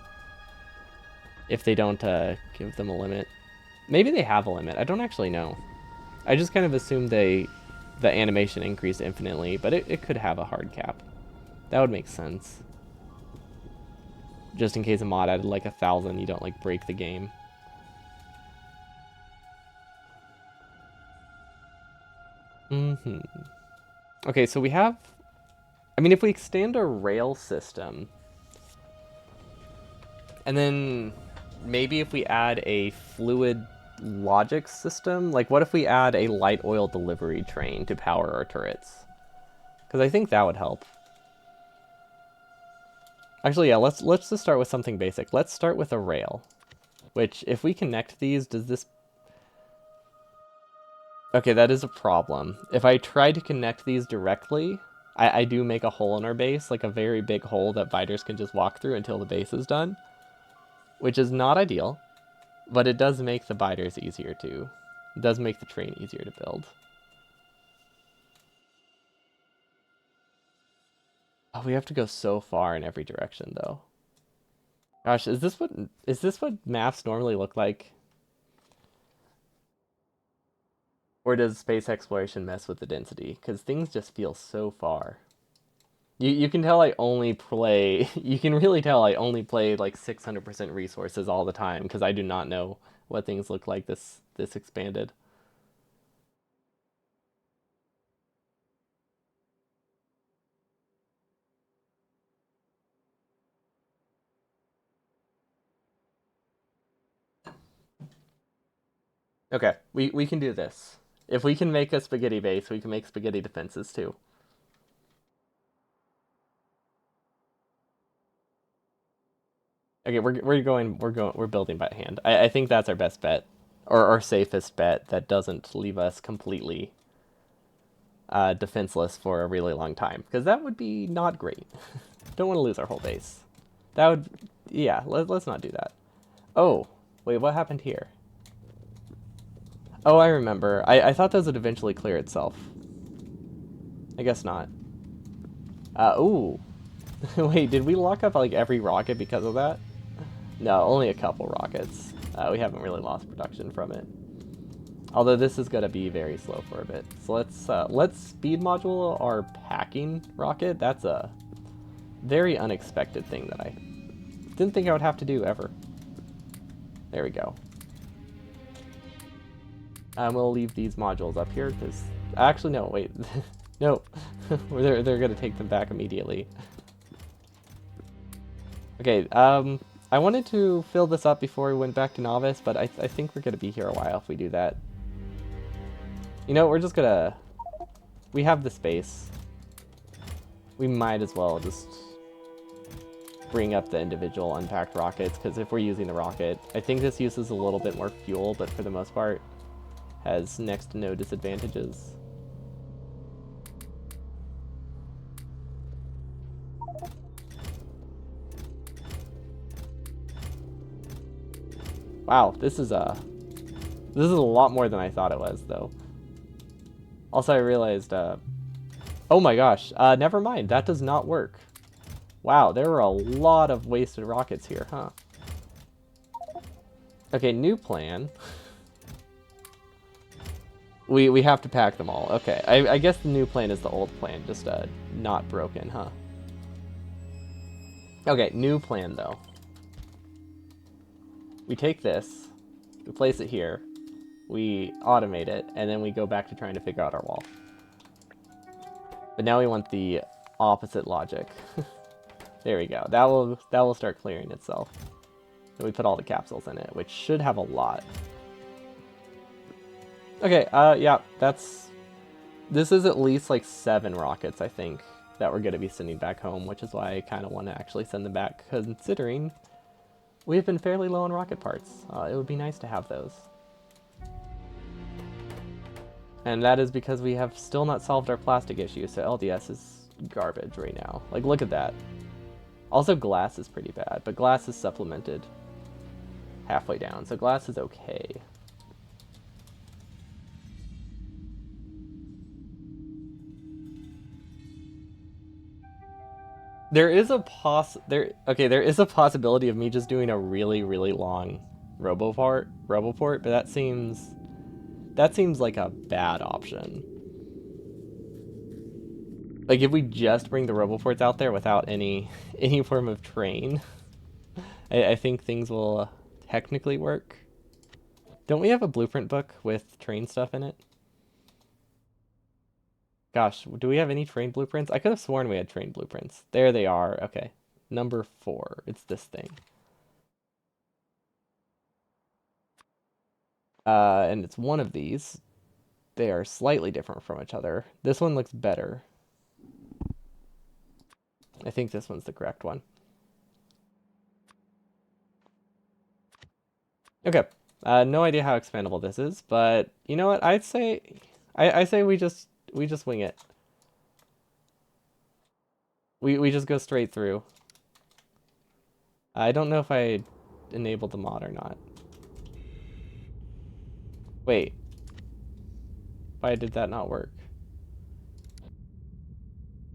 if they don't give them a limit. Maybe they have a limit. I don't actually know. I just kind of assumed the animation increased infinitely, but it could have a hard cap. That would make sense. Just in case a mod added like 1,000, you don't like break the game. Okay, so we have... I mean, if we extend our rail system, and then maybe if we add a fluid logic system, like what if we add a light oil delivery train to power our turrets? Because I think that would help. Actually, yeah, let's just start with something basic. Let's start with a rail, which if we connect these, does this... Okay, that is a problem. If I try to connect these directly, I do make a hole in our base, like a very big hole that fighters can just walk through until the base is done, which is not ideal, but it does make the biters easier to... It does make the train easier to build. Oh, we have to go so far in every direction, though. Gosh, is this what maps normally look like? Or does space exploration mess with the density? Because things just feel so far. You can tell I only play... You can really tell I only play like 600% resources all the time, because I do not know what things look like this expanded. Okay, we can do this. If we can make a spaghetti base, we can make spaghetti defenses too. Okay, we're building by hand. I think that's our best bet, or our safest bet that doesn't leave us completely defenseless for a really long time, because that would be not great. Don't want to lose our whole base. That would, yeah. Let's not do that. Oh, wait, what happened here? Oh, I remember. I thought those would eventually clear itself. I guess not. Ooh. Wait, did we lock up like every rocket because of that? No, only a couple rockets. We haven't really lost production from it. Although this is going to be very slow for a bit. So let's speed module our packing rocket. That's a very unexpected thing that I didn't think I would have to do ever. There we go. We'll leave these modules up here because actually no, wait. No. they're going to take them back immediately. Okay, I wanted to fill this up before we went back to Novice, but I think we're going to be here a while if we do that. You know, we're just going to... We have the space. We might as well just bring up the individual unpacked rockets, because if we're using the rocket, I think this uses a little bit more fuel, but for the most part, has next to no disadvantages. Wow, this is a lot more than I thought it was, though. Also, I realized, oh my gosh, never mind, that does not work. Wow, there were a lot of wasted rockets here, huh? Okay, new plan. We have to pack them all. Okay, I guess the new plan is the old plan, just not broken, huh? Okay, new plan though. We take this, we place it here, we automate it, and then we go back to trying to figure out our wall. But now we want the opposite logic. There we go. That will start clearing itself. And we put all the capsules in it, which should have a lot. Okay, yeah, this is at least like 7 rockets, I think, that we're going to be sending back home, which is why I kind of want to actually send them back, considering we've been fairly low on rocket parts. It would be nice to have those. And that is because we have still not solved our plastic issue, so LDS is garbage right now. Like, look at that. Also, glass is pretty bad, but glass is supplemented halfway down, so glass is okay. There is a possibility of me just doing a really, really long roboport, but that seems like a bad option. Like, if we just bring the roboports out there without any form of train, I think things will technically work. Don't we have a blueprint book with train stuff in it? Gosh, do we have any train blueprints? I could have sworn we had train blueprints. There they are. Okay. Number 4. It's this thing. And it's one of these. They are slightly different from each other. This one looks better. I think this one's the correct one. Okay. No idea how expandable this is, but you know what? I'd say, I say we just wing it. We just go straight through. I don't know if I enabled the mod or not. Wait. Why did that not work?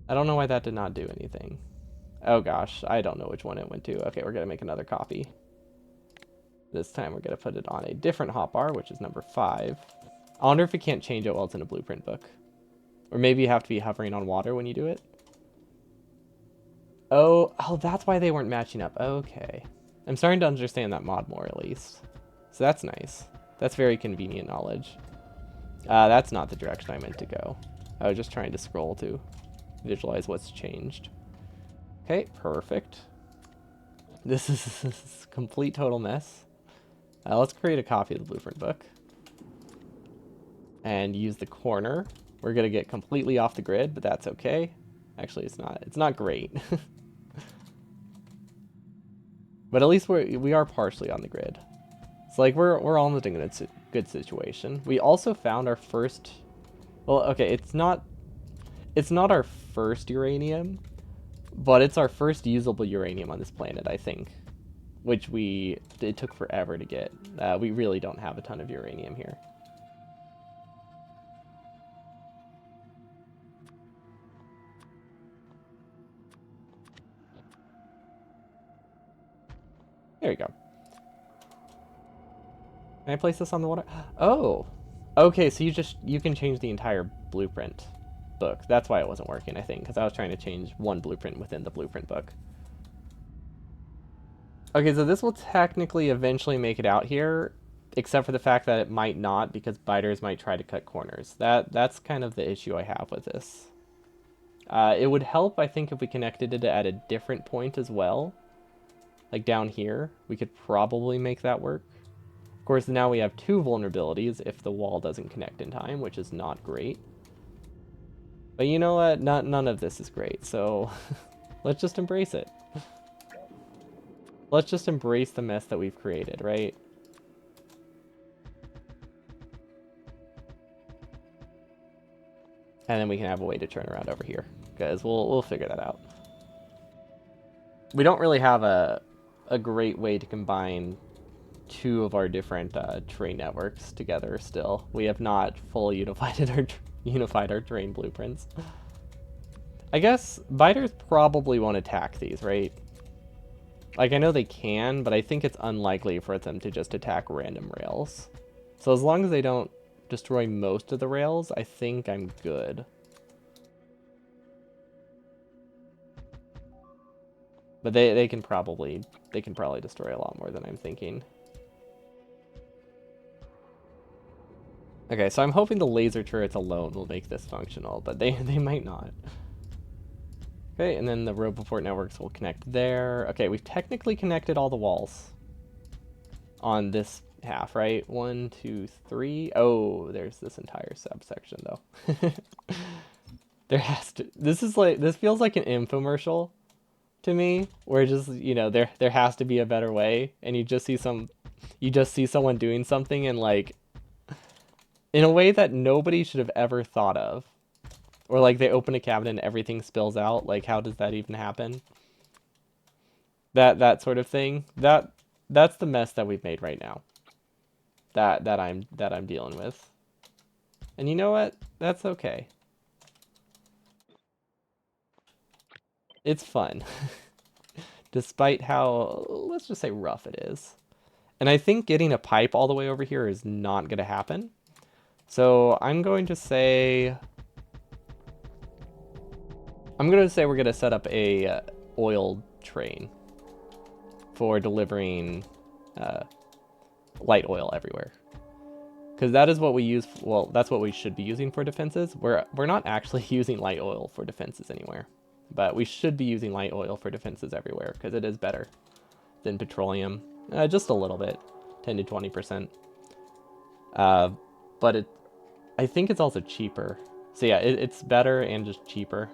I don't know why that did not do anything. Oh gosh, I don't know which one it went to. Okay, we're gonna make another copy. This time we're gonna put it on a different hotbar, which is number 5. I wonder if it can't change it while it's in a blueprint book. Or maybe you have to be hovering on water when you do it. Oh, that's why they weren't matching up. Okay. I'm starting to understand that mod more, at least. So that's nice. That's very convenient knowledge. That's not the direction I meant to go. I was just trying to scroll to visualize what's changed. Okay, perfect. This is a complete total mess. Let's create a copy of the blueprint book. And use the corner. We're going to get completely off the grid, but that's okay. Actually, it's not great. But at least we are partially on the grid. It's like we're almost in a good situation. We also found our first. Well, okay, it's not our first uranium, but it's our first usable uranium on this planet, I think. Which it took forever to get. We really don't have a ton of uranium here. There you go. Can I place this on the water? Oh, okay. So you can change the entire blueprint book. That's why it wasn't working, I think, because I was trying to change one blueprint within the blueprint book. Okay, so this will technically eventually make it out here, except for the fact that it might not because biters might try to cut corners. That's kind of the issue I have with this. It would help, I think, if we connected it at a different point as well. Like down here, we could probably make that work. Of course, now we have two vulnerabilities if the wall doesn't connect in time, which is not great. But you know what? None of this is great, so let's just embrace it. Let's just embrace the mess that we've created, right? And then we can have a way to turn around over here, because we'll figure that out. We don't really have a great way to combine two of our different terrain networks together still. We have not fully unified our terrain blueprints. I guess biters probably won't attack these, right? Like, I know they can, but I think it's unlikely for them to just attack random rails. So as long as they don't destroy most of the rails, I think I'm good. But they can probably destroy a lot more than I'm thinking. Okay, so I'm hoping the laser turrets alone will make this functional, but they might not. Okay, and then the Roboport networks will connect there. Okay, we've technically connected all the walls on this half, right? 1, 2, 3. Oh, there's this entire subsection though. There has to. This feels like an infomercial to me, where just, you know, there has to be a better way, and you just see someone doing something and like in a way that nobody should have ever thought of. Or like they open a cabinet and everything spills out. Like, how does that even happen? That sort of thing. That's the mess that we've made right now. That I'm dealing with. And you know what? That's okay. It's fun. Despite how, let's just say, rough it is. And I think getting a pipe all the way over here is not going to happen. So I'm going to say we're going to set up a oil train for delivering light oil everywhere. Because that is what we use, well, that's what we should be using for defenses. We're not actually using light oil for defenses anywhere. But we should be using light oil for defenses everywhere, because it is better than petroleum. Just a little bit, 10 to 20%. But I think it's also cheaper. So yeah, it's better and just cheaper.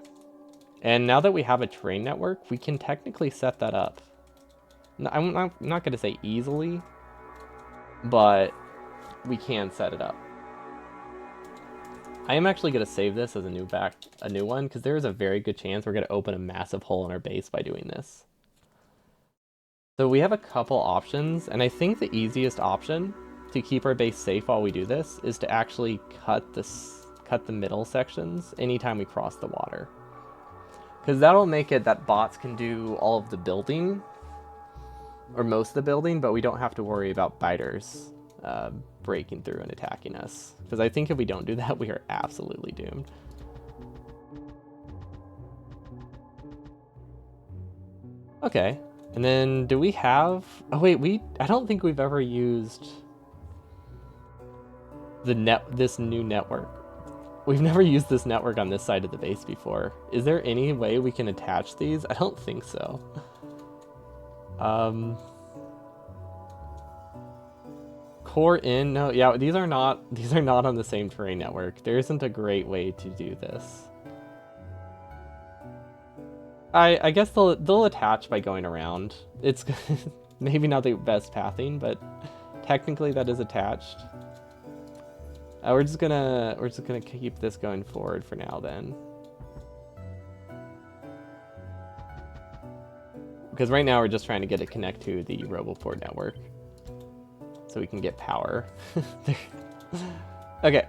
And now that we have a train network, we can technically set that up. I'm not going to say easily, but we can set it up. I am actually going to save this as a new one, because there is a very good chance we're going to open a massive hole in our base by doing this. So we have a couple options, and I think the easiest option to keep our base safe while we do this is to actually cut the middle sections anytime we cross the water. Because that'll make it that bots can do all of the building, or most of the building, but we don't have to worry about biters breaking through and attacking us. Because I think if we don't do that, we are absolutely doomed. Okay, and then do we have... Oh wait, I don't think we've ever used this new network. We've never used this network on this side of the base before. Is there any way we can attach these? I don't think so. Core in? No, yeah, these are not on the same terrain network. There isn't a great way to do this. I guess they'll attach by going around. It's Maybe not the best pathing, but technically that is attached. We're just gonna keep this going forward for now then. Because right now we're just trying to get it connect to the Roboport network. So we can get power. Okay.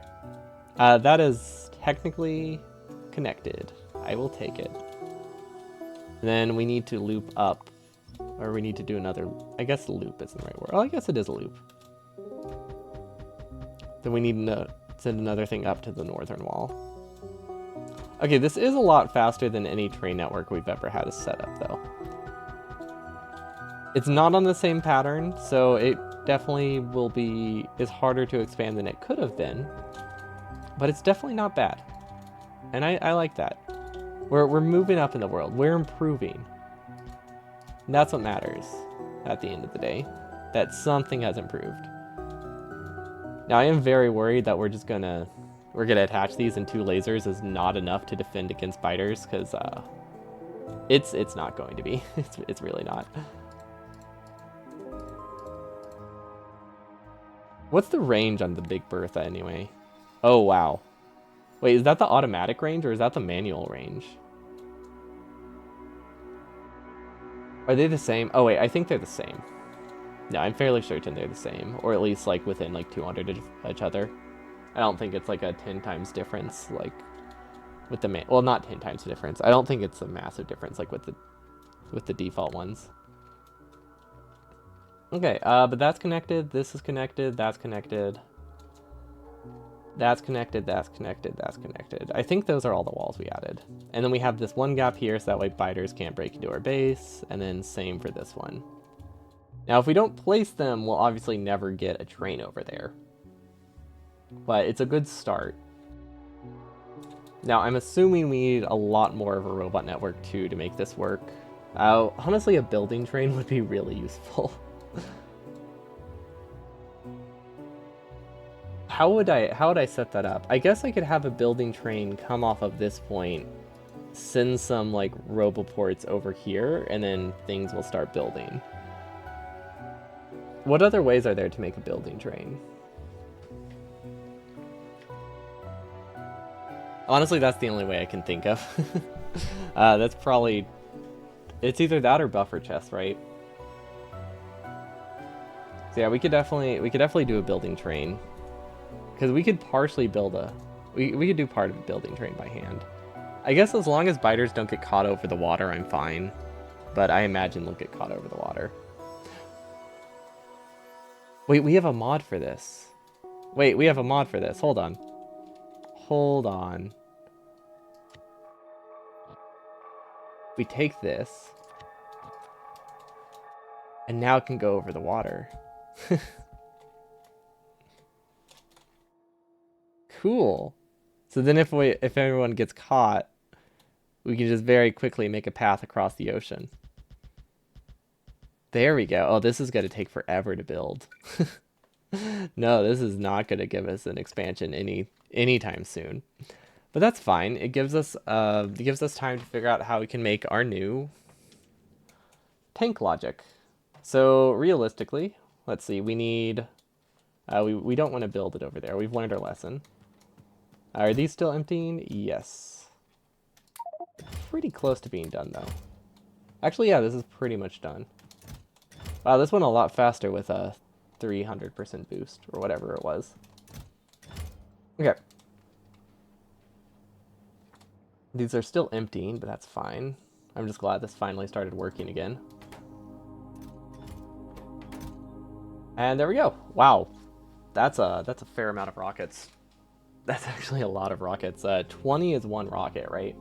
That is technically connected. I will take it. And then we need to loop up. Or we need to do another... I guess loop isn't the right word. Oh, I guess it is a loop. Then we need to send another thing up to the northern wall. Okay, this is a lot faster than any train network we've ever had set up, though. It's not on the same pattern, so it definitely is harder to expand than it could have been. But it's definitely not bad. And I like that. We're moving up in the world. We're improving. And that's what matters at the end of the day. That something has improved. Now I am very worried that we're gonna attach these, and 2 lasers is not enough to defend against biters, because it's not going to be. It's really not. What's the range on the Big Bertha anyway? Oh wow. Wait, is that the automatic range or is that the manual range? Are they the same? Oh wait, I think they're the same. No, I'm fairly certain they're the same, or at least like within like 200 of each other. I don't think it's like a 10 times difference like with the well, not 10 times difference. I don't think it's a massive difference like with the default ones. Okay, but that's connected, this is connected, that's connected. That's connected, that's connected, that's connected. I think those are all the walls we added. And then we have this one gap here, so that way biters can't break into our base, and then same for this one. Now, if we don't place them, we'll obviously never get a train over there. But it's a good start. Now, I'm assuming we need a lot more of a robot network, too, to make this work. Honestly, a building train would be really useful. How would I set that up? I guess I could have a building train come off of this point, send some like roboports over here, and then things will start building. What other ways are there to make a building train? Honestly, that's the only way I can think of. That's probably... It's either that or buffer chest, right? So yeah, we could definitely do a building train. Because we could partially build we could do part of a building train by hand. I guess as long as biters don't get caught over the water, I'm fine. But I imagine they'll get caught over the water. Wait, we have a mod for this. Wait, we have a mod for this. Hold on. Hold on. We take this. And now it can go over the water. Cool. So then if everyone gets caught, we can just very quickly make a path across the ocean. There we go. Oh, this is going to take forever to build. No, this is not going to give us an expansion anytime soon. But that's fine. It gives us time to figure out how we can make our new tank logic. So realistically, let's see. We need we don't want to build it over there. We've learned our lesson. Are these still emptying? Yes. Pretty close to being done, though. Actually, yeah, this is pretty much done. Wow, this went a lot faster with a 300% boost, or whatever it was. Okay. These are still emptying, but that's fine. I'm just glad this finally started working again. And there we go. Wow. That's a fair amount of rockets. That's actually a lot of rockets. 20 is one rocket, right?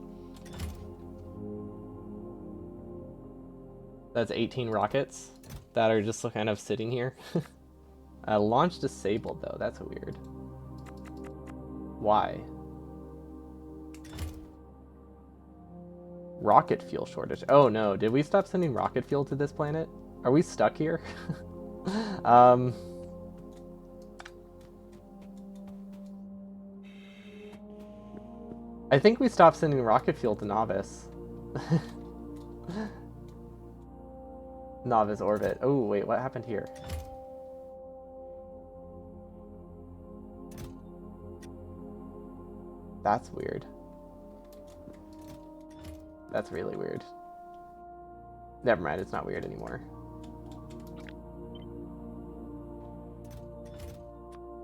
That's 18 rockets that are just kind of sitting here. Launch disabled, though. That's weird. Why? Rocket fuel shortage. Oh no, did we stop sending rocket fuel to this planet? Are we stuck here? I think we stopped sending rocket fuel to Novice. Novice orbit. Oh, wait, what happened here? That's weird. That's really weird. Never mind, it's not weird anymore.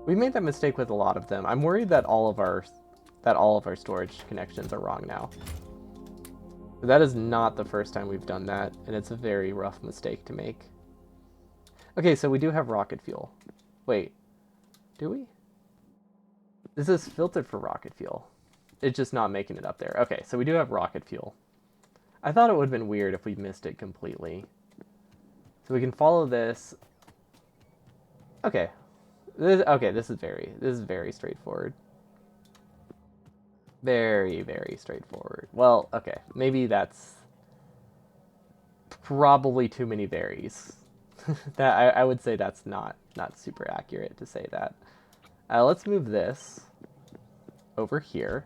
We made that mistake with a lot of them. I'm worried that all of our storage connections are wrong now. That is not the first time we've done that, and it's a very rough mistake to make. Okay, so we do have rocket fuel. Wait, do we? This is filtered for rocket fuel. It's just not making it up there. Okay, so we do have rocket fuel. I thought it would have been weird if we missed it completely. So we can follow this. Okay. This is very straightforward. Very, very straightforward. Well, okay. Maybe that's probably too many varies. That I would say that's not super accurate to say that. Let's move this over here.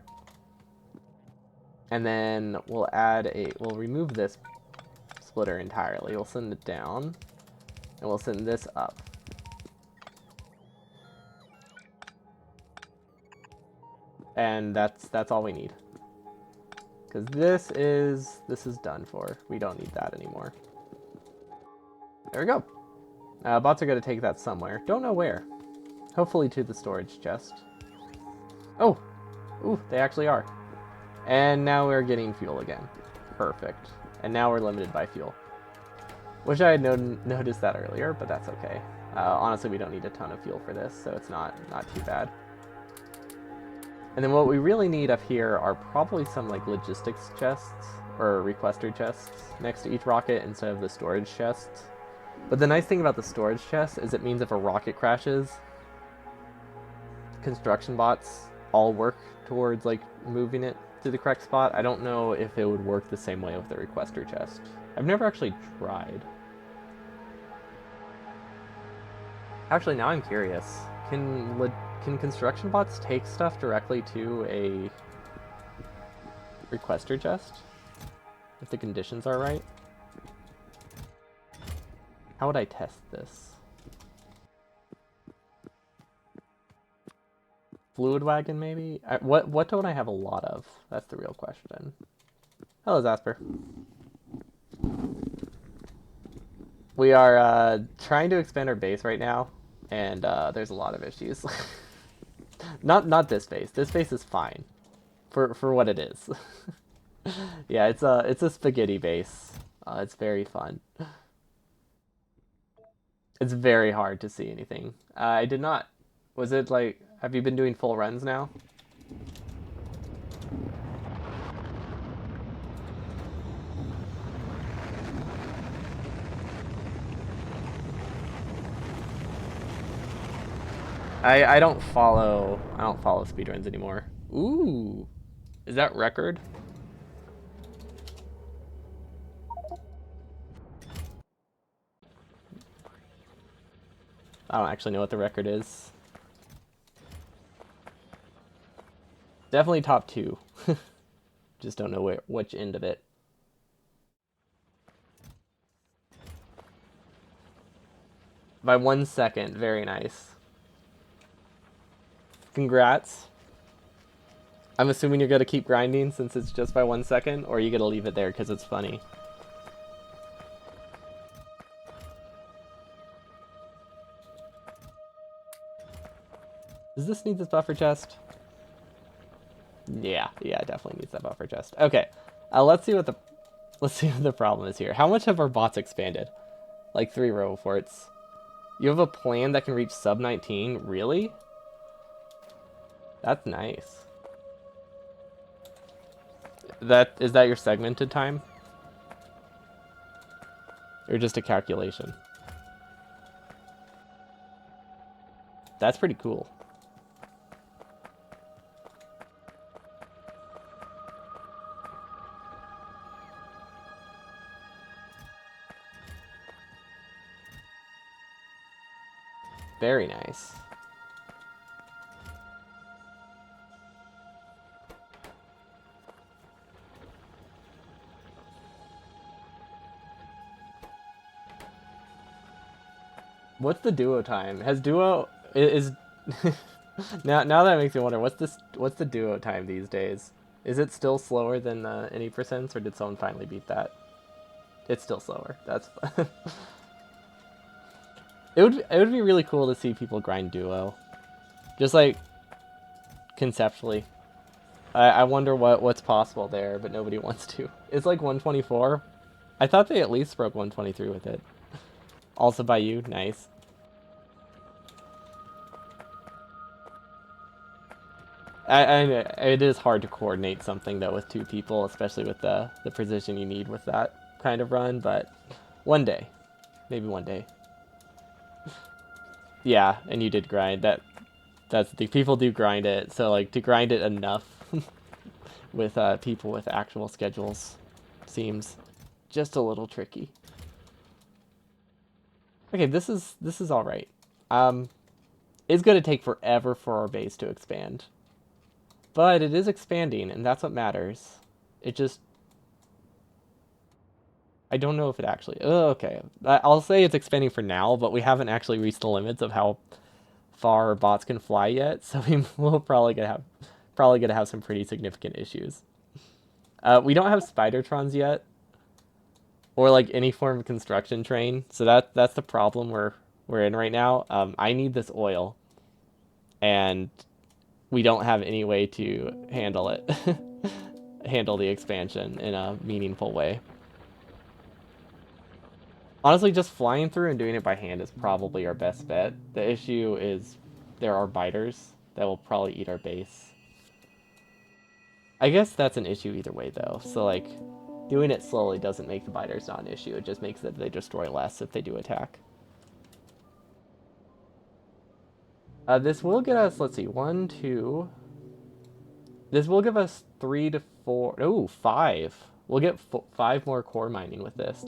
And then we'll remove this splitter entirely. We'll send it down. And we'll send this up. And that's all we need. Because this is done for. We don't need that anymore. There we go. Bots are going to take that somewhere. Don't know where. Hopefully to the storage chest. Oh! Ooh, they actually are. And now we're getting fuel again. Perfect. And now we're limited by fuel. Wish I had noticed that earlier, but that's okay. Honestly, we don't need a ton of fuel for this, so it's not too bad. And then what we really need up here are probably some like logistics chests or requester chests next to each rocket instead of the storage chests. But the nice thing about the storage chest is it means if a rocket crashes, construction bots all work towards like moving it to the correct spot. I don't know if it would work the same way with the requester chest. I've never actually tried. Actually, now I'm curious. Can construction bots take stuff directly to a requester chest? If the conditions are right? How would I test this? Fluid wagon, maybe? What don't I have a lot of? That's the real question. Hello, Zasper. We are trying to expand our base right now, and there's a lot of issues. Not this base. This base is fine for what it is. Yeah, it's a spaghetti base. It's very fun. It's very hard to see anything. I did not. Was it like? Have you been doing full runs now? I don't follow speedruns anymore. Ooh, is that record? I don't actually know what the record is. Definitely top 2. Just don't know which end of it. By 1 second, very nice. Congrats. I'm assuming you're gonna keep grinding since it's just by 1 second, or are you gonna leave it there because it's funny? Does this need this buffer chest? Yeah, it definitely needs that buffer chest. Okay, let's see what the problem is here. How much have our bots expanded? Like 3 roboforts. You have a plan that can reach sub 19? Really? That's nice. Is that your segmented time? Or just a calculation? That's pretty cool. Very nice. What's the duo time? Has duo is now that makes me wonder what's the duo time these days? Is it still slower than any percents, or did someone finally beat that? It's still slower. That's it would be really cool to see people grind duo, just like conceptually. I wonder what's possible there, but nobody wants to. It's like 124. I thought they at least broke 123 with it. Also by you, nice. It is hard to coordinate something though with two people, especially with the precision you need with that kind of run. But one day, maybe one day. Yeah, and you did grind that. That's the people do grind it. So like to grind it enough with people with actual schedules seems just a little tricky. Okay, this is all right. It's gonna take forever for our base to expand, but it is expanding, and that's what matters. It just I don't know if it actually. Oh, okay. I'll say it's expanding for now, but we haven't actually reached the limits of how far bots can fly yet, so we will probably gonna have some pretty significant issues. We don't have Spidertrons yet, or like any form of construction train, so that's the problem we're in right now. I need this oil, and we don't have any way to handle it, handle the expansion in a meaningful way. Honestly, just flying through and doing it by hand is probably our best bet. The issue is there are biters that will probably eat our base. I guess that's an issue either way, though. So, like, doing it slowly doesn't make the biters not an issue. It just makes that they destroy less if they do attack. This will get us, let's see, 1, 2. This will give us 3 to 4. Oh, 5. We'll get 5 more core mining with this.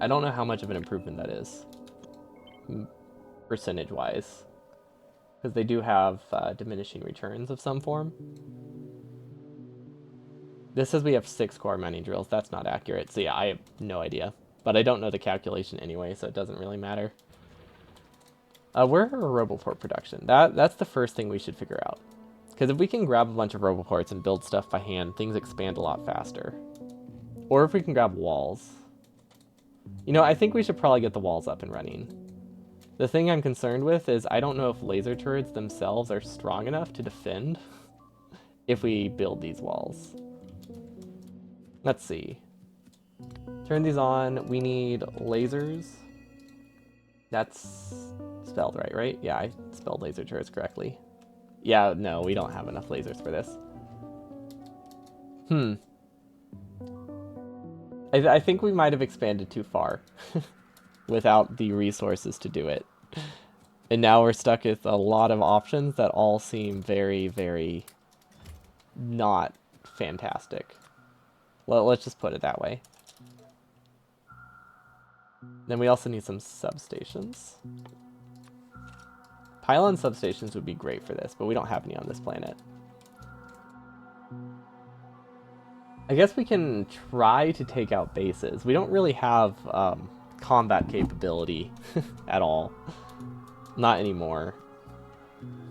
I don't know how much of an improvement that is, percentage-wise, because they do have diminishing returns of some form. This says we have 6 core mining drills. That's not accurate, so yeah, I have no idea. But I don't know the calculation anyway, so it doesn't really matter. Where are Roboport production? That's the first thing we should figure out. Because if we can grab a bunch of Roboports and build stuff by hand, things expand a lot faster. Or if we can grab walls. You know, I think we should probably get the walls up and running. The thing I'm concerned with is I don't know if laser turrets themselves are strong enough to defend if we build these walls. Let's see. Turn these on. We need lasers. That's spelled right? Yeah, I spelled laser turrets correctly. Yeah, no, we don't have enough lasers for this. I think we might have expanded too far without the resources to do it. And now we're stuck with a lot of options that all seem very, very not fantastic. Well, let's just put it that way. Then we also need some substations. Pylon substations would be great for this, but we don't have any on this planet. I guess we can try to take out bases. We don't really have combat capability at all. Not anymore.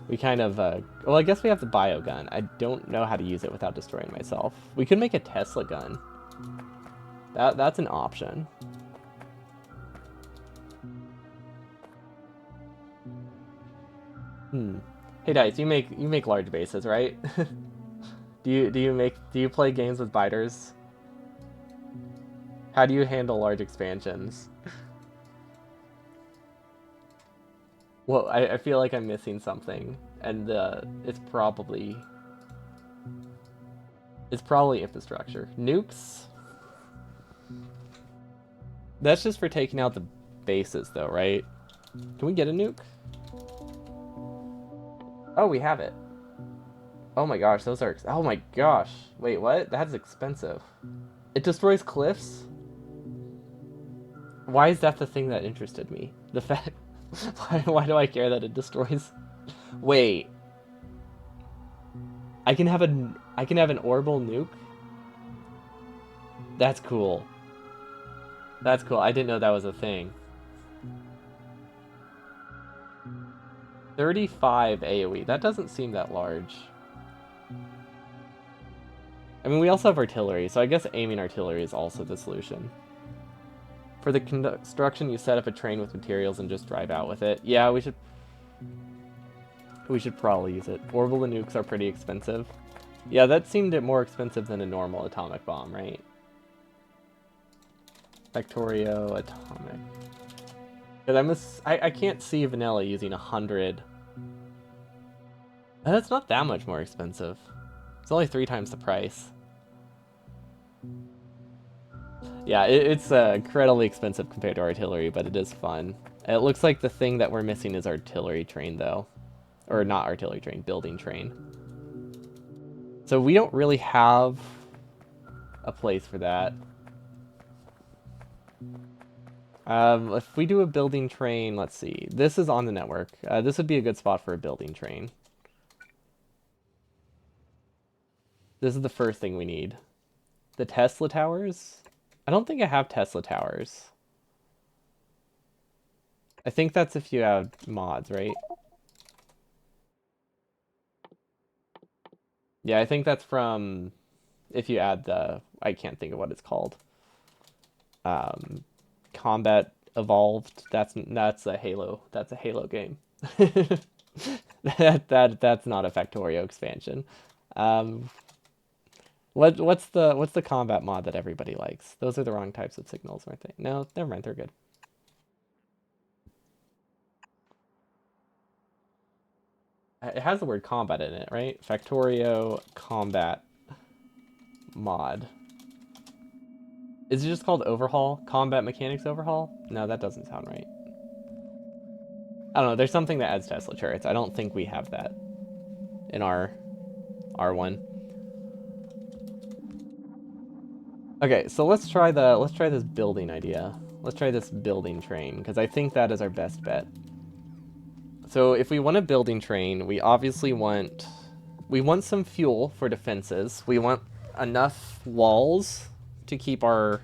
We kind of, well, I guess we have the bio gun. I don't know how to use it without destroying myself. We could make a Tesla gun. That's an option. Hey Dice, you make large bases, right? do you play games with biters? How do you handle large expansions? Well, I feel like I'm missing something, and it's probably infrastructure. Nukes? That's just for taking out the bases, though, right? Can we get a nuke? Oh, we have it. Oh my gosh, those are... Oh my gosh. Wait, what? That's expensive. It destroys cliffs? Why is that the thing that interested me? The fact... why do I care that it destroys... Wait. I can have an orbital nuke? That's cool. That's cool. I didn't know that was a thing. 35 AoE. That doesn't seem that large. I mean, we also have artillery, so I guess aiming artillery is also the solution. For the construction, you set up a train with materials and just drive out with it. Yeah, we should probably use it. Orbital nukes are pretty expensive. Yeah, that seemed more expensive than a normal atomic bomb, right? Factorio atomic. Because I can't see vanilla using 100. That's not that much more expensive. It's only 3 times the price. Yeah, it's incredibly expensive compared to artillery, but it is fun. It looks like the thing that we're missing is artillery train, though. Or not artillery train, building train. So we don't really have a place for that. If we do a building train, let's see. This is on the network. This would be a good spot for a building train. This is the first thing we need. The Tesla towers? I don't think I have Tesla towers. I think that's if you have mods, right? Yeah, I think that's from if you add the, I can't think of what it's called. Combat Evolved. That's a Halo. That's a Halo game. That's not a Factorio expansion. What's the combat mod that everybody likes? Those are the wrong types of signals, aren't they? No, never mind, they're good. It has the word combat in it, right? Factorio combat mod. Is it just called Overhaul? Combat Mechanics Overhaul? No, that doesn't sound right. I don't know, there's something that adds Tesla turrets. I don't think we have that in our R1. Okay, so let's try this building idea. Let's try this building train, because I think that is our best bet. So if we want a building train, we obviously want some fuel for defenses. We want enough walls to keep our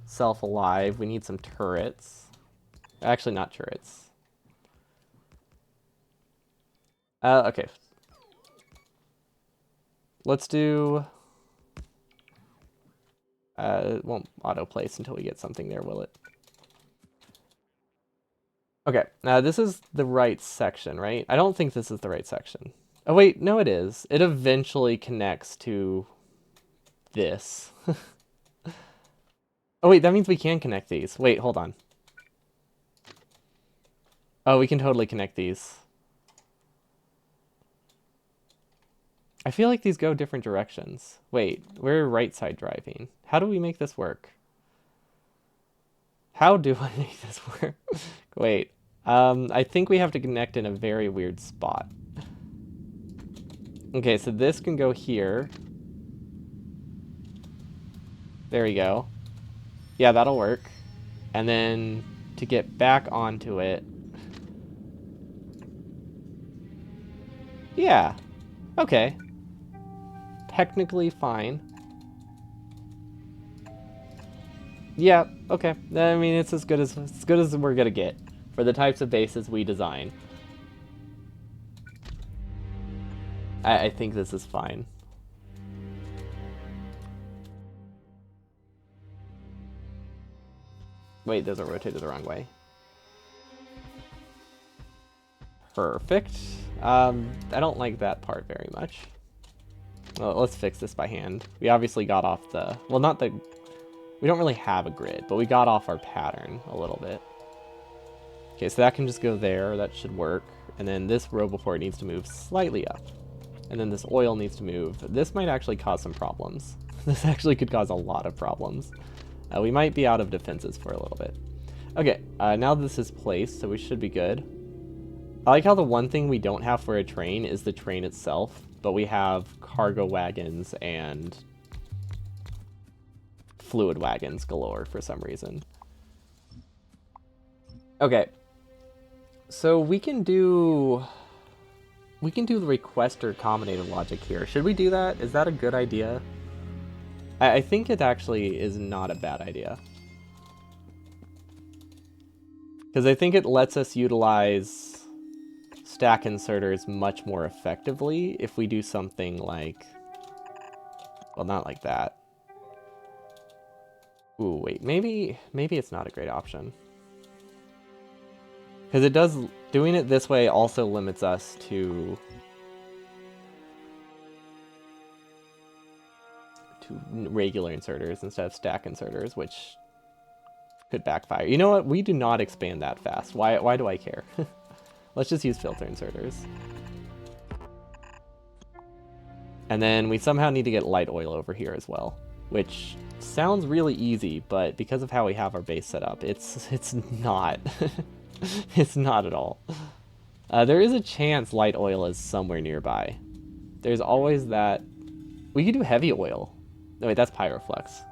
self alive. We need some turrets. Actually, not turrets. Okay. Let's do... it won't auto-place until we get something there, will it? Okay, now this is the right section, right? I don't think this is the right section. Oh wait, no it is. It eventually connects to this. Oh wait, that means we can connect these. Wait, hold on. Oh, we can totally connect these. I feel like these go different directions. Wait, we're right side driving. How do we make this work? How do I make this work? Wait, I think we have to connect in a very weird spot. Okay, so this can go here. There we go. Yeah, that'll work. And then to get back onto it. Yeah. Okay. Technically fine. Yeah, okay. I mean, it's as good as we're gonna get for the types of bases we design. I think this is fine. Wait, those are rotated the wrong way. Perfect. I don't like that part very much. Well, let's fix this by hand. We obviously got off the... Well, not the... We don't really have a grid, but we got off our pattern a little bit. Okay, so that can just go there. That should work. And then this Roboport needs to move slightly up. And then this oil needs to move. This might actually cause some problems. This actually could cause a lot of problems. We might be out of defenses for a little bit. Okay, now this is placed, so we should be good. I like how the one thing we don't have for a train is the train itself, but we have cargo wagons and fluid wagons galore for some reason. Okay, so we can do the requester combinator logic here. Should we do that? Is that a good idea? I think it actually is not a bad idea. Because I think it lets us utilize stack inserters much more effectively if we do something like, well, not like that. Ooh, wait, maybe it's not a great option. Because it does, doing it this way also limits us to regular inserters instead of stack inserters, which could backfire. You know what? We do not expand that fast. Why do I care? Let's just use filter inserters. And then we somehow need to get light oil over here as well, which sounds really easy, but because of how we have our base set up, it's not. It's not at all. There is a chance light oil is somewhere nearby. There's always that. We could do heavy oil. No, wait, that's Pyroflux.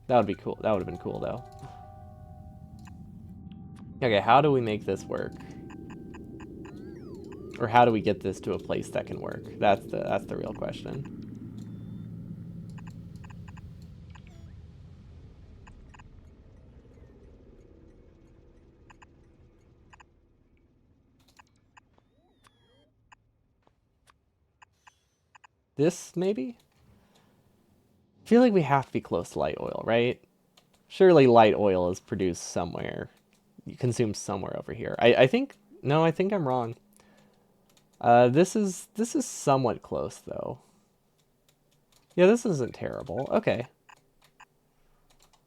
That would be cool. That would have been cool, though. Okay, how do we make this work? Or how do we get this to a place that can work? That's the real question. This, maybe? I feel like we have to be close to light oil, right? Surely light oil is produced somewhere, consumed somewhere over here. I think, no, I think I'm wrong. This is somewhat close though. Yeah, this isn't terrible. Okay.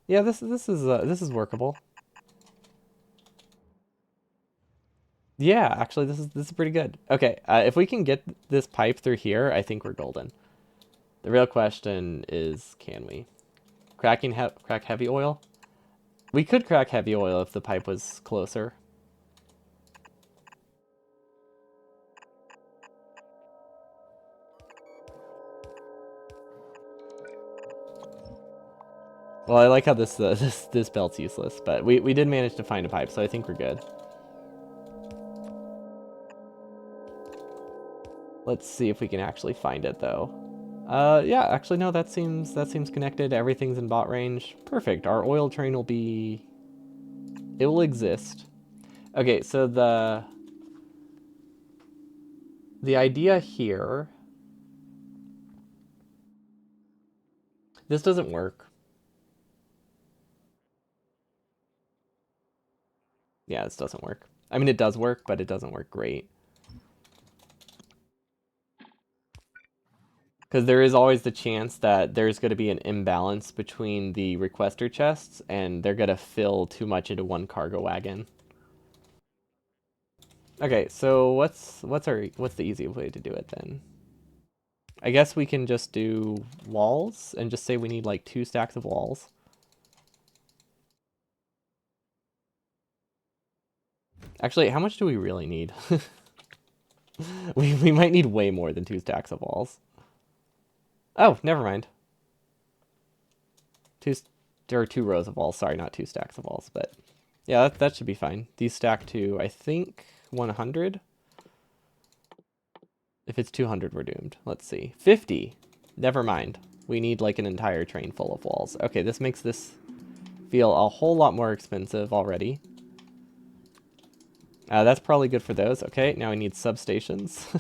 Yeah, this is workable. Yeah, actually, this is pretty good. Okay, if we can get this pipe through here, I think we're golden. The real question is, can we crack heavy oil? We could crack heavy oil if the pipe was closer. Well, I like how this this belt's useless, but we did manage to find a pipe, so I think we're good. Let's see if we can actually find it though. Yeah, actually no, that seems connected. Everything's in bot range. Perfect. Our oil train will be, it will exist. Okay, so the idea here, this doesn't work. Yeah, this doesn't work. I mean, it does work, but it doesn't work great. Because there is always the chance that there's going to be an imbalance between the requester chests, and they're going to fill too much into one cargo wagon. Okay, so what's the easy way to do it then? I guess we can just do walls and just say we need like 2 stacks of walls. Actually, how much do we really need? we might need way more than 2 stacks of walls. Oh, never mind. There are 2 rows of walls. Sorry, not 2 stacks of walls, but yeah, that should be fine. These stack to, I think, 100. If it's 200, we're doomed. Let's see. 50. Never mind. We need like an entire train full of walls. Okay, this makes this feel a whole lot more expensive already. That's probably good for those. Okay, now we need substations.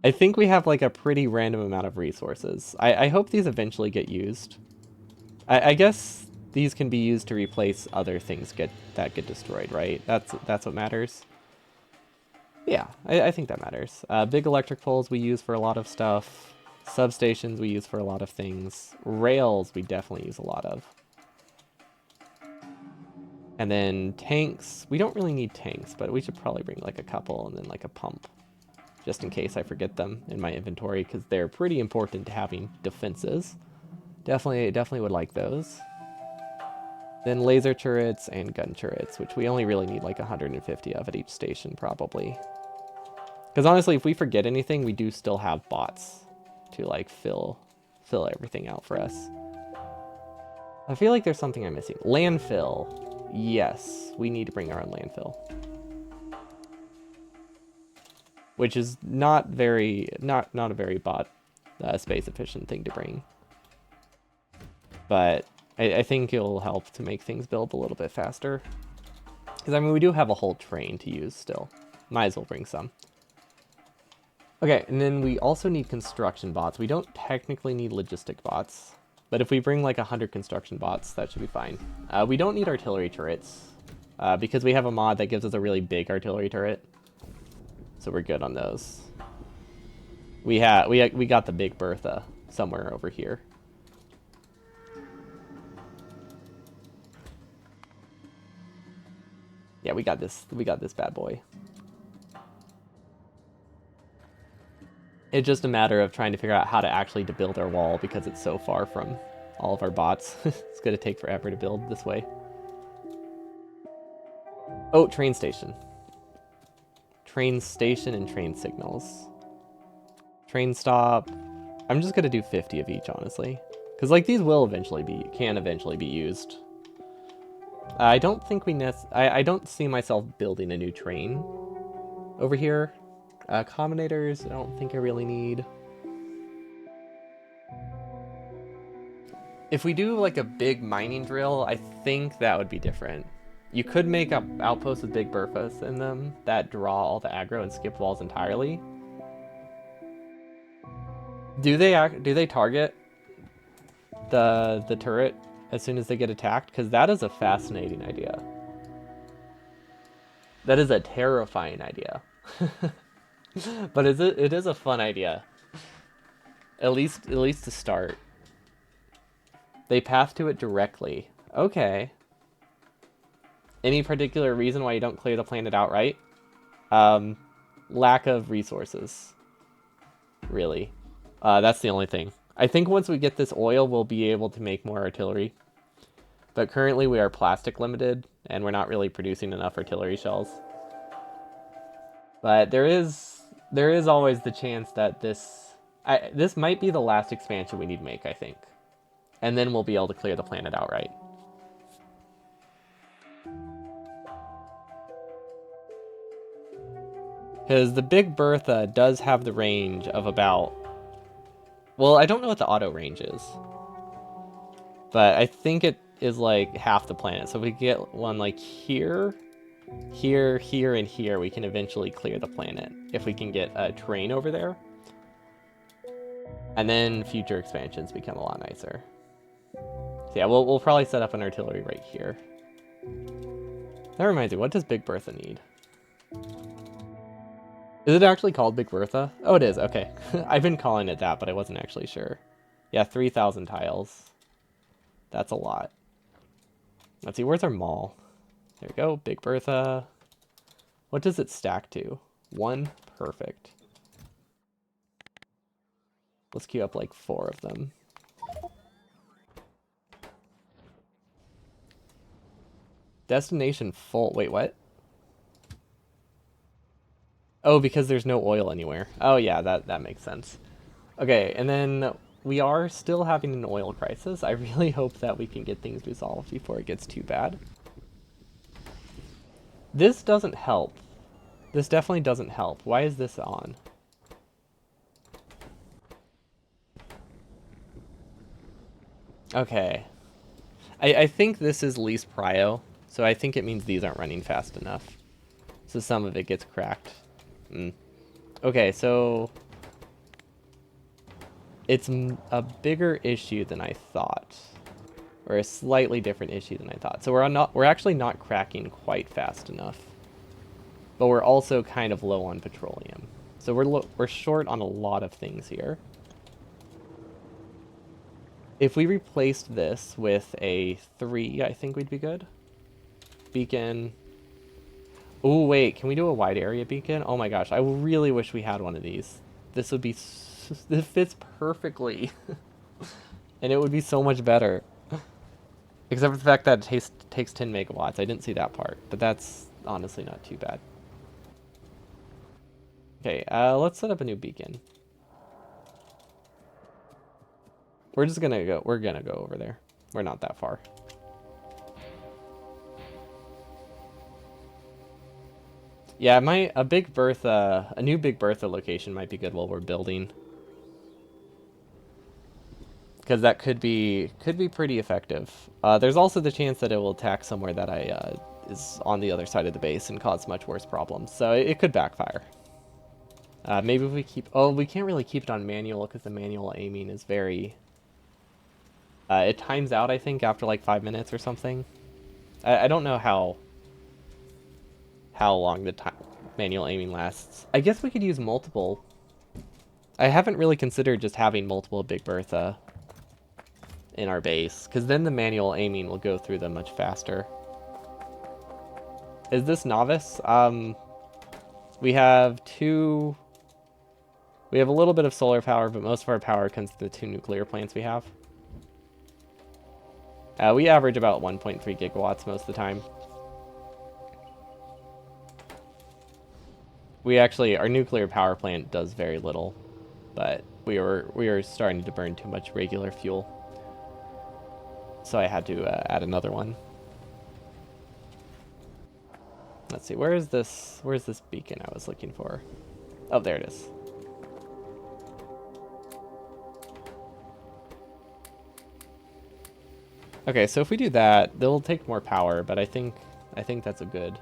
I think we have like a pretty random amount of resources. I hope these eventually get used. I guess these can be used to replace other things that get destroyed, right? That's what matters. Yeah, I think that matters. Big electric poles we use for a lot of stuff. Substations we use for a lot of things. Rails we definitely use a lot of. And then tanks. We don't really need tanks, but we should probably bring like a couple and then like a pump. Just in case I forget them in my inventory, because they're pretty important to having defenses. Definitely would like those. Then laser turrets and gun turrets, which we only really need like 150 of at each station probably. Because honestly, if we forget anything, we do still have bots to like fill everything out for us. I feel like there's something I'm missing. Landfill. Yes, we need to bring our own landfill. Which is not a very bot space efficient thing to bring. But I think it'll help to make things build a little bit faster. Because, I mean, we do have a whole train to use still. Might as well bring some. Okay, and then we also need construction bots. We don't technically need logistic bots. But if we bring like 100 construction bots, that should be fine. We don't need artillery turrets. Because we have a mod that gives us a really big artillery turret. So we're good on those. We got the Big Bertha somewhere over here. Yeah, we got this bad boy. It's just a matter of trying to figure out how to actually build our wall because it's so far from all of our bots. It's going to take forever to build this way. Oh, train station. Train station and train signals. Train stop. I'm just going to do 50 of each, honestly. Because, like, these will can eventually be used. I don't think I don't see myself building a new train over here. Combinators, I don't think I really need. If we do like a big mining drill, I think that would be different. You could make up outposts with big Berthas in them that draw all the aggro and skip walls entirely. Do they target the turret as soon as they get attacked? Because that is a fascinating idea. That is a terrifying idea. But it is a fun idea. At least to start. They path to it directly. Okay. Any particular reason why you don't clear the planet outright? Lack of resources. Really. That's the only thing. I think once we get this oil, we'll be able to make more artillery. But currently we are plastic limited, and we're not really producing enough artillery shells. But there is always the chance that this might be the last expansion we need to make, I think. And then we'll be able to clear the planet outright. Because the Big Bertha does have the range of about... Well, I don't know what the auto range is. But I think it is like half the planet. So if we get one like here, here, here, and here, we can eventually clear the planet. If we can get a train over there. And then future expansions become a lot nicer. So yeah, we'll probably set up an artillery right here. That reminds me, what does Big Bertha need? Is it actually called Big Bertha? Oh, it is. Okay. I've been calling it that, but I wasn't actually sure. Yeah, 3,000 tiles. That's a lot. Let's see, where's our mall? There we go, Big Bertha. What does it stack to? 1? Perfect. Let's queue up like 4 of them. Destination full. Wait, what? Oh, because there's no oil anywhere. Oh yeah, that makes sense. Okay, and then we are still having an oil crisis. I really hope that we can get things resolved before it gets too bad. This doesn't help. This definitely doesn't help. Why is this on? Okay. I think this is least prio, so I think it means these aren't running fast enough. So some of it gets cracked. Okay, so it's a bigger issue than I thought, or a slightly different issue than I thought. So we're actually not cracking quite fast enough, but we're also kind of low on petroleum. So we're short on a lot of things here. If we replaced this with a 3, I think we'd be good. Beacon. Oh, wait, can we do a wide area beacon? Oh my gosh, I really wish we had one of these. This would be... This fits perfectly. And it would be so much better. Except for the fact that it takes 10 megawatts. I didn't see that part, but that's honestly not too bad. Okay, let's set up a new beacon. We're gonna go over there. We're not that far. Yeah, a new Big Bertha location might be good while we're building. Because that could be pretty effective. There's also the chance that it will attack somewhere that I is on the other side of the base and cause much worse problems. So it could backfire. Maybe if we keep... Oh, we can't really keep it on manual because the manual aiming is very... it times out, I think, after like 5 minutes or something. I don't know how long the manual aiming lasts. I guess we could use multiple. I haven't really considered just having multiple Big Bertha in our base, because then the manual aiming will go through them much faster. Is this novice? We have two... We have a little bit of solar power, but most of our power comes from the 2 nuclear plants we have. We average about 1.3 gigawatts most of the time. We actually, our nuclear power plant does very little, but we were starting to burn too much regular fuel. So I had to add another one. Let's see, where's this beacon I was looking for? Oh, there it is. Okay, so if we do that, they'll take more power, but I think that's a good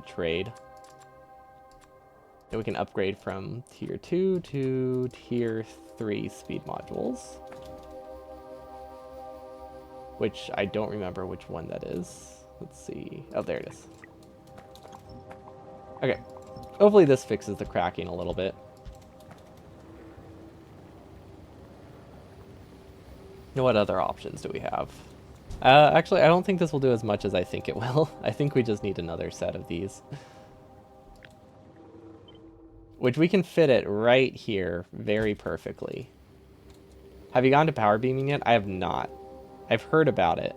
trade. And we can upgrade from tier 2 to tier 3 speed modules. Which I don't remember which one that is. Let's see. Oh, there it is. Okay. Hopefully this fixes the cracking a little bit. What other options do we have? Actually, I don't think this will do as much as I think it will. I think we just need another set of these. Which we can fit it right here very perfectly. Have you gone to power beaming yet? I have not. I've heard about it.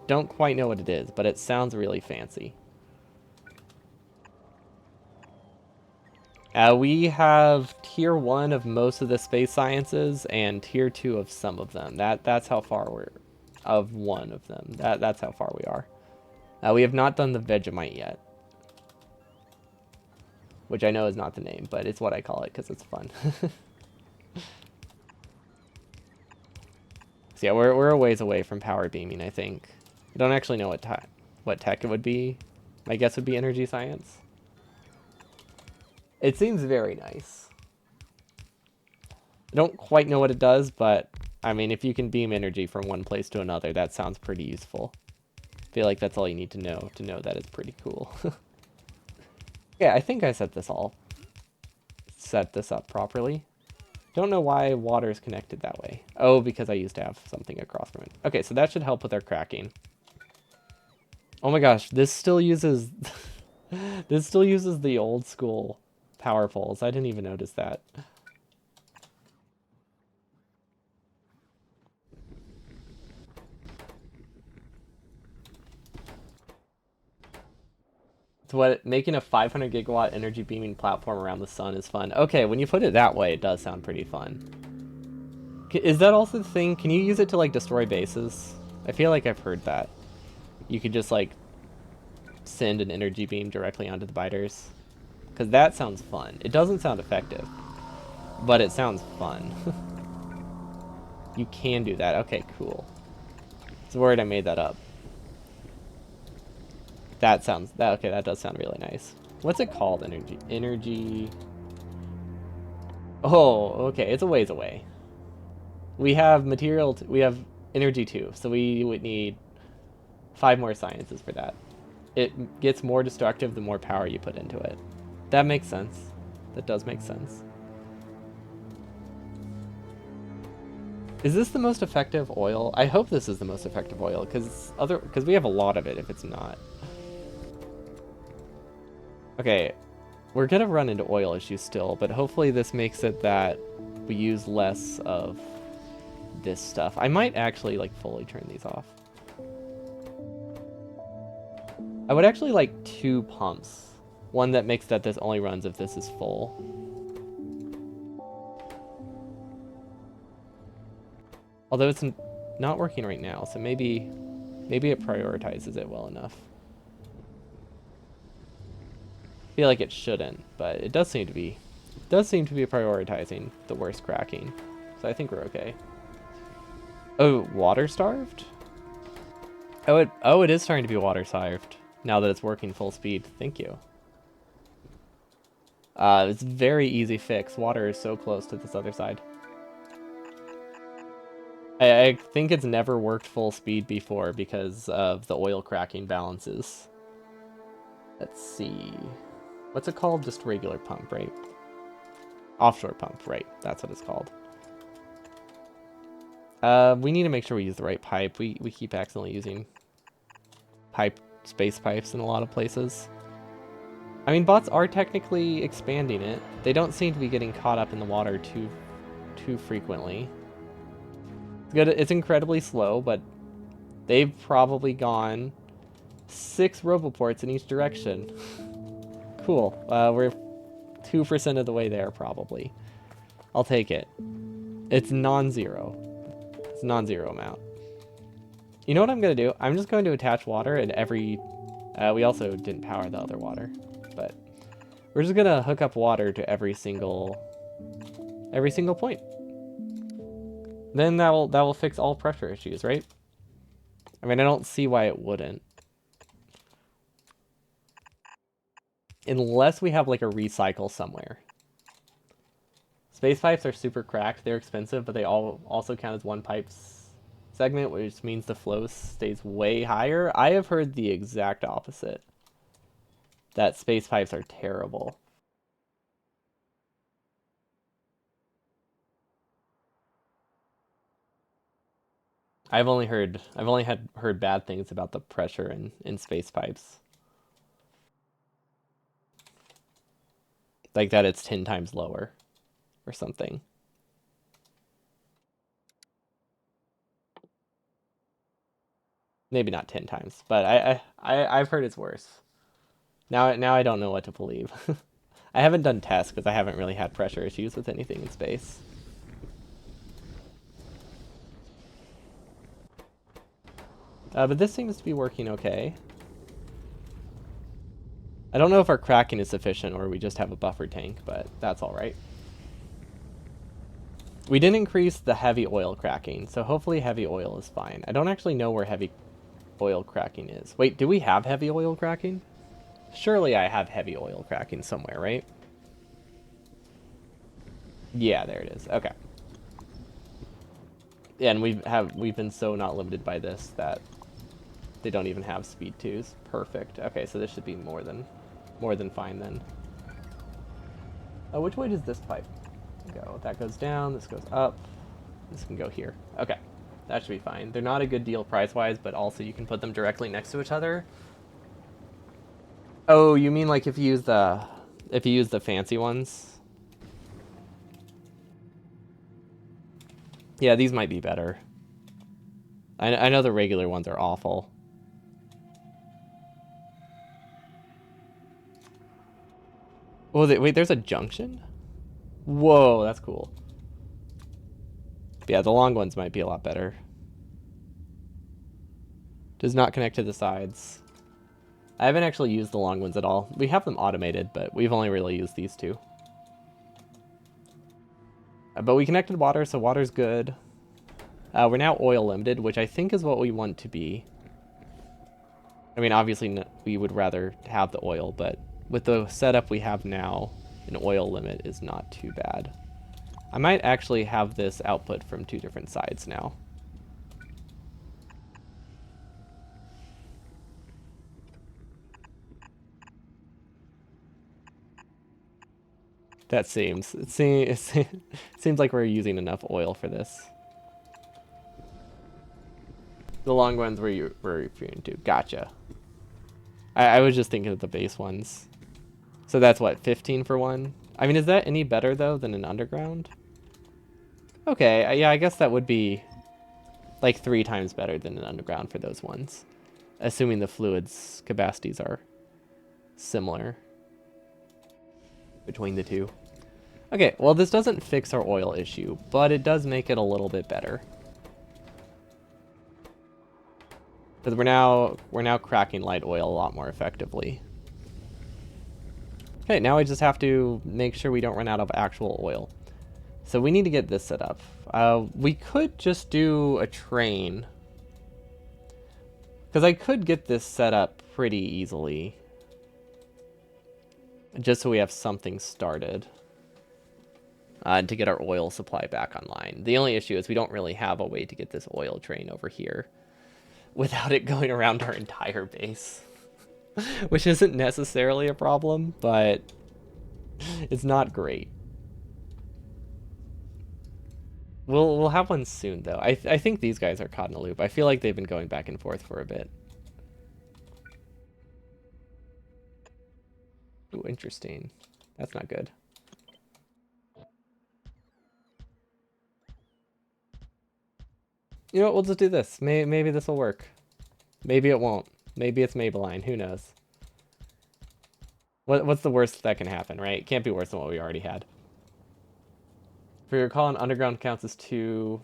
Don't quite know what it is, but it sounds really fancy. We have tier 1 of most of the space sciences and tier 2 of some of them. That's how far we're... Of one of them. That's how far we are. We have not done the Vegemite yet. Which I know is not the name, but it's what I call it because it's fun. So yeah, we're a ways away from power beaming, I think. I don't actually know what tech it would be. My guess would be energy science. It seems very nice. I don't quite know what it does, but I mean, if you can beam energy from one place to another, that sounds pretty useful. I feel like that's all you need to know that it's pretty cool. Yeah, I think I set this up properly. Don't know why water is connected that way. Oh, because I used to have something across from it. Okay, so that should help with our cracking. Oh my gosh, this still uses this still uses the old school power poles. I didn't even notice that. It's what making a 500 gigawatt energy beaming platform around the sun is fun. Okay, when you put it that way, it does sound pretty fun. Is that also the thing? Can you use it to like destroy bases? I feel like I've heard that. You could just like send an energy beam directly onto the biters. Because that sounds fun. It doesn't sound effective, but it sounds fun. You can do that. Okay, cool. I was worried I made that up. That does sound really nice. What's it called? Energy. Oh, okay. It's a ways away. We have material. We have energy too, so we would need 5 more sciences for that. It gets more destructive the more power you put into it. That makes sense. That does make sense. Is this the most effective oil? I hope this is the most effective oil, because we have a lot of it if it's not. Okay, we're gonna run into oil issues still, but hopefully this makes it that we use less of this stuff. I might actually like fully turn these off. I would actually like 2 pumps. One that makes that this only runs if this is full. Although it's not working right now, so maybe it prioritizes it well enough. I feel like it shouldn't, but it does seem to be prioritizing the worst cracking. So I think we're okay. Oh, water starved? Oh, it is starting to be water starved. now that it's working full speed. Thank you. It's a very easy fix. Water is so close to this other side. I think it's never worked full speed before because of the oil cracking balances. Let's see. What's it called? Just regular pump, right? Offshore pump, right. That's what it's called. We need to make sure we use the right pipe. We keep accidentally using space pipes in a lot of places. I mean, bots are technically expanding it. They don't seem to be getting caught up in the water too frequently. It's good. It's incredibly slow, but they've probably gone 6 roboports in each direction. Cool. We're 2% of the way there, probably. I'll take it. It's non-zero. It's a non-zero amount. You know what I'm going to do? I'm just going to attach water at every... we also didn't power the other water, but we're just going to hook up water to every single point. Then that will fix all pressure issues, right? I mean, I don't see why it wouldn't. Unless we have like a recycle somewhere. Space pipes are super cracked. They're expensive, but they all also count as one pipe segment, which means the flow stays way higher. I have heard the exact opposite. That space pipes are terrible. I've only heard bad things about the pressure in space pipes. Like that it's 10 times lower or something. Maybe not 10 times, but I've heard it's worse. Now I don't know what to believe. I haven't done tests because I haven't really had pressure issues with anything in space. But this seems to be working okay. I don't know if our cracking is sufficient or we just have a buffer tank, but that's all right. We didn't increase the heavy oil cracking, so hopefully heavy oil is fine. I don't actually know where heavy oil cracking is. Wait, do we have heavy oil cracking? Surely I have heavy oil cracking somewhere, right? Yeah, there it is. Okay. Yeah, and we've been so not limited by this that they don't even have speed 2s. Perfect. Okay, so this should be more than fine then. Which way does this pipe go? That goes down, this goes up. This can go here. Okay. That should be fine. They're not a good deal price-wise, but also you can put them directly next to each other. Oh, you mean like if you use the fancy ones? Yeah, these might be better. I know the regular ones are awful. Oh, wait, there's a junction? Whoa, that's cool. Yeah, the long ones might be a lot better. Does not connect to the sides. I haven't actually used the long ones at all. We have them automated, but we've only really used these two. But we connected water, so water's good. We're now oil limited, which I think is what we want to be. I mean, obviously we would rather have the oil, but with the setup we have now, an oil limit is not too bad. I might actually have this output from 2 different sides now. It seems like we're using enough oil for this. The long ones we're referring to. Gotcha. I was just thinking of the base ones. So that's what, 15 for one? I mean, is that any better, though, than an underground? Okay, yeah, I guess that would be like 3 times better than an underground for those ones. Assuming the fluids capacities are similar between the two. Okay, well, this doesn't fix our oil issue, but it does make it a little bit better. Because we're now cracking light oil a lot more effectively. Okay, now we just have to make sure we don't run out of actual oil. So we need to get this set up. We could just do a train. Because I could get this set up pretty easily. Just so we have something started. To get our oil supply back online. The only issue is we don't really have a way to get this oil train over here without it going around our entire base. Which isn't necessarily a problem, but it's not great. We'll have one soon, though. I think these guys are caught in a loop. I feel like they've been going back and forth for a bit. Ooh, interesting. That's not good. You know what? We'll just do this. Maybe this will work. Maybe it won't. Maybe it's Maybelline. Who knows? What's the worst that can happen, right? It can't be worse than what we already had. For your call, an underground counts as 2.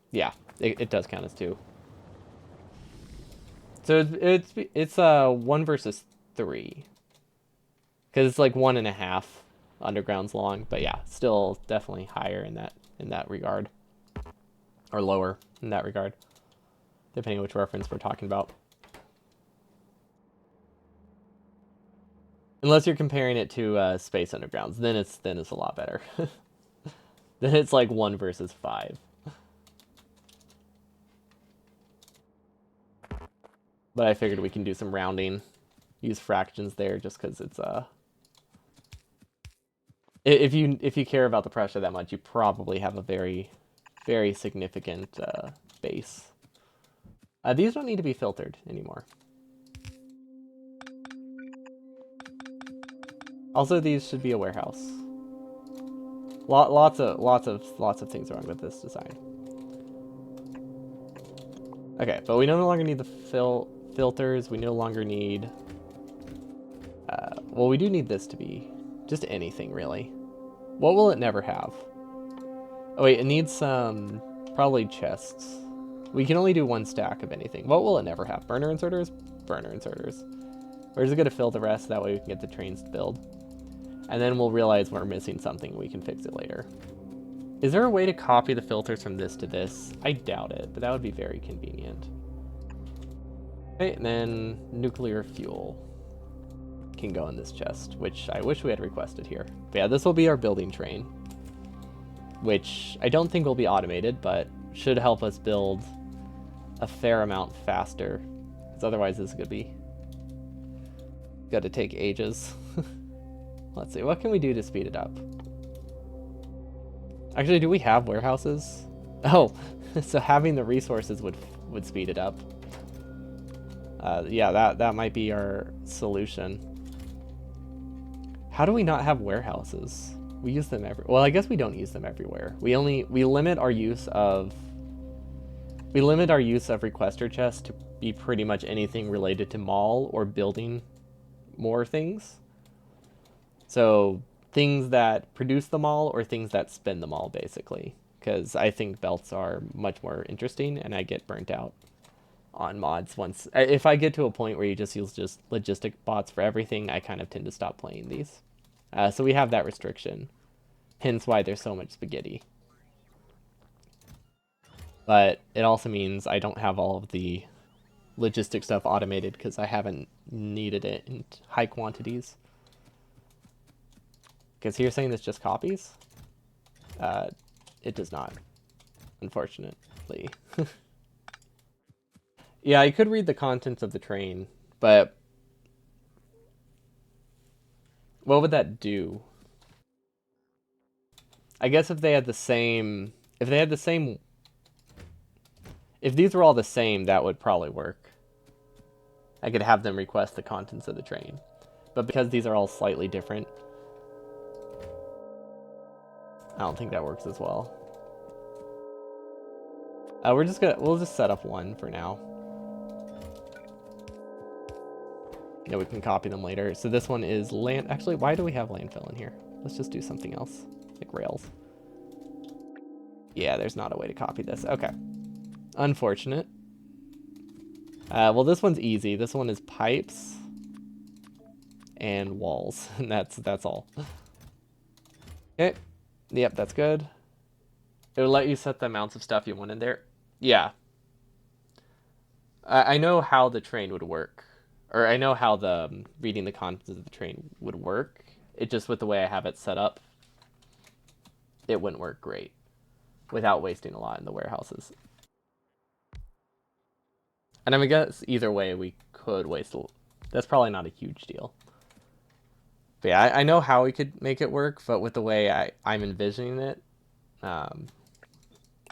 Yeah, it does count as 2. So it's 1 versus 3. Because it's like 1.5 undergrounds long, but yeah, still definitely higher in that regard, or lower in that regard, depending on which reference we're talking about. Unless you're comparing it to Space Undergrounds, then it's a lot better. Then it's like 1 versus 5. But I figured we can do some rounding, use fractions there, just because it's if you care about the pressure that much, you probably have a very, very significant base. These don't need to be filtered anymore. Also, these should be a warehouse. Lots of things wrong with this design. Okay, but we no longer need the filters. We no longer need. Well, we do need this to be just anything really. What will it never have? Oh wait, it needs some probably chests. We can only do 1 stack of anything. What will it never have? Burner inserters? Burner inserters. We're just gonna fill the rest, that way we can get the trains to build. And then we'll realize we're missing something and we can fix it later. Is there a way to copy the filters from this to this? I doubt it, but that would be very convenient. Okay, and then nuclear fuel can go in this chest, which I wish we had requested here. But yeah, this will be our building train, which I don't think will be automated, but should help us build a fair amount faster, because otherwise this is gonna be gotta take ages. Let's see, what can we do to speed it up? Actually, do we have warehouses? Oh, so having the resources would speed it up. Yeah, that might be our solution. How do we not have warehouses? We use them well, I guess we don't use them everywhere. We limit our use of requester chests to be pretty much anything related to mall or building more things. So things that produce the mall or things that spin the mall, basically. Because I think belts are much more interesting, and I get burnt out on mods once. If I get to a point where you just use logistic bots for everything, I kind of tend to stop playing these. So we have that restriction. Hence why there's so much spaghetti. But it also means I don't have all of the logistic stuff automated because I haven't needed it in high quantities. Because you're saying this just copies? It does not, unfortunately. Yeah, I could read the contents of the train, but what would that do? I guess if these were all the same, that would probably work. I could have them request the contents of the train. But because these are all slightly different, I don't think that works as well. We'll just set up one for now. Yeah, we can copy them later. So this one is land. Actually, why do we have landfill in here? Let's just do something else, like rails. Yeah, there's not a way to copy this. Okay. Unfortunate. Well, this one's easy. This one is pipes and walls, and that's all. Okay. Yep, that's good. It will let you set the amounts of stuff you want in there. Yeah. I know how the train would work. or I know how the reading the contents of the train would work. It just with the way I have it set up, it wouldn't work great without wasting a lot in the warehouses. And I guess either way we could waste a. That's probably not a huge deal. But yeah, I know how we could make it work, but with the way I'm envisioning it, um,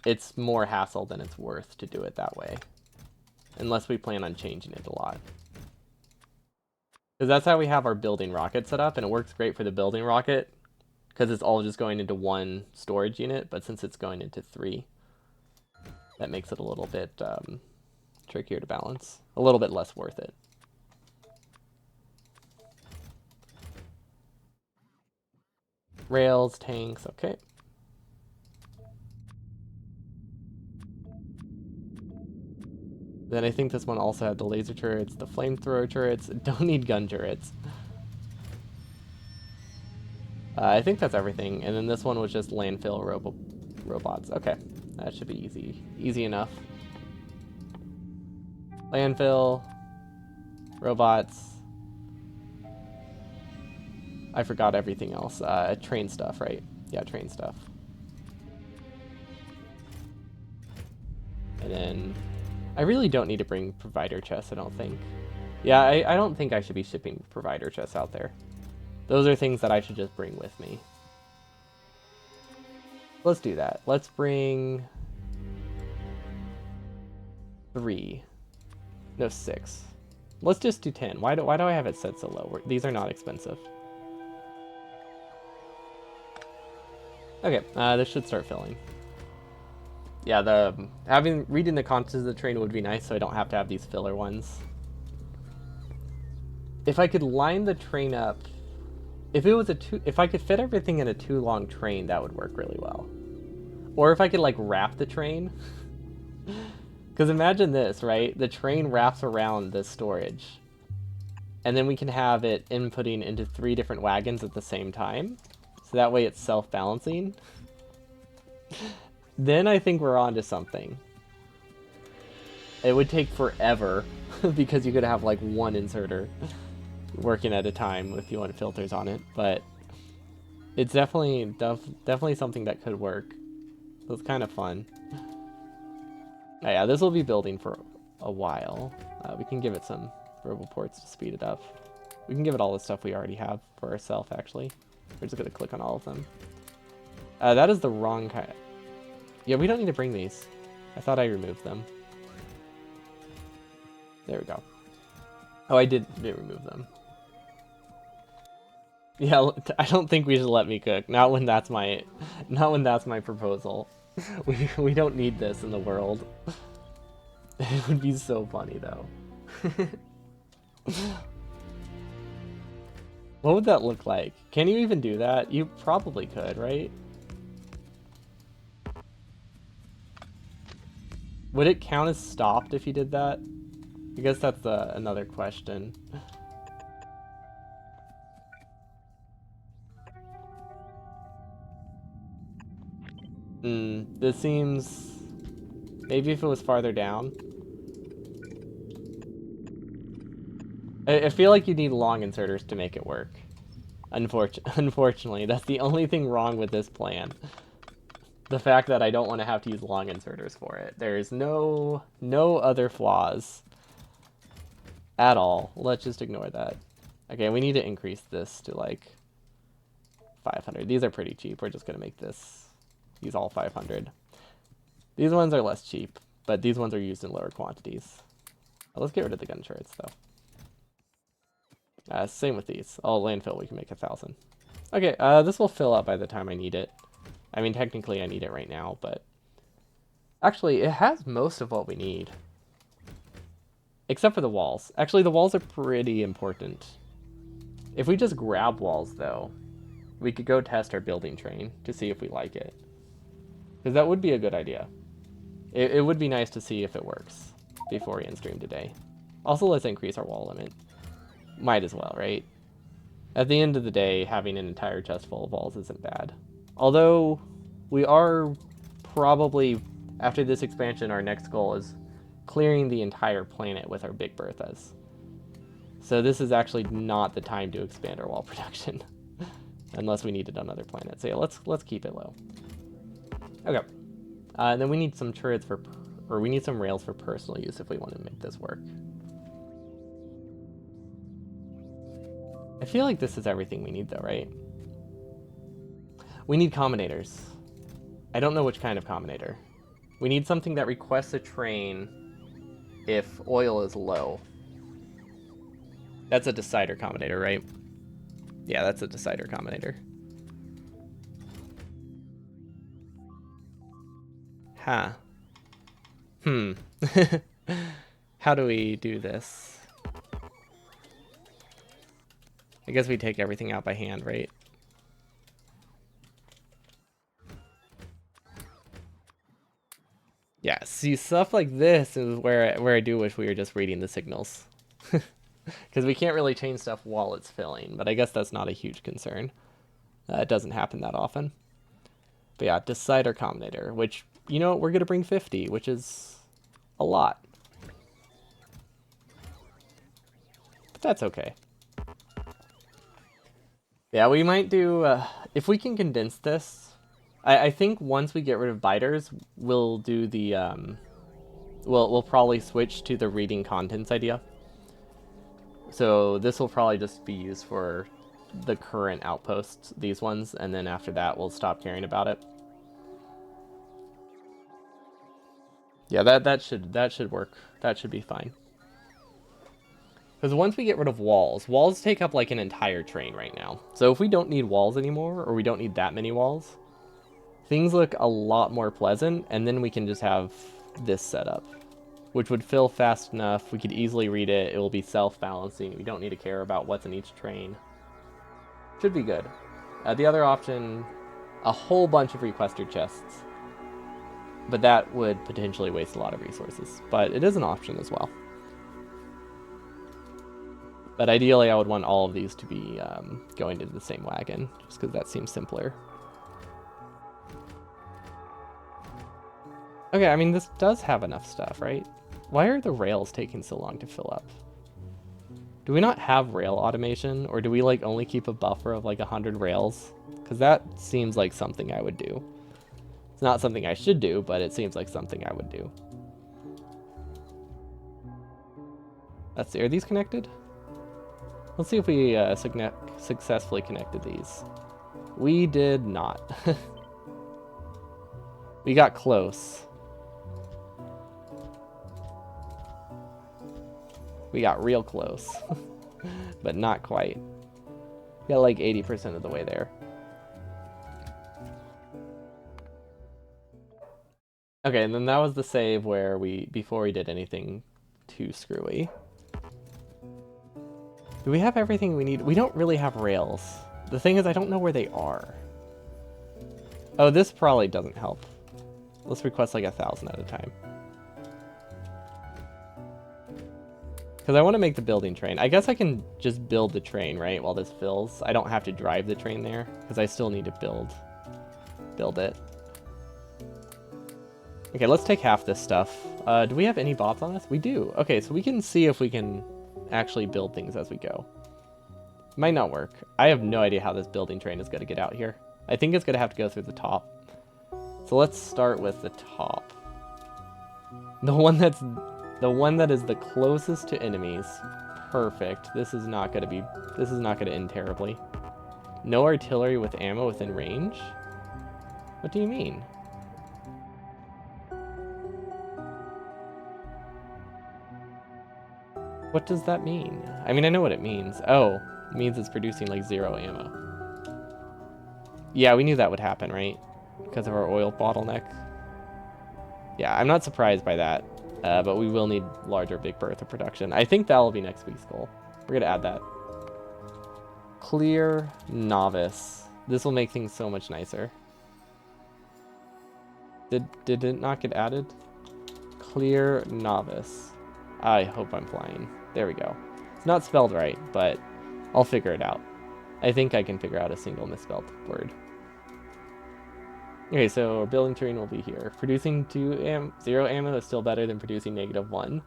it's more hassle than it's worth to do it that way. Unless we plan on changing it a lot. Because that's how we have our building rocket set up, and it works great for the building rocket, because it's all just going into one storage unit, but since it's going into 3, that makes it a little bit trickier to balance. A little bit less worth it. Rails, tanks, okay. Then I think this one also had the laser turrets, the flamethrower turrets. Don't need gun turrets. I think that's everything. And then this one was just landfill robots. Okay, that should be easy. Easy enough. Landfill, robots. I forgot everything else. Train stuff, right? Yeah, train stuff. And then I really don't need to bring provider chests, I don't think. Yeah, I don't think I should be shipping provider chests out there. Those are things that I should just bring with me. Let's do that. Let's bring 3. No, 6. Let's just do 10. Why do I have it set so low? These are not expensive. Okay, this should start filling. Yeah, reading the contents of the train would be nice, so I don't have to have these filler ones. If I could line the train up, if I could fit everything in a 2 long train, that would work really well. Or if I could like wrap the train. Because imagine this, right? The train wraps around this storage, and then we can have it inputting into 3 different wagons at the same time. So that way it's self-balancing. Then I think we're on to something. It would take forever because you could have like 1 inserter working at a time if you want filters on it, but it's definitely something that could work. So it's kind of fun. Oh, yeah, this will be building for a while. We can give it some roboports to speed it up. We can give it all the stuff we already have for ourselves, actually. We're just going to click on all of them. That is the wrong kind. Yeah, we don't need to bring these. I thought I removed them. There we go. Oh, I did remove them. Yeah, I don't think we should let me cook. Not when that's my proposal. We don't need this in the world. It would be so funny though. What would that look like? Can you even do that? You probably could, right? Would it count as stopped if you did that? I guess that's another question. This seems... Maybe if it was farther down. I feel like you need long inserters to make it work. Unfortunately, that's the only thing wrong with this plan. The fact that I don't want to have to use long inserters for it. There's no other flaws at all. Let's just ignore that. Okay, we need to increase this to like 500. These are pretty cheap. We're just going to make these all 500. These ones are less cheap, but these ones are used in lower quantities. Let's get rid of the gun turrets though. Same with these. All landfill, we can make 1,000. Okay, this will fill up by the time I need it. I mean, technically I need it right now, but... Actually, it has most of what we need. Except for the walls. Actually, the walls are pretty important. If we just grab walls, though, we could go test our building train to see if we like it. Because that would be a good idea. It would be nice to see if it works before we end stream today. Also, let's increase our wall limit. Might as well, right? At the end of the day, having an entire chest full of walls isn't bad. Although, we are probably, after this expansion, our next goal is clearing the entire planet with our Big Berthas. So this is actually not the time to expand our wall production. Unless we need it on other planets. So yeah, let's keep it low. Okay. And then we need some turrets for, or we need some rails for personal use if we want to make this work. I feel like this is everything we need though, right? We need combinators. I don't know which kind of combinator. We need something that requests a train if oil is low. That's a decider combinator, right? Yeah, that's a decider combinator. Huh. How do we do this? I guess we take everything out by hand, right? Yeah, see, stuff like this is where I do wish we were just reading the signals. Because we can't really change stuff while it's filling, but I guess that's not a huge concern. It doesn't happen that often. But yeah, decider combinator, which, you know, we're going to bring 50, which is a lot. But that's okay. Yeah, we might do, if we can condense this, I think once we get rid of biters, we'll do the, we'll probably switch to the reading contents idea. So this will probably just be used for the current outposts, these ones, and then after that we'll stop caring about it. Yeah, that should work. That should be fine. Because once we get rid of walls take up like an entire train right now. So if we don't need walls anymore, or we don't need that many walls, things look a lot more pleasant, and then we can just have this setup, which would fill fast enough. We could easily read it. It will be self-balancing. We don't need to care about what's in each train. Should be good. The other option, a whole bunch of requester chests. But that would potentially waste a lot of resources. But it is an option as well. But ideally, I would want all of these to be going into the same wagon, just because that seems simpler. Okay, I mean, this does have enough stuff, right? Why are the rails taking so long to fill up? Do we not have rail automation, or do we like only keep a buffer of like 100 rails? Because that seems like something I would do. It's not something I should do, but it seems like something I would do. Let's see, are these connected? Let's see if we successfully connected these. We did not. We got close. We got real close. But not quite. Got like 80% of the way there. Okay, and then that was the save where before we did anything too screwy. Do we have everything we need? We don't really have rails. The thing is, I don't know where they are. Oh, this probably doesn't help. Let's request like 1,000 at a time. Because I want to make the building train. I guess I can just build the train, right, while this fills. I don't have to drive the train there, because I still need to build it. Okay, let's take half this stuff. Do we have any bots on us? We do. Okay, so we can see if we can actually build things as we go. Might not work. I have no idea how this building train is going to get out here. I think it's going to have to go through the top. So let's start with the top. The one that is the closest to enemies. Perfect. This is not going to end terribly. No artillery with ammo within range? What do you mean? What does that mean? I mean, I know what it means. Oh, it means it's producing like 0 ammo. Yeah, we knew that would happen, right? Because of our oil bottleneck. Yeah, I'm not surprised by that. But we will need larger Big Bertha production. I think that will be next week's goal. We're going to add that. Clear novice. This will make things so much nicer. Did it not get added? Clear novice. I hope I'm flying. There we go. It's not spelled right, but I'll figure it out. I think I can figure out a single misspelled word. Okay, so our building terrain will be here. Producing 0 ammo is still better than producing -1.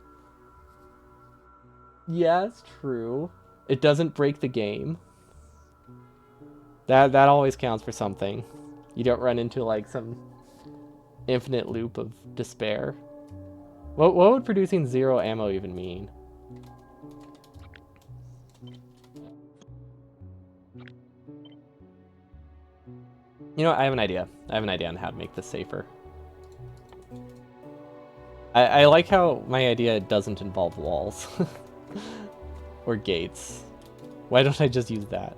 Yeah, it's true. It doesn't break the game. That always counts for something. You don't run into like some infinite loop of despair. What would producing 0 ammo even mean? You know what? I have an idea. I have an idea on how to make this safer. I like how my idea doesn't involve walls. Or gates. Why don't I just use that?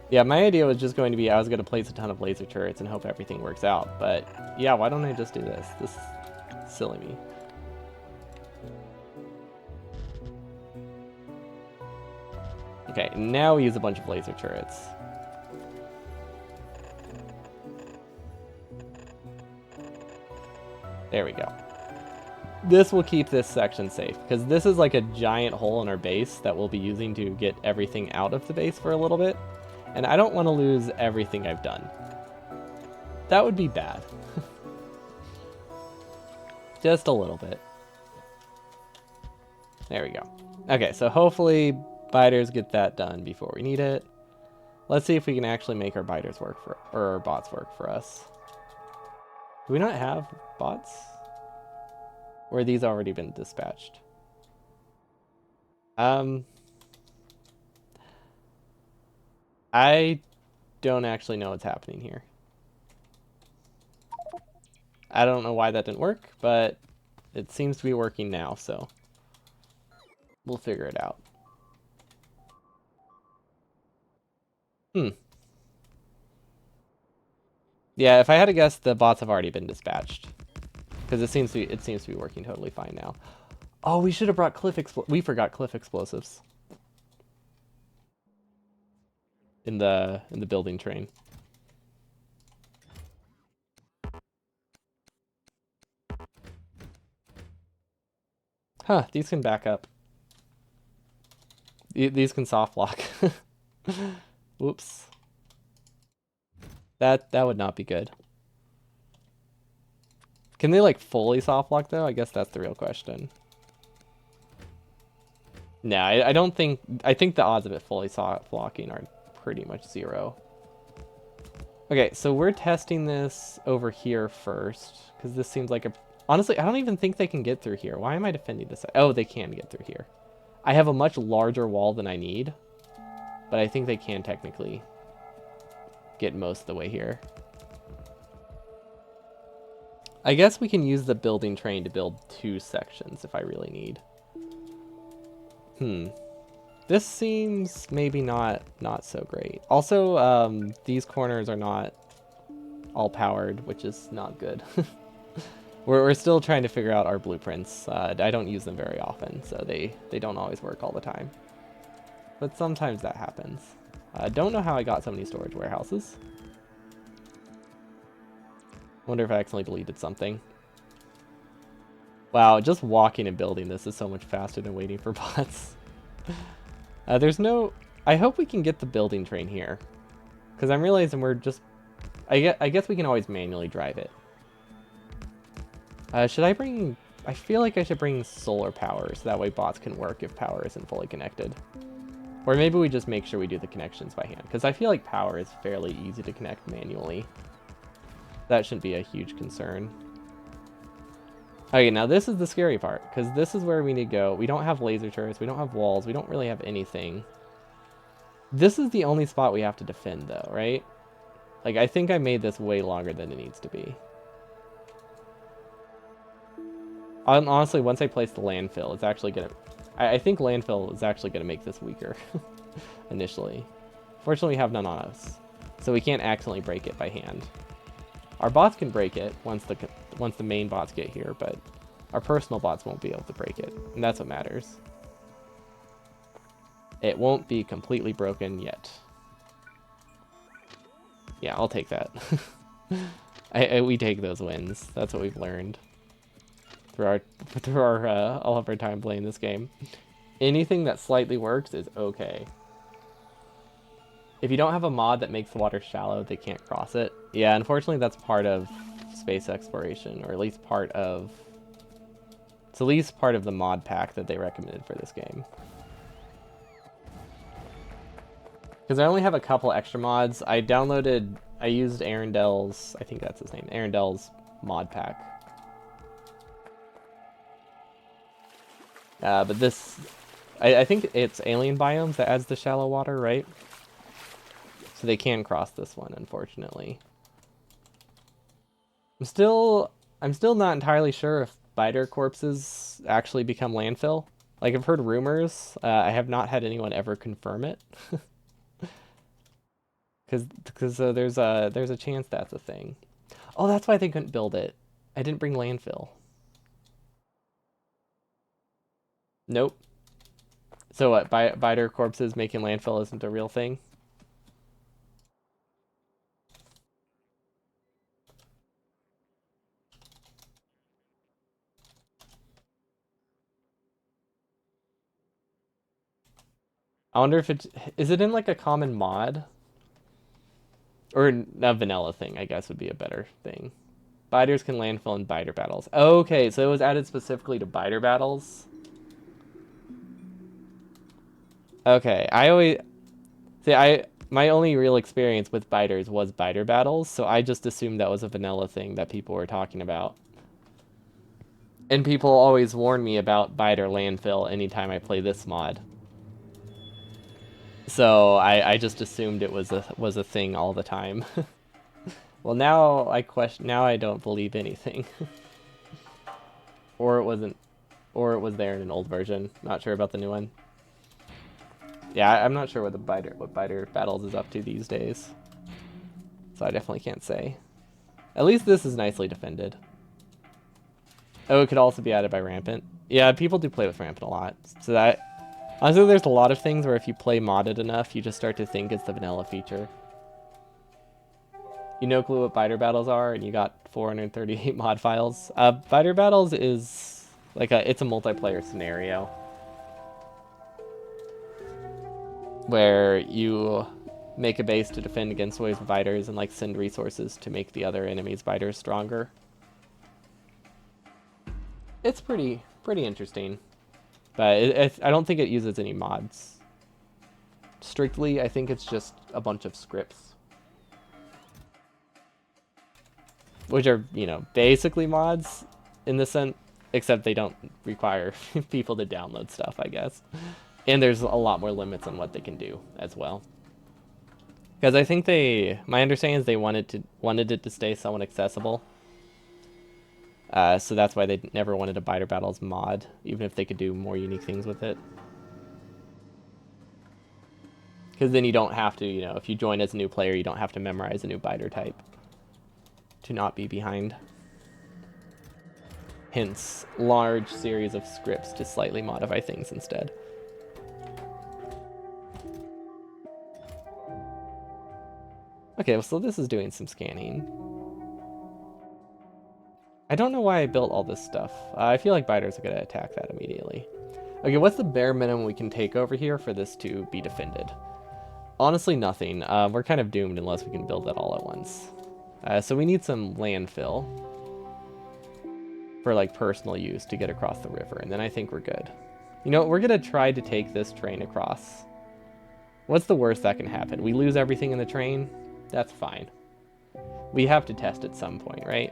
Yeah, my idea was just going to be I was going to place a ton of laser turrets and hope everything works out. But yeah, why don't I just do this? This is silly me. Okay, now we use a bunch of laser turrets. There we go. This will keep this section safe, because this is like a giant hole in our base that we'll be using to get everything out of the base for a little bit. And I don't want to lose everything I've done. That would be bad. Just a little bit. There we go. Okay, so hopefully biters get that done before we need it. Let's see if we can actually make our biters work for, or our bots work for us. Do we not have bots? Or are these already been dispatched? I don't actually know what's happening here. I don't know why that didn't work, but it seems to be working now, so we'll figure it out. Yeah, if I had to guess, the bots have already been dispatched. Because it seems to be working totally fine now. Oh, we should have brought we forgot cliff explosives. In the building train. Huh, these can back up. These can soft lock. Whoops. That would not be good. Can they like fully soft lock though? I guess that's the real question. No, I don't think. I think the odds of it fully soft locking are pretty much 0. Okay, so we're testing this over here first because this seems like a. Honestly, I don't even think they can get through here. Why am I defending this? Oh, they can get through here. I have a much larger wall than I need, but I think they can technically get most of the way here. I guess we can use the building train to build 2 sections if I really need. This seems maybe not so great. Also, these corners are not all powered, which is not good. We're still trying to figure out our blueprints. I don't use them very often, so they don't always work all the time. But sometimes that happens. I don't know how I got so many storage warehouses. Wonder if I accidentally deleted something. Wow, just walking and building this is so much faster than waiting for bots. There's no... I hope we can get the building train here. Because I'm realizing we're just... I guess we can always manually drive it. Should I bring... I feel like I should bring solar power so that way bots can work if power isn't fully connected. Or maybe we just make sure we do the connections by hand. Because I feel like power is fairly easy to connect manually. That shouldn't be a huge concern. Okay, now this is the scary part, because this is where we need to go. We don't have laser turrets, we don't have walls, we don't really have anything. This is the only spot we have to defend, though, right? Like, I think I made this way longer than it needs to be. Honestly, once I place the landfill, it's actually gonna... I think landfill is actually gonna make this weaker, initially. Fortunately, we have none on us, so we can't accidentally break it by hand. Our bots can break it once the main bots get here, but our personal bots won't be able to break it, and that's what matters. It won't be completely broken yet. Yeah, I'll take that. We take those wins. That's what we've learned through our all of our time playing this game. Anything that slightly works is okay. If you don't have a mod that makes the water shallow, they can't cross it. Yeah, unfortunately, that's part of space exploration, or at least part of... It's at least part of the mod pack that they recommended for this game. Because I only have a couple extra mods. I used Arundel's, I think that's his name, Arundel's mod pack. But this, I think it's alien biomes that adds the shallow water, right? So they can cross this one, unfortunately. I'm still not entirely sure if biter corpses actually become landfill. Like, I've heard rumors. I have not had anyone ever confirm it. Because there's a chance that's a thing. Oh, that's why they couldn't build it. I didn't bring landfill. Nope. So what? Biter corpses making landfill isn't a real thing? I wonder if is it in like a common mod? Or a vanilla thing, I guess would be a better thing. Biters can landfill in biter battles. Okay, so it was added specifically to biter battles. Okay, my only real experience with biters was biter battles, so I just assumed that was a vanilla thing that people were talking about. And people always warn me about biter landfill anytime I play this mod. So I just assumed it was a thing all the time. Well, now I don't believe anything. Or it wasn't, or it was there in an old version. Not sure about the new one. Yeah, I'm not sure what biter battles is up to these days. So I definitely can't say. At least this is nicely defended. Oh, it could also be added by Rampant. Yeah, people do play with Rampant a lot. So that, honestly, there's a lot of things where if you play modded enough, you just start to think it's the vanilla feature. You no clue what biter battles are, and you got 438 mod files. Biter battles is like it's a multiplayer scenario where you make a base to defend against waves of biters and like send resources to make the other enemy's biters stronger. It's pretty interesting, but I don't think it uses any mods. Strictly, I think it's just a bunch of scripts, which are, you know, basically mods in the sense, except they don't require people to download stuff, I guess. And there's a lot more limits on what they can do as well. Because I think my understanding is they wanted it to stay somewhat accessible. So that's why they never wanted a biter battles mod, even if they could do more unique things with it. Because then you don't have to, you know, if you join as a new player, you don't have to memorize a new biter type to not be behind. Hence, large series of scripts to slightly modify things instead. Okay, so this is doing some scanning. I don't know why I built all this stuff. I feel like biters are going to attack that immediately. Okay, what's the bare minimum we can take over here for this to be defended? Honestly, nothing. We're kind of doomed unless we can build that all at once. So we need some landfill for like personal use to get across the river, and then I think we're good. You know, we're going to try to take this train across. What's the worst that can happen? We lose everything in the train? That's fine. We have to test at some point, right?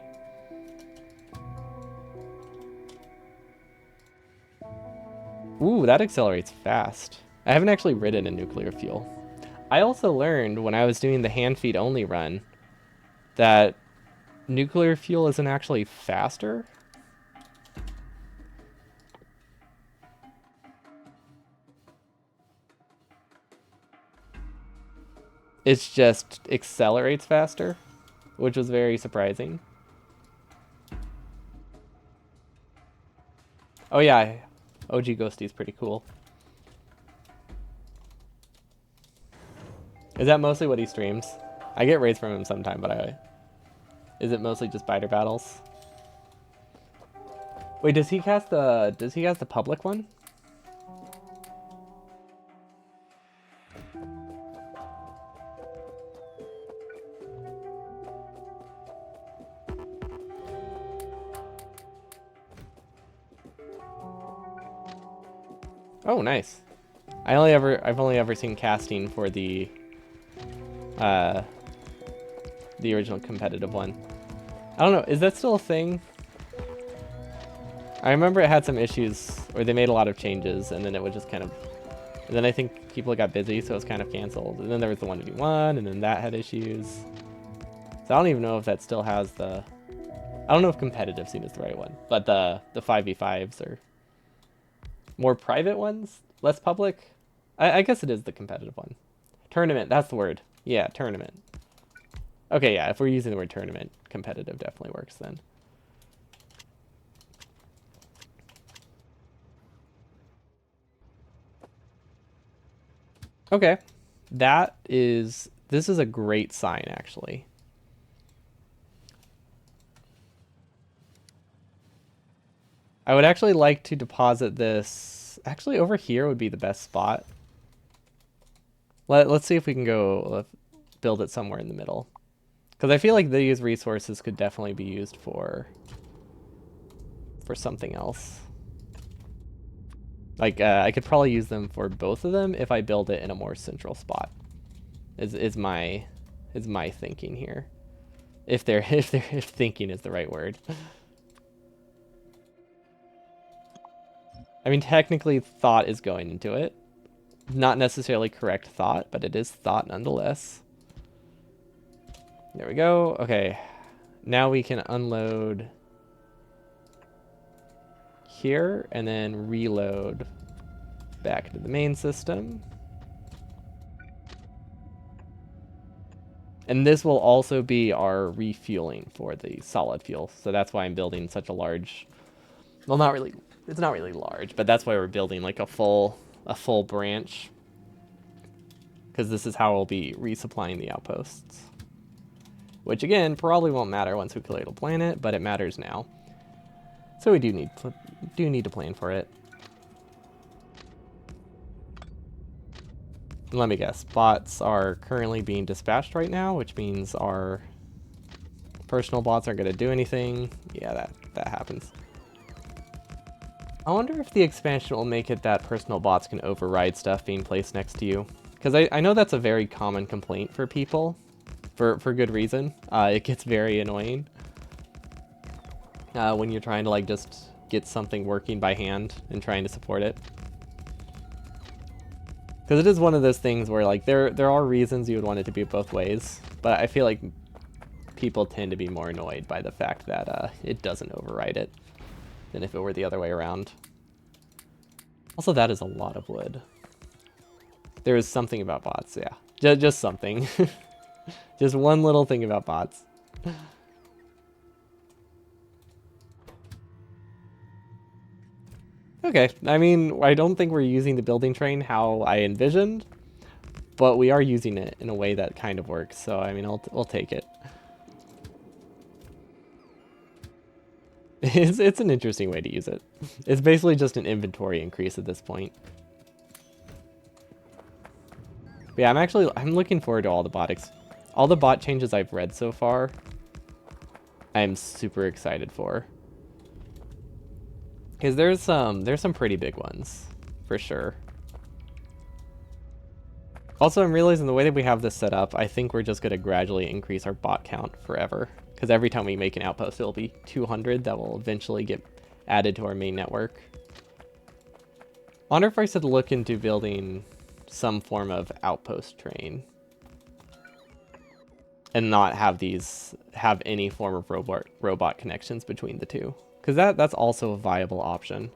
Ooh, that accelerates fast. I haven't actually ridden a nuclear fuel. I also learned when I was doing the hand feed only run that nuclear fuel isn't actually faster. It just accelerates faster, which was very surprising. Oh yeah, OG Ghosty's pretty cool. Is that mostly what he streams? I get raids from him sometime, but is it mostly just biter battles? Wait, does he cast the public one? Oh, nice. I've only ever seen casting for uh, the original competitive one. I don't know. Is that still a thing? I remember it had some issues, or they made a lot of changes, and then it would just kind of. And then I think people got busy, so it was kind of canceled. And then there was the 1v1, and then that had issues. So I don't even know if that still has the. I don't know if competitive scene is the right one, but the 5v5s are more private ones, less public. I guess it is the competitive one. Tournament, that's the word. Yeah, tournament. Okay, yeah, if we're using the word tournament, competitive definitely works then. Okay. This is a great sign, actually. I would actually like to deposit this. Actually, over here would be the best spot. Let's see if we can go build it somewhere in the middle. Because I feel like these resources could definitely be used for something else. Like, I could probably use them for both of them if I build it in a more central spot. Is my thinking here. If thinking is the right word. I mean, technically, thought is going into it. Not necessarily correct thought, but it is thought nonetheless. There we go. Okay. Now we can unload here and then reload back to the main system. And this will also be our refueling for the solid fuel. So that's why I'm building such a large, well, not really, it's not really large, but that's why we're building like a full branch. Because this is how we'll be resupplying the outposts. Which again, probably won't matter once we clear the planet, but it matters now. So we do need to plan for it. Let me guess. Bots are currently being dispatched right now, which means our personal bots aren't going to do anything. Yeah, that happens. I wonder if the expansion will make it that personal bots can override stuff being placed next to you. Because I know that's a very common complaint for people, for good reason. It gets very annoying when you're trying to like just get something working by hand and trying to support it. Because it is one of those things where like there are reasons you would want it to be both ways, but I feel like people tend to be more annoyed by the fact that it doesn't override it than if it were the other way around. Also, that is a lot of wood. There is something about bots, yeah. Just something. Just one little thing about bots. Okay, I mean, I don't think we're using the building train how I envisioned, but we are using it in a way that kind of works, so I mean, I'll take it. It's an interesting way to use it. It's basically just an inventory increase at this point. But yeah, I'm looking forward to all the bot changes I've read so far. I'm super excited for. Because there's some pretty big ones, for sure. Also, I'm realizing the way that we have this set up, I think we're just going to gradually increase our bot count forever. Because every time we make an outpost, it'll be 200 that will eventually get added to our main network. I wonder if I should look into building some form of outpost train. And not have any form of robot connections between the two. Because that's also a viable option.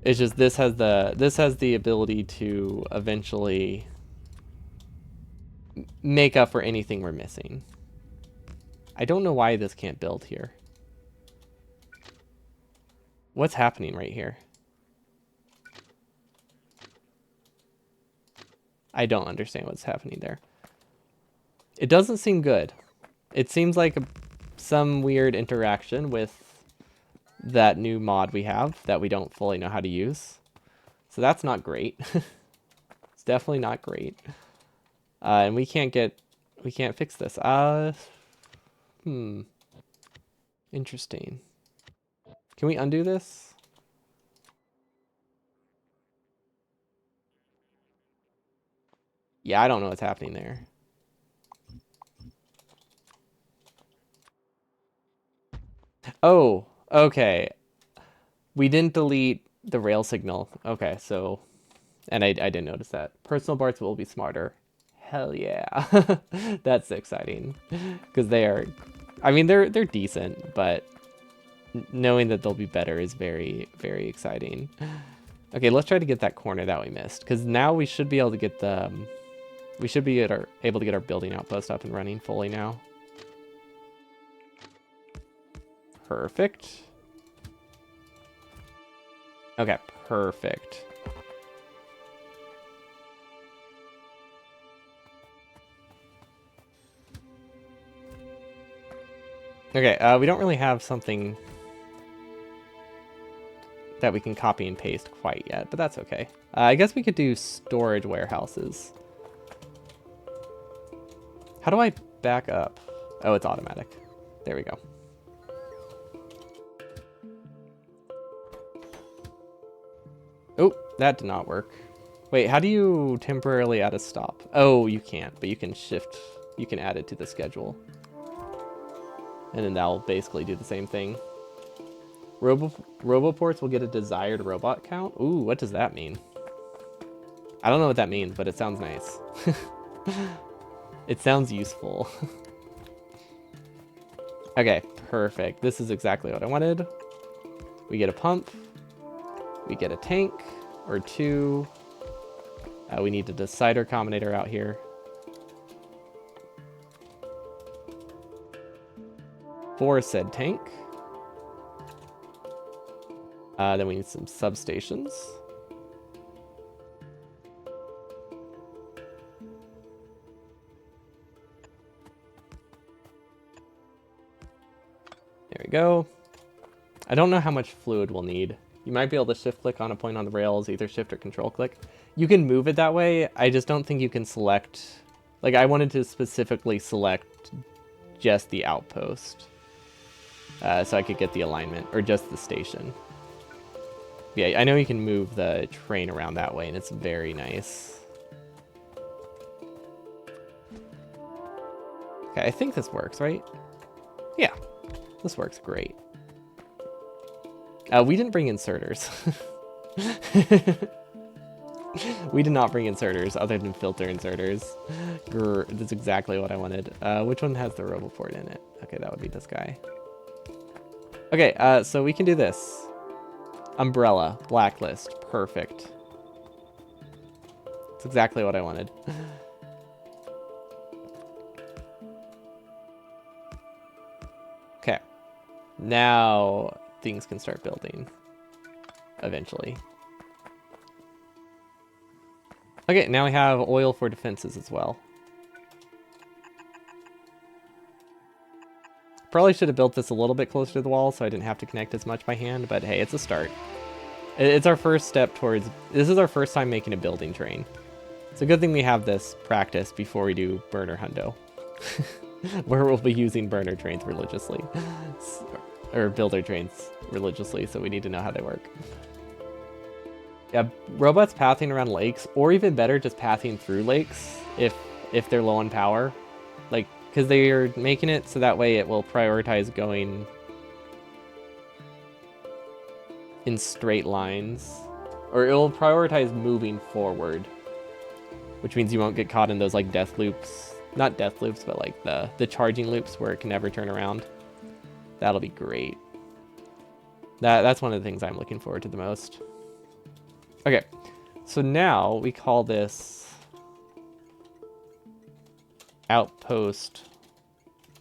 It's just this has the ability to eventually make up for anything we're missing. I don't know why this can't build here. What's happening right here? I don't understand what's happening there. It doesn't seem good. It seems like some weird interaction with that new mod we have that we don't fully know how to use. So that's not great. It's definitely not great. And we can't fix this. Interesting. Can we undo this? Yeah, I don't know what's happening there. Oh, okay. We didn't delete the rail signal. Okay, so, and I didn't notice that. Personal parts will be smarter. Hell yeah. That's exciting. Because they are, I mean, they're decent, but knowing that they'll be better is very, very exciting. Okay, let's try to get that corner that we missed. Because now we should be able to get the, we should be able to get our building outpost up and running fully now. Perfect. Okay, perfect. Okay, we don't really have something that we can copy and paste quite yet, but that's okay. I guess we could do storage warehouses. How do I back up? Oh, it's automatic. There we go. Oh, that did not work. Wait, how do you temporarily add a stop? Oh, you can't, but you can shift, you can add it to the schedule. And then that'll basically do the same thing. Roboports will get a desired robot count? Ooh, what does that mean? I don't know what that means, but it sounds nice. It sounds useful. Okay, perfect. This is exactly what I wanted. We get a pump. We get a tank or two. We need a decider combinator out here. For said tank. Then we need some substations. There we go. I don't know how much fluid we'll need. You might be able to shift click on a point on the rails, either shift or control click. You can move it that way. I just don't think you can select, like I wanted to specifically select just the outpost. So I could get the alignment, or just the station. Yeah, I know you can move the train around that way, and it's very nice. Okay, I think this works, right? Yeah, this works great. We didn't bring inserters. We did not bring inserters other than filter inserters. Grr, that's exactly what I wanted. Which one has the roboport in it? Okay, that would be this guy. Okay, so we can do this. Umbrella, blacklist, perfect. That's exactly what I wanted. Okay, now things can start building eventually. Okay, now we have oil for defenses as well. Probably should have built this a little bit closer to the wall so I didn't have to connect as much by hand, but hey, it's a start. It's our first step towards... This is our first time making a building train. It's a good thing we have this practice before we do burner hundo. Where we'll be using burner trains religiously. Or builder trains religiously, so we need to know how they work. Yeah, robots pathing around lakes, or even better, just pathing through lakes if they're low on power. Like, because they are making it so that way it will prioritize going in straight lines, or it will prioritize moving forward, which means you won't get caught in those like death loops. Not death loops, but like the charging loops where it can never turn around. That'll be great. That's one of the things I'm looking forward to the most. Okay, so now we call this outpost.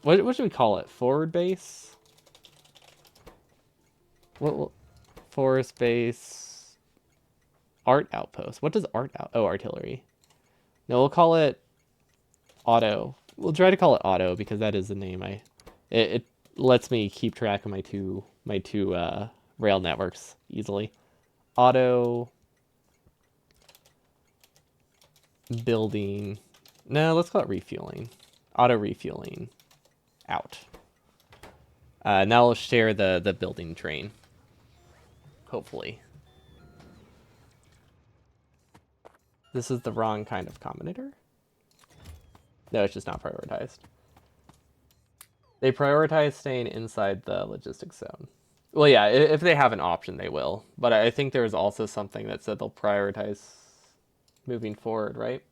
What should we call it? Forward base? What forest base? Art outpost. What does art out? Oh, artillery. No, we'll call it auto. We'll try to call it auto because that is the name it lets me keep track of my two rail networks easily. Auto building. No, let's call it refueling. Auto refueling out. Now we'll share the building train. Hopefully. This is the wrong kind of combinator. No, it's just not prioritized. They prioritize staying inside the logistics zone. Well, yeah, if they have an option, they will. But I think there's also something that said they'll prioritize moving forward, right?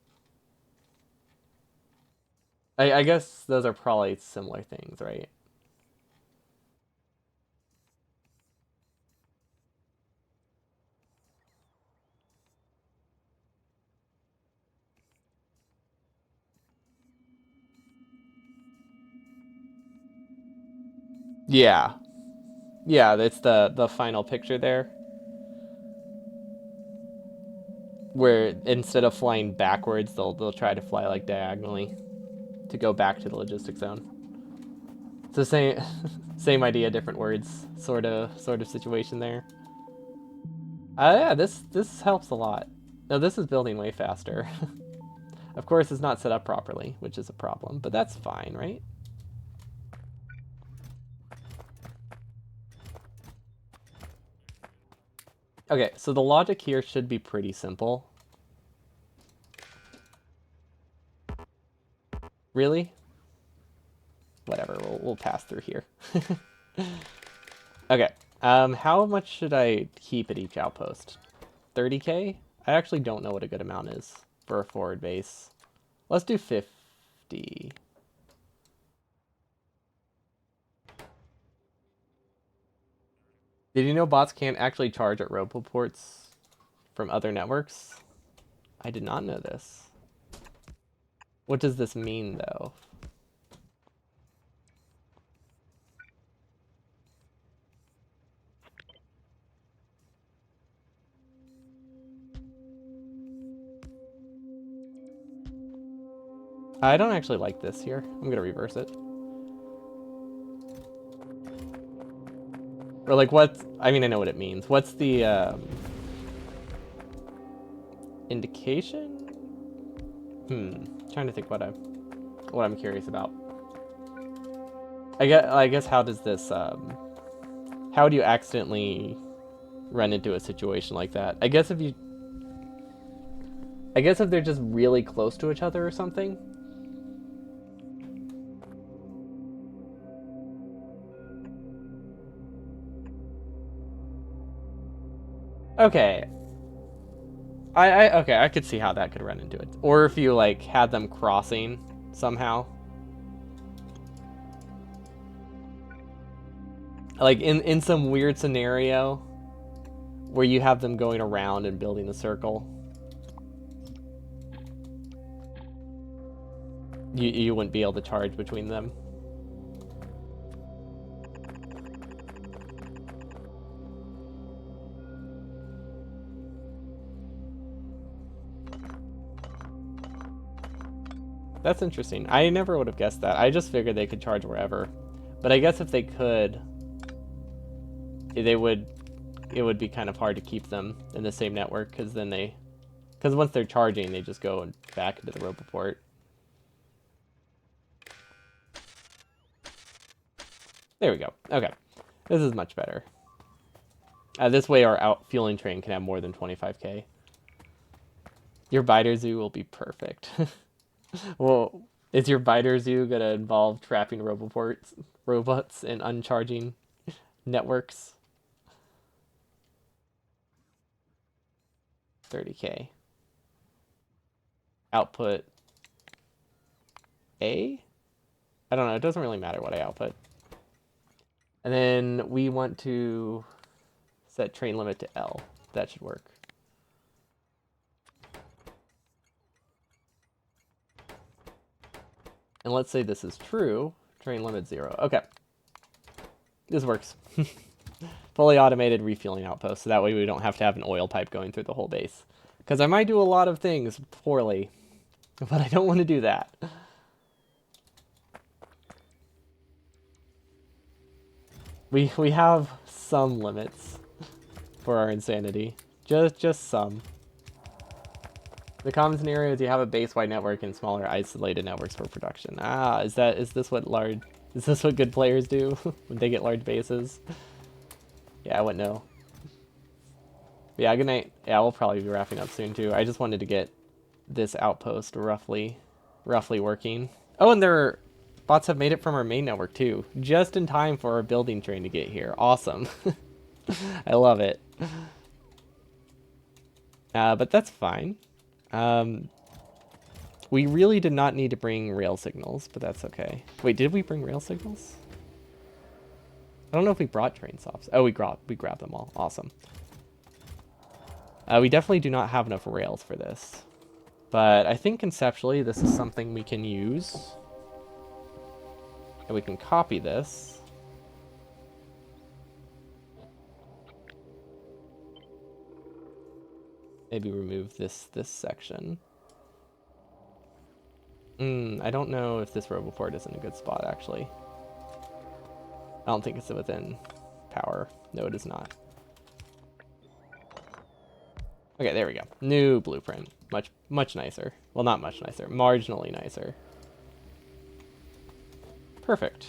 I guess those are probably similar things, right? Yeah. Yeah, it's the final picture there where instead of flying backwards, they'll try to fly like diagonally to go back to the logistics zone. So same same idea, different words, sort of situation there. Yeah, this helps a lot. No, this is building way faster. Of course, it's not set up properly, which is a problem, but that's fine, right? Okay, so the logic here should be pretty simple. Really? Whatever, we'll pass through here. Okay, how much should I keep at each outpost? 30k? I actually don't know what a good amount is for a forward base. Let's do 50. Did you know bots can't actually charge at roboports from other networks? I did not know this. What does this mean, though? I don't actually like this here. I'm gonna reverse it. Or like what? I mean, I know what it means. What's the indication? Trying to think what I'm curious about. I guess how does this how do you accidentally run into a situation like that? I guess if they're just really close to each other or something. Okay. Okay, I could see how that could run into it. Or if you like had them crossing somehow. Like in some weird scenario where you have them going around and building a circle. You wouldn't be able to charge between them. That's interesting. I never would have guessed that. I just figured they could charge wherever. But I guess if they could, it would be kind of hard to keep them in the same network because once they're charging, they just go back into the roboport. There we go. Okay. This is much better. This way our out fueling train can have more than 25k. Your biter zoo will be perfect. Well, is your biter zoo going to involve trapping robots and uncharging networks? 30k. Output A? I don't know. It doesn't really matter what I output. And then we want to set train limit to L. That should work. And let's say this is true. Train limit 0. Okay. This works. Fully automated refueling outpost, so that way we don't have to have an oil pipe going through the whole base. Because I might do a lot of things poorly, but I don't want to do that. We have some limits for our insanity. Just some. The common scenario is you have a base-wide network and smaller isolated networks for production. Is this what good players do when they get large bases? Yeah, I wouldn't know. Yeah, good night. Yeah, we'll probably be wrapping up soon too. I just wanted to get this outpost roughly roughly working. Oh, and their bots have made it from our main network too, just in time for our building train to get here. Awesome. I love it. But that's fine. We really did not need to bring rail signals, but that's okay. Wait, did we bring rail signals? I don't know if we brought train stops. Oh, we grabbed them all. Awesome. We definitely do not have enough rails for this. But I think conceptually this is something we can use. And we can copy this. Maybe remove this section. I don't know if this roboport is in a good spot, actually. I don't think it's within power. No, it is not. Okay, there we go. New blueprint. Much nicer. Well, not much nicer. Marginally nicer. Perfect.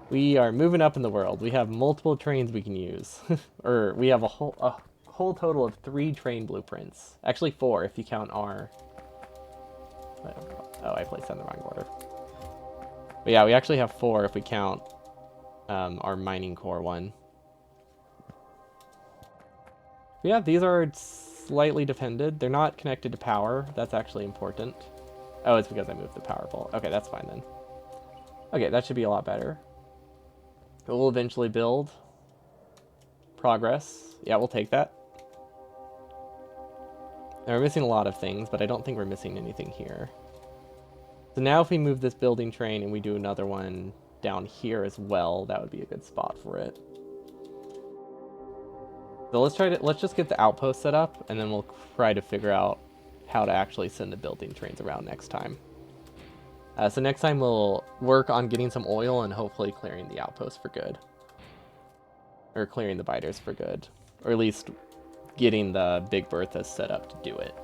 We are moving up in the world. We have multiple trains we can use. Or we have a whole total of 3 train blueprints. Actually 4 if you count our... Oh, I placed on the wrong order. But yeah, we actually have 4 if we count our mining core one. But yeah, these are slightly defended. They're not connected to power. That's actually important. Oh, it's because I moved the power pole. Okay, that's fine then. Okay, that should be a lot better. We'll eventually build. Progress. Yeah, we'll take that. Now, we're missing a lot of things, but I don't think we're missing anything here. So now if we move this building train and we do another one down here as well, that would be a good spot for it. So let's just get the outpost set up, and then we'll try to figure out how to actually send the building trains around next time. So next time we'll work on getting some oil and hopefully clearing the outpost for good. Or clearing the biters for good. Or at least getting the Big Berthas set up to do it.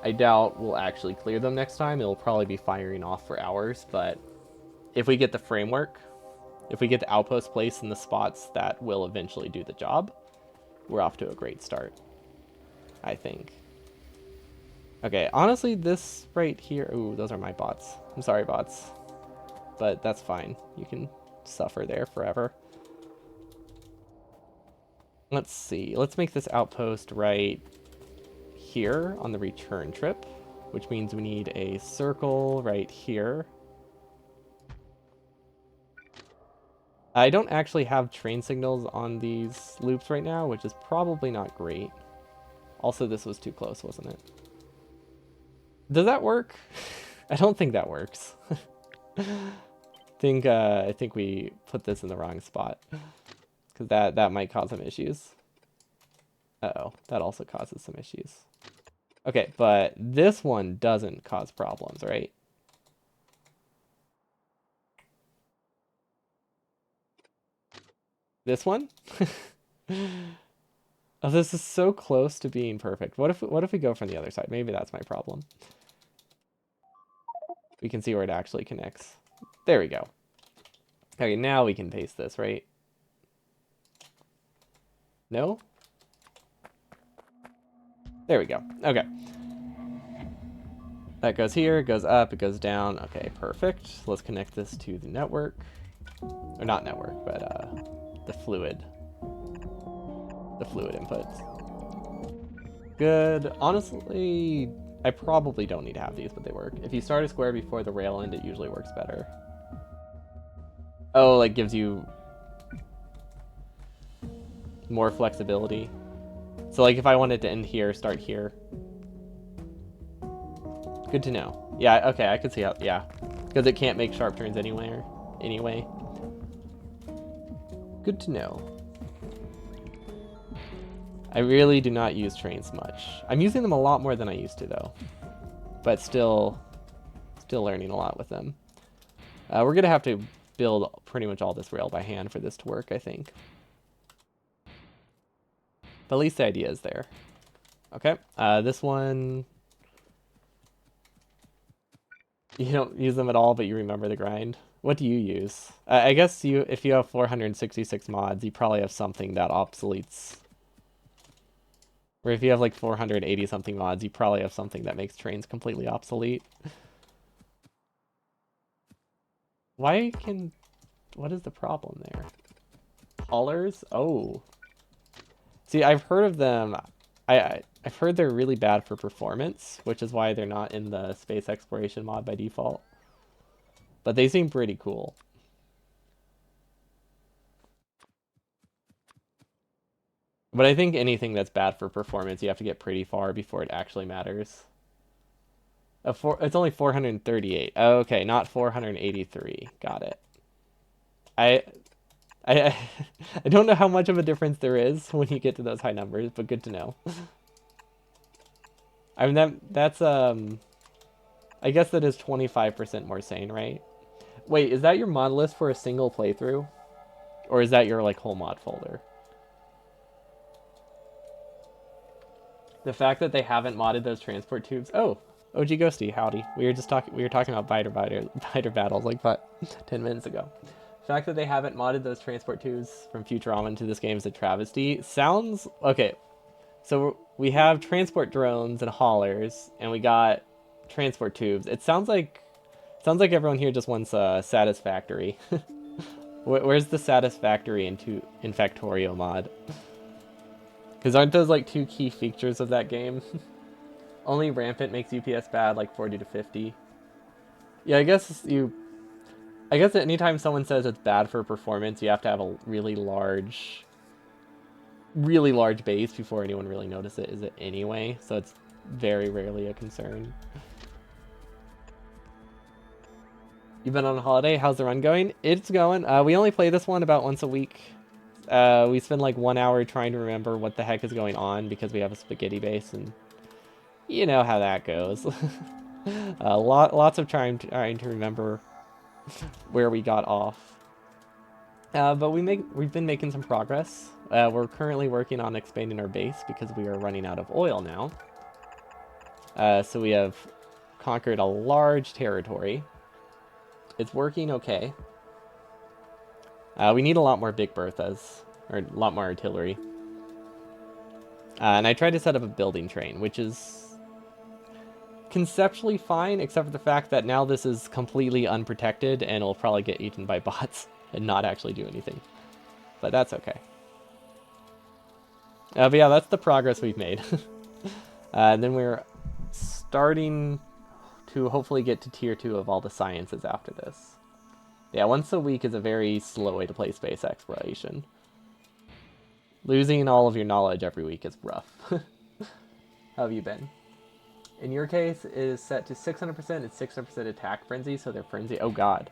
I doubt we'll actually clear them next time. It'll probably be firing off for hours, but if we get the framework, if we get the outpost placed in the spots that will eventually do the job, we're off to a great start, I think. Okay, honestly, this right here... Ooh, those are my bots. I'm sorry, bots. But that's fine. You can suffer there forever. Let's see. Let's make this outpost right here on the return trip, which means we need a circle right here. I don't actually have train signals on these loops right now, which is probably not great. Also, this was too close, wasn't it? Does that work? I don't think that works. I think we put this in the wrong spot, because that might cause some issues. Uh-oh, that also causes some issues. Okay, but this one doesn't cause problems, right? This one? Oh, this is so close to being perfect. What if we go from the other side? Maybe that's my problem. We can see where it actually connects. There we go. Okay, now we can paste this, right? No? There we go. Okay. That goes here, it goes up, it goes down. Okay, perfect. Let's connect this to the network. Or not network, but the fluid. The fluid inputs. Good. Honestly, I probably don't need to have these, but they work. If you start a square before the rail end, it usually works better. Oh, like gives you more flexibility. So like if I wanted to end here, start here. Good to know. Yeah, okay, I could see how, yeah. Because it can't make sharp turns anywhere, anyway. Good to know. I really do not use trains much. I'm using them a lot more than I used to, though. But still learning a lot with them. We're going to have to build pretty much all this rail by hand for this to work, I think. But at least the idea is there. Okay, this one... You don't use them at all, but you remember the grind. What do you use? I guess if you have 466 mods, you probably have something that obsoletes Where if you have like 480 something mods, you probably have something that makes trains completely obsolete. Why can... What is the problem there? Haulers? Oh. See, I've heard of them. I've heard they're really bad for performance, which is why they're not in the space exploration mod by default. But they seem pretty cool. But I think anything that's bad for performance, you have to get pretty far before it actually matters. It's only 438. Okay, not 483. Got it. I I I don't know how much of a difference there is when you get to those high numbers, but good to know. I mean that's I guess that is 25% more sane, right? Wait, is that your mod list for a single playthrough? Or is that your like whole mod folder? The fact that they haven't modded those transport tubes. Oh, OG Ghosty, howdy. We were talking about biter battles like what 10 minutes ago. The fact that they haven't modded those transport tubes from Futurama into this game is a travesty. Sounds okay. So we have transport drones and haulers, and we got transport tubes. It sounds like everyone here just wants a Satisfactory. Where's the Satisfactory in Factorio mod? Because aren't those like two key features of that game? Only Rampant makes UPS bad, like 40 to 50. Yeah, I guess anytime someone says it's bad for performance, you have to have a really large base before anyone really notices it anyway. So it's very rarely a concern. You've been on a holiday. How's the run going? It's going. We only play this one about once a week. We spend like 1 hour trying to remember what the heck is going on because we have a spaghetti base, and you know how that goes. Lots of trying to remember where we got off. But we've been making some progress. We're currently working on expanding our base because we are running out of oil now. So we have conquered a large territory. It's working okay. We need a lot more Big Berthas, or a lot more artillery. And I tried to set up a building train, which is conceptually fine, except for the fact that now this is completely unprotected and it'll probably get eaten by bots and not actually do anything. But that's okay. But yeah, that's the progress we've made. And then we're starting to hopefully get to tier 2 of all the sciences after this. Yeah, once a week is a very slow way to play space exploration. Losing all of your knowledge every week is rough. How have you been? In your case, it is set to 600% and 600% attack frenzy, so they're frenzy. Oh god.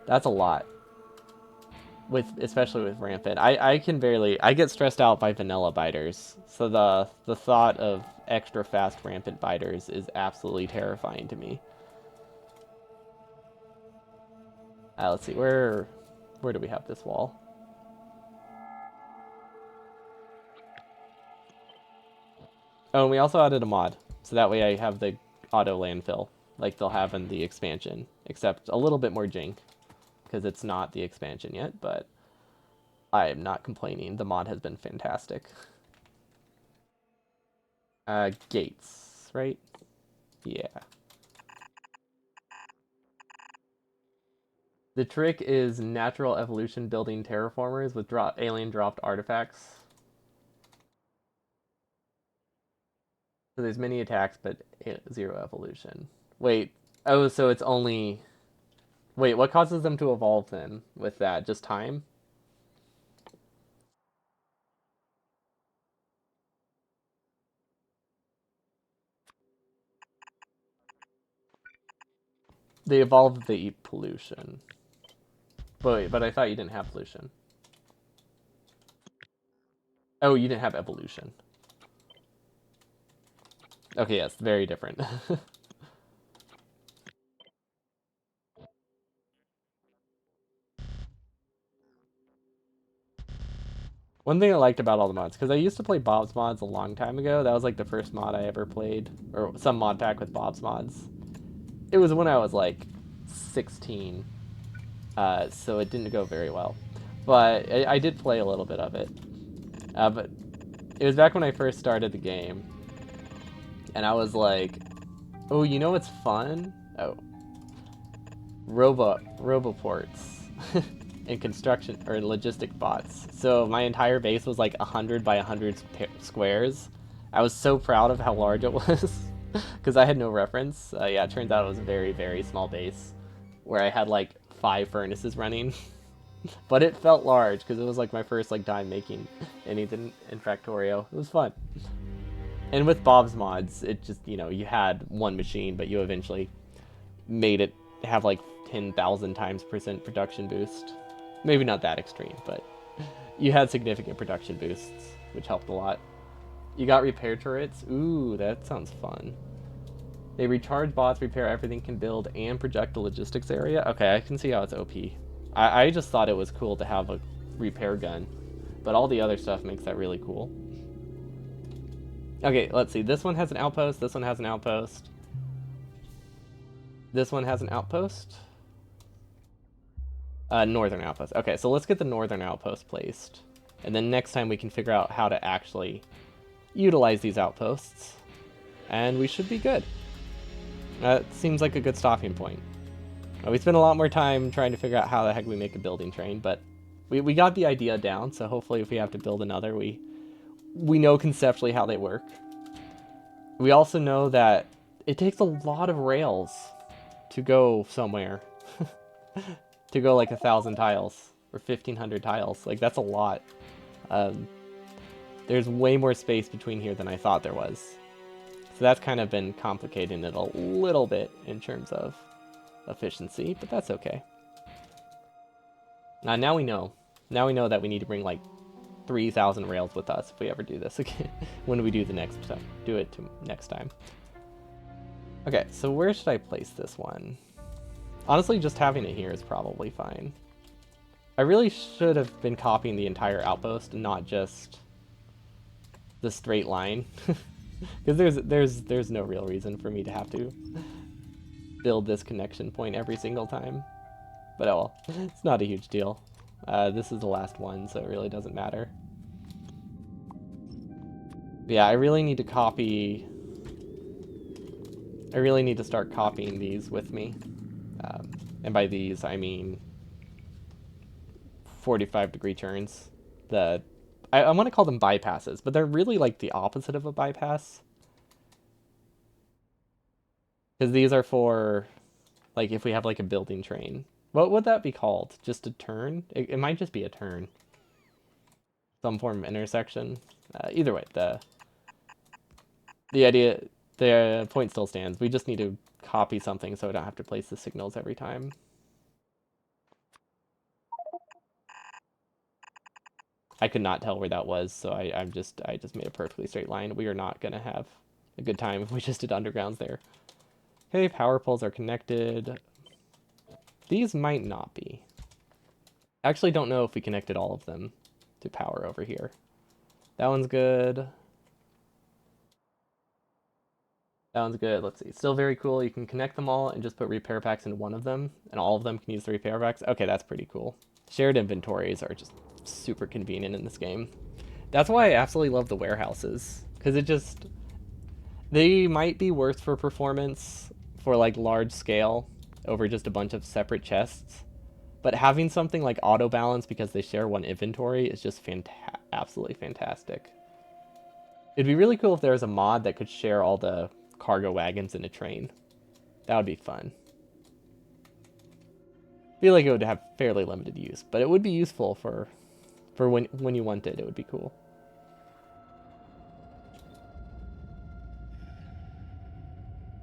That's a lot. Especially with Rampant. I get stressed out by vanilla biters. So the thought of extra fast Rampant biters is absolutely terrifying to me. Let's see, where do we have this wall? Oh, and we also added a mod, so that way I have the auto landfill, like they'll have in the expansion, except a little bit more jank, because it's not the expansion yet, but I am not complaining. The mod has been fantastic. Gates, right? Yeah. The trick is natural evolution building terraformers with alien dropped artifacts. So there's many attacks, but zero evolution. Wait. Oh, so it's only... Wait, what causes them to evolve then with that? Just time? They evolved the pollution. But I thought you didn't have pollution. Oh, you didn't have evolution. Okay, yes, very different. One thing I liked about all the mods, because I used to play Bob's mods a long time ago. That was like the first mod I ever played, or some mod pack with Bob's mods. It was when I was like 16, so it didn't go very well. But I did play a little bit of it. But It was back when I first started the game, and I was like, "Oh, you know what's fun? Oh, roboports and construction or logistic bots." So my entire base was like 100 by 100 squares. I was so proud of how large it was because I had no reference. Yeah, it turns out it was a very, very small base where I had like 5 furnaces running. But it felt large because it was like my first like time making anything in Factorio. It was fun. And with Bob's mods, it just, you had one machine, but you eventually made it have like 10,000 times percent production boost. Maybe not that extreme, but you had significant production boosts, which helped a lot. You got repair turrets. Ooh, that sounds fun. They recharge bots, repair everything, can build, and project the logistics area. Okay, I can see how it's OP. I just thought it was cool to have a repair gun, but all the other stuff makes that really cool. Okay, let's see. This one has an outpost. This one has an outpost. This one has an outpost. Northern outpost. Okay, so let's get the northern outpost placed. And then next time we can figure out how to actually utilize these outposts. And we should be good. That seems like a good stopping point. We spent a lot more time trying to figure out how the heck we make a building train, but we got the idea down, so hopefully if we have to build another, we know conceptually how they work. We also know that it takes a lot of rails to go somewhere. To go like 1,000 tiles or 1,500 tiles. Like, that's a lot. There's way more space between here than I thought there was. So that's kind of been complicating it a little bit in terms of efficiency, but that's okay. Now we know. Now we know that we need to bring like 3,000 rails with us if we ever do this again. When we do the next time. Do it next time. Okay, so where should I place this one? Honestly, just having it here is probably fine. I really should have been copying the entire outpost and not just the straight line. Because there's no real reason for me to have to build this connection point every single time. But oh well, it's not a huge deal. This is the last one, so it really doesn't matter. But yeah, I really need to copy... I really need to start copying these with me. And by these, I mean 45-degree turns. I want to call them bypasses, but they're really like the opposite of a bypass. Because these are for, like, if we have like a building train. What would that be called? Just a turn? It might just be a turn. Some form of intersection. Either way, the point still stands. We just need to copy something so I don't have to place the signals every time. I could not tell where that was, so I just made a perfectly straight line. We are not gonna have a good time if we just did undergrounds there. Okay, power poles are connected. These might not be. I actually don't know if we connected all of them to power over here. That one's good. That one's good. Let's see. Still very cool. You can connect them all and just put repair packs into one of them, and all of them can use the repair packs. Okay, that's pretty cool. Shared inventories are just super convenient in this game. That's why I absolutely love the warehouses, because they might be worse for performance for like large scale over just a bunch of separate chests, but having something like auto balance because they share one inventory is just absolutely fantastic. It'd be really cool if there was a mod that could share all the cargo wagons in a train. That would be fun. I feel like it would have fairly limited use, but it would be useful for when you want it. It would be cool.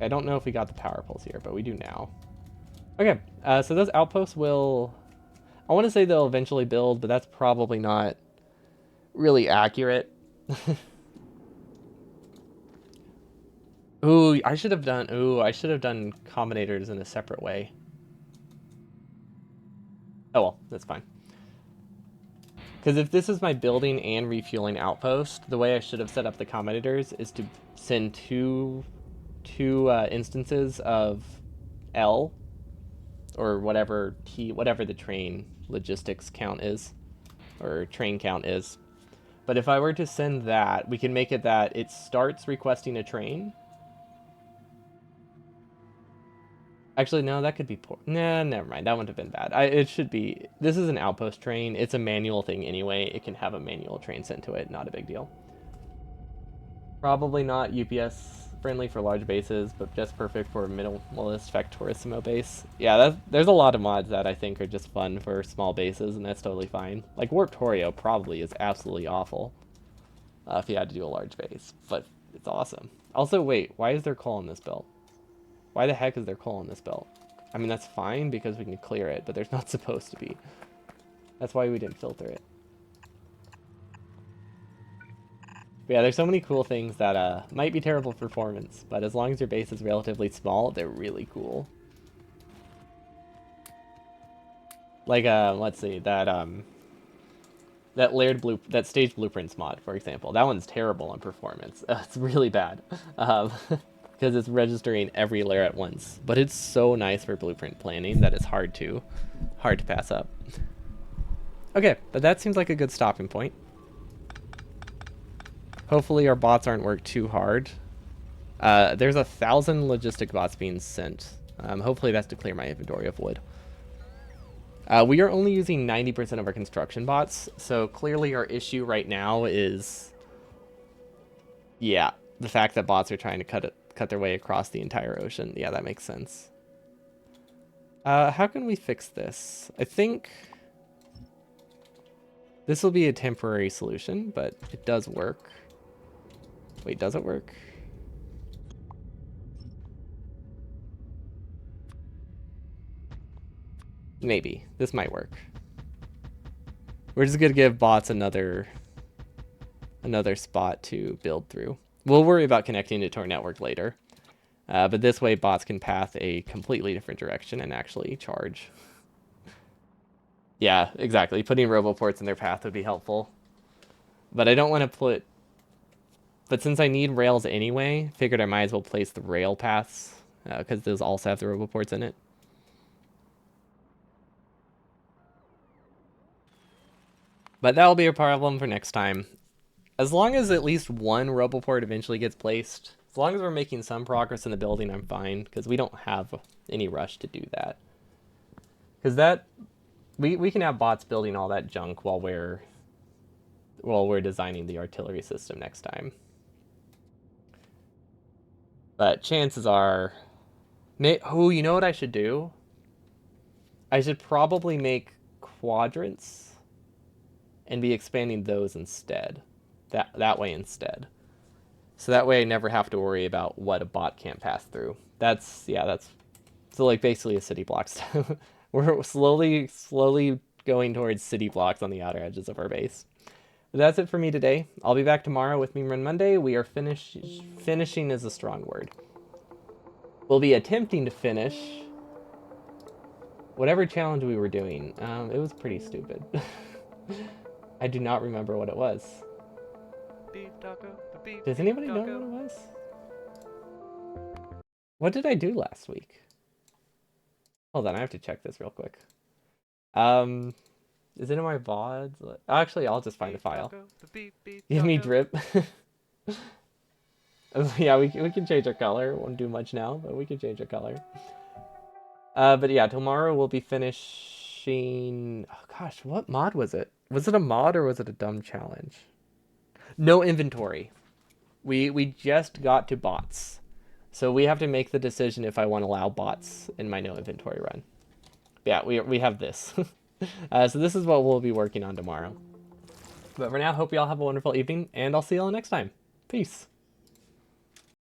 I don't know if we got the power poles here, but we do now. Okay, so those outposts will... I want to say they'll eventually build, but that's probably not really accurate. Ooh, I should have done combinators in a separate way. Oh well, that's fine. Because if this is my building and refueling outpost, the way I should have set up the combinators is to send two instances of L, or whatever the train logistics count is, or train count is, But if I were to send that, we can make it that it starts requesting a train. Actually, no, that could be poor. Nah, never mind. That wouldn't have been bad. It should be. This is an outpost train. It's a manual thing anyway. It can have a manual train sent to it. Not a big deal. Probably not UPS friendly for large bases, but just perfect for a minimalist Factorissimo base. Yeah, there's a lot of mods that I think are just fun for small bases, and that's totally fine. Like Warptorio probably is absolutely awful if you had to do a large base, but it's awesome. Also, wait, why is there coal in this belt? Why the heck is there coal in this belt? I mean, that's fine because we can clear it, but there's not supposed to be. That's why we didn't filter it. But yeah, there's so many cool things that might be terrible performance, but as long as your base is relatively small, they're really cool. Like, let's see, that that stage blueprints mod, for example. That one's terrible on performance. It's really bad. Because it's registering every layer at once. But it's so nice for blueprint planning that it's hard to pass up. Okay, but that seems like a good stopping point. Hopefully our bots aren't worked too hard. There's 1,000 logistic bots being sent. Hopefully that's to clear my inventory of wood. We are only using 90% of our construction bots, so clearly our issue right now is, yeah, the fact that bots are trying to cut their way across the entire ocean. Yeah, that makes sense. How can we fix this? I think this will be a temporary solution, but it does work. Wait, does it work? Maybe. This might work. We're just going to give bots another spot to build through. We'll worry about connecting it to our network later. But this way bots can path a completely different direction and actually charge. Yeah, exactly. Putting roboports in their path would be helpful. But I don't want to put... But since I need rails anyway, figured I might as well place the rail paths, because those also have the roboports in it. But that'll be a problem for next time. As long as at least one roboport eventually gets placed, as long as we're making some progress in the building, I'm fine, because we don't have any rush to do that. Because we can have bots building all that junk while we're designing the artillery system next time. But chances are, you know what I should do? I should probably make quadrants and be expanding those instead. That way instead. So that way I never have to worry about what a bot can't pass through. That's so like basically a city block stuff. We're slowly going towards city blocks on the outer edges of our base. But that's it for me today. I'll be back tomorrow with Meme Run Monday. We are finishing is a strong word. We'll be attempting to finish whatever challenge we were doing. It was pretty stupid. I do not remember what it was. Does anybody know what it was? What did I do last week? Hold on, I have to check this real quick. Is it in my VODs? Actually, I'll just find the file. Give me drip. Yeah, we can change our color. Won't do much now, but we can change our color. But yeah, tomorrow we'll be finishing... Oh gosh, what mod was it? Was it a mod or was it a dumb challenge? No inventory. We just got to bots. So we have to make the decision if I want to allow bots in my no inventory run. But yeah, we have this. So this is what we'll be working on tomorrow. But for now, hope you all have a wonderful evening, and I'll see you all next time. Peace.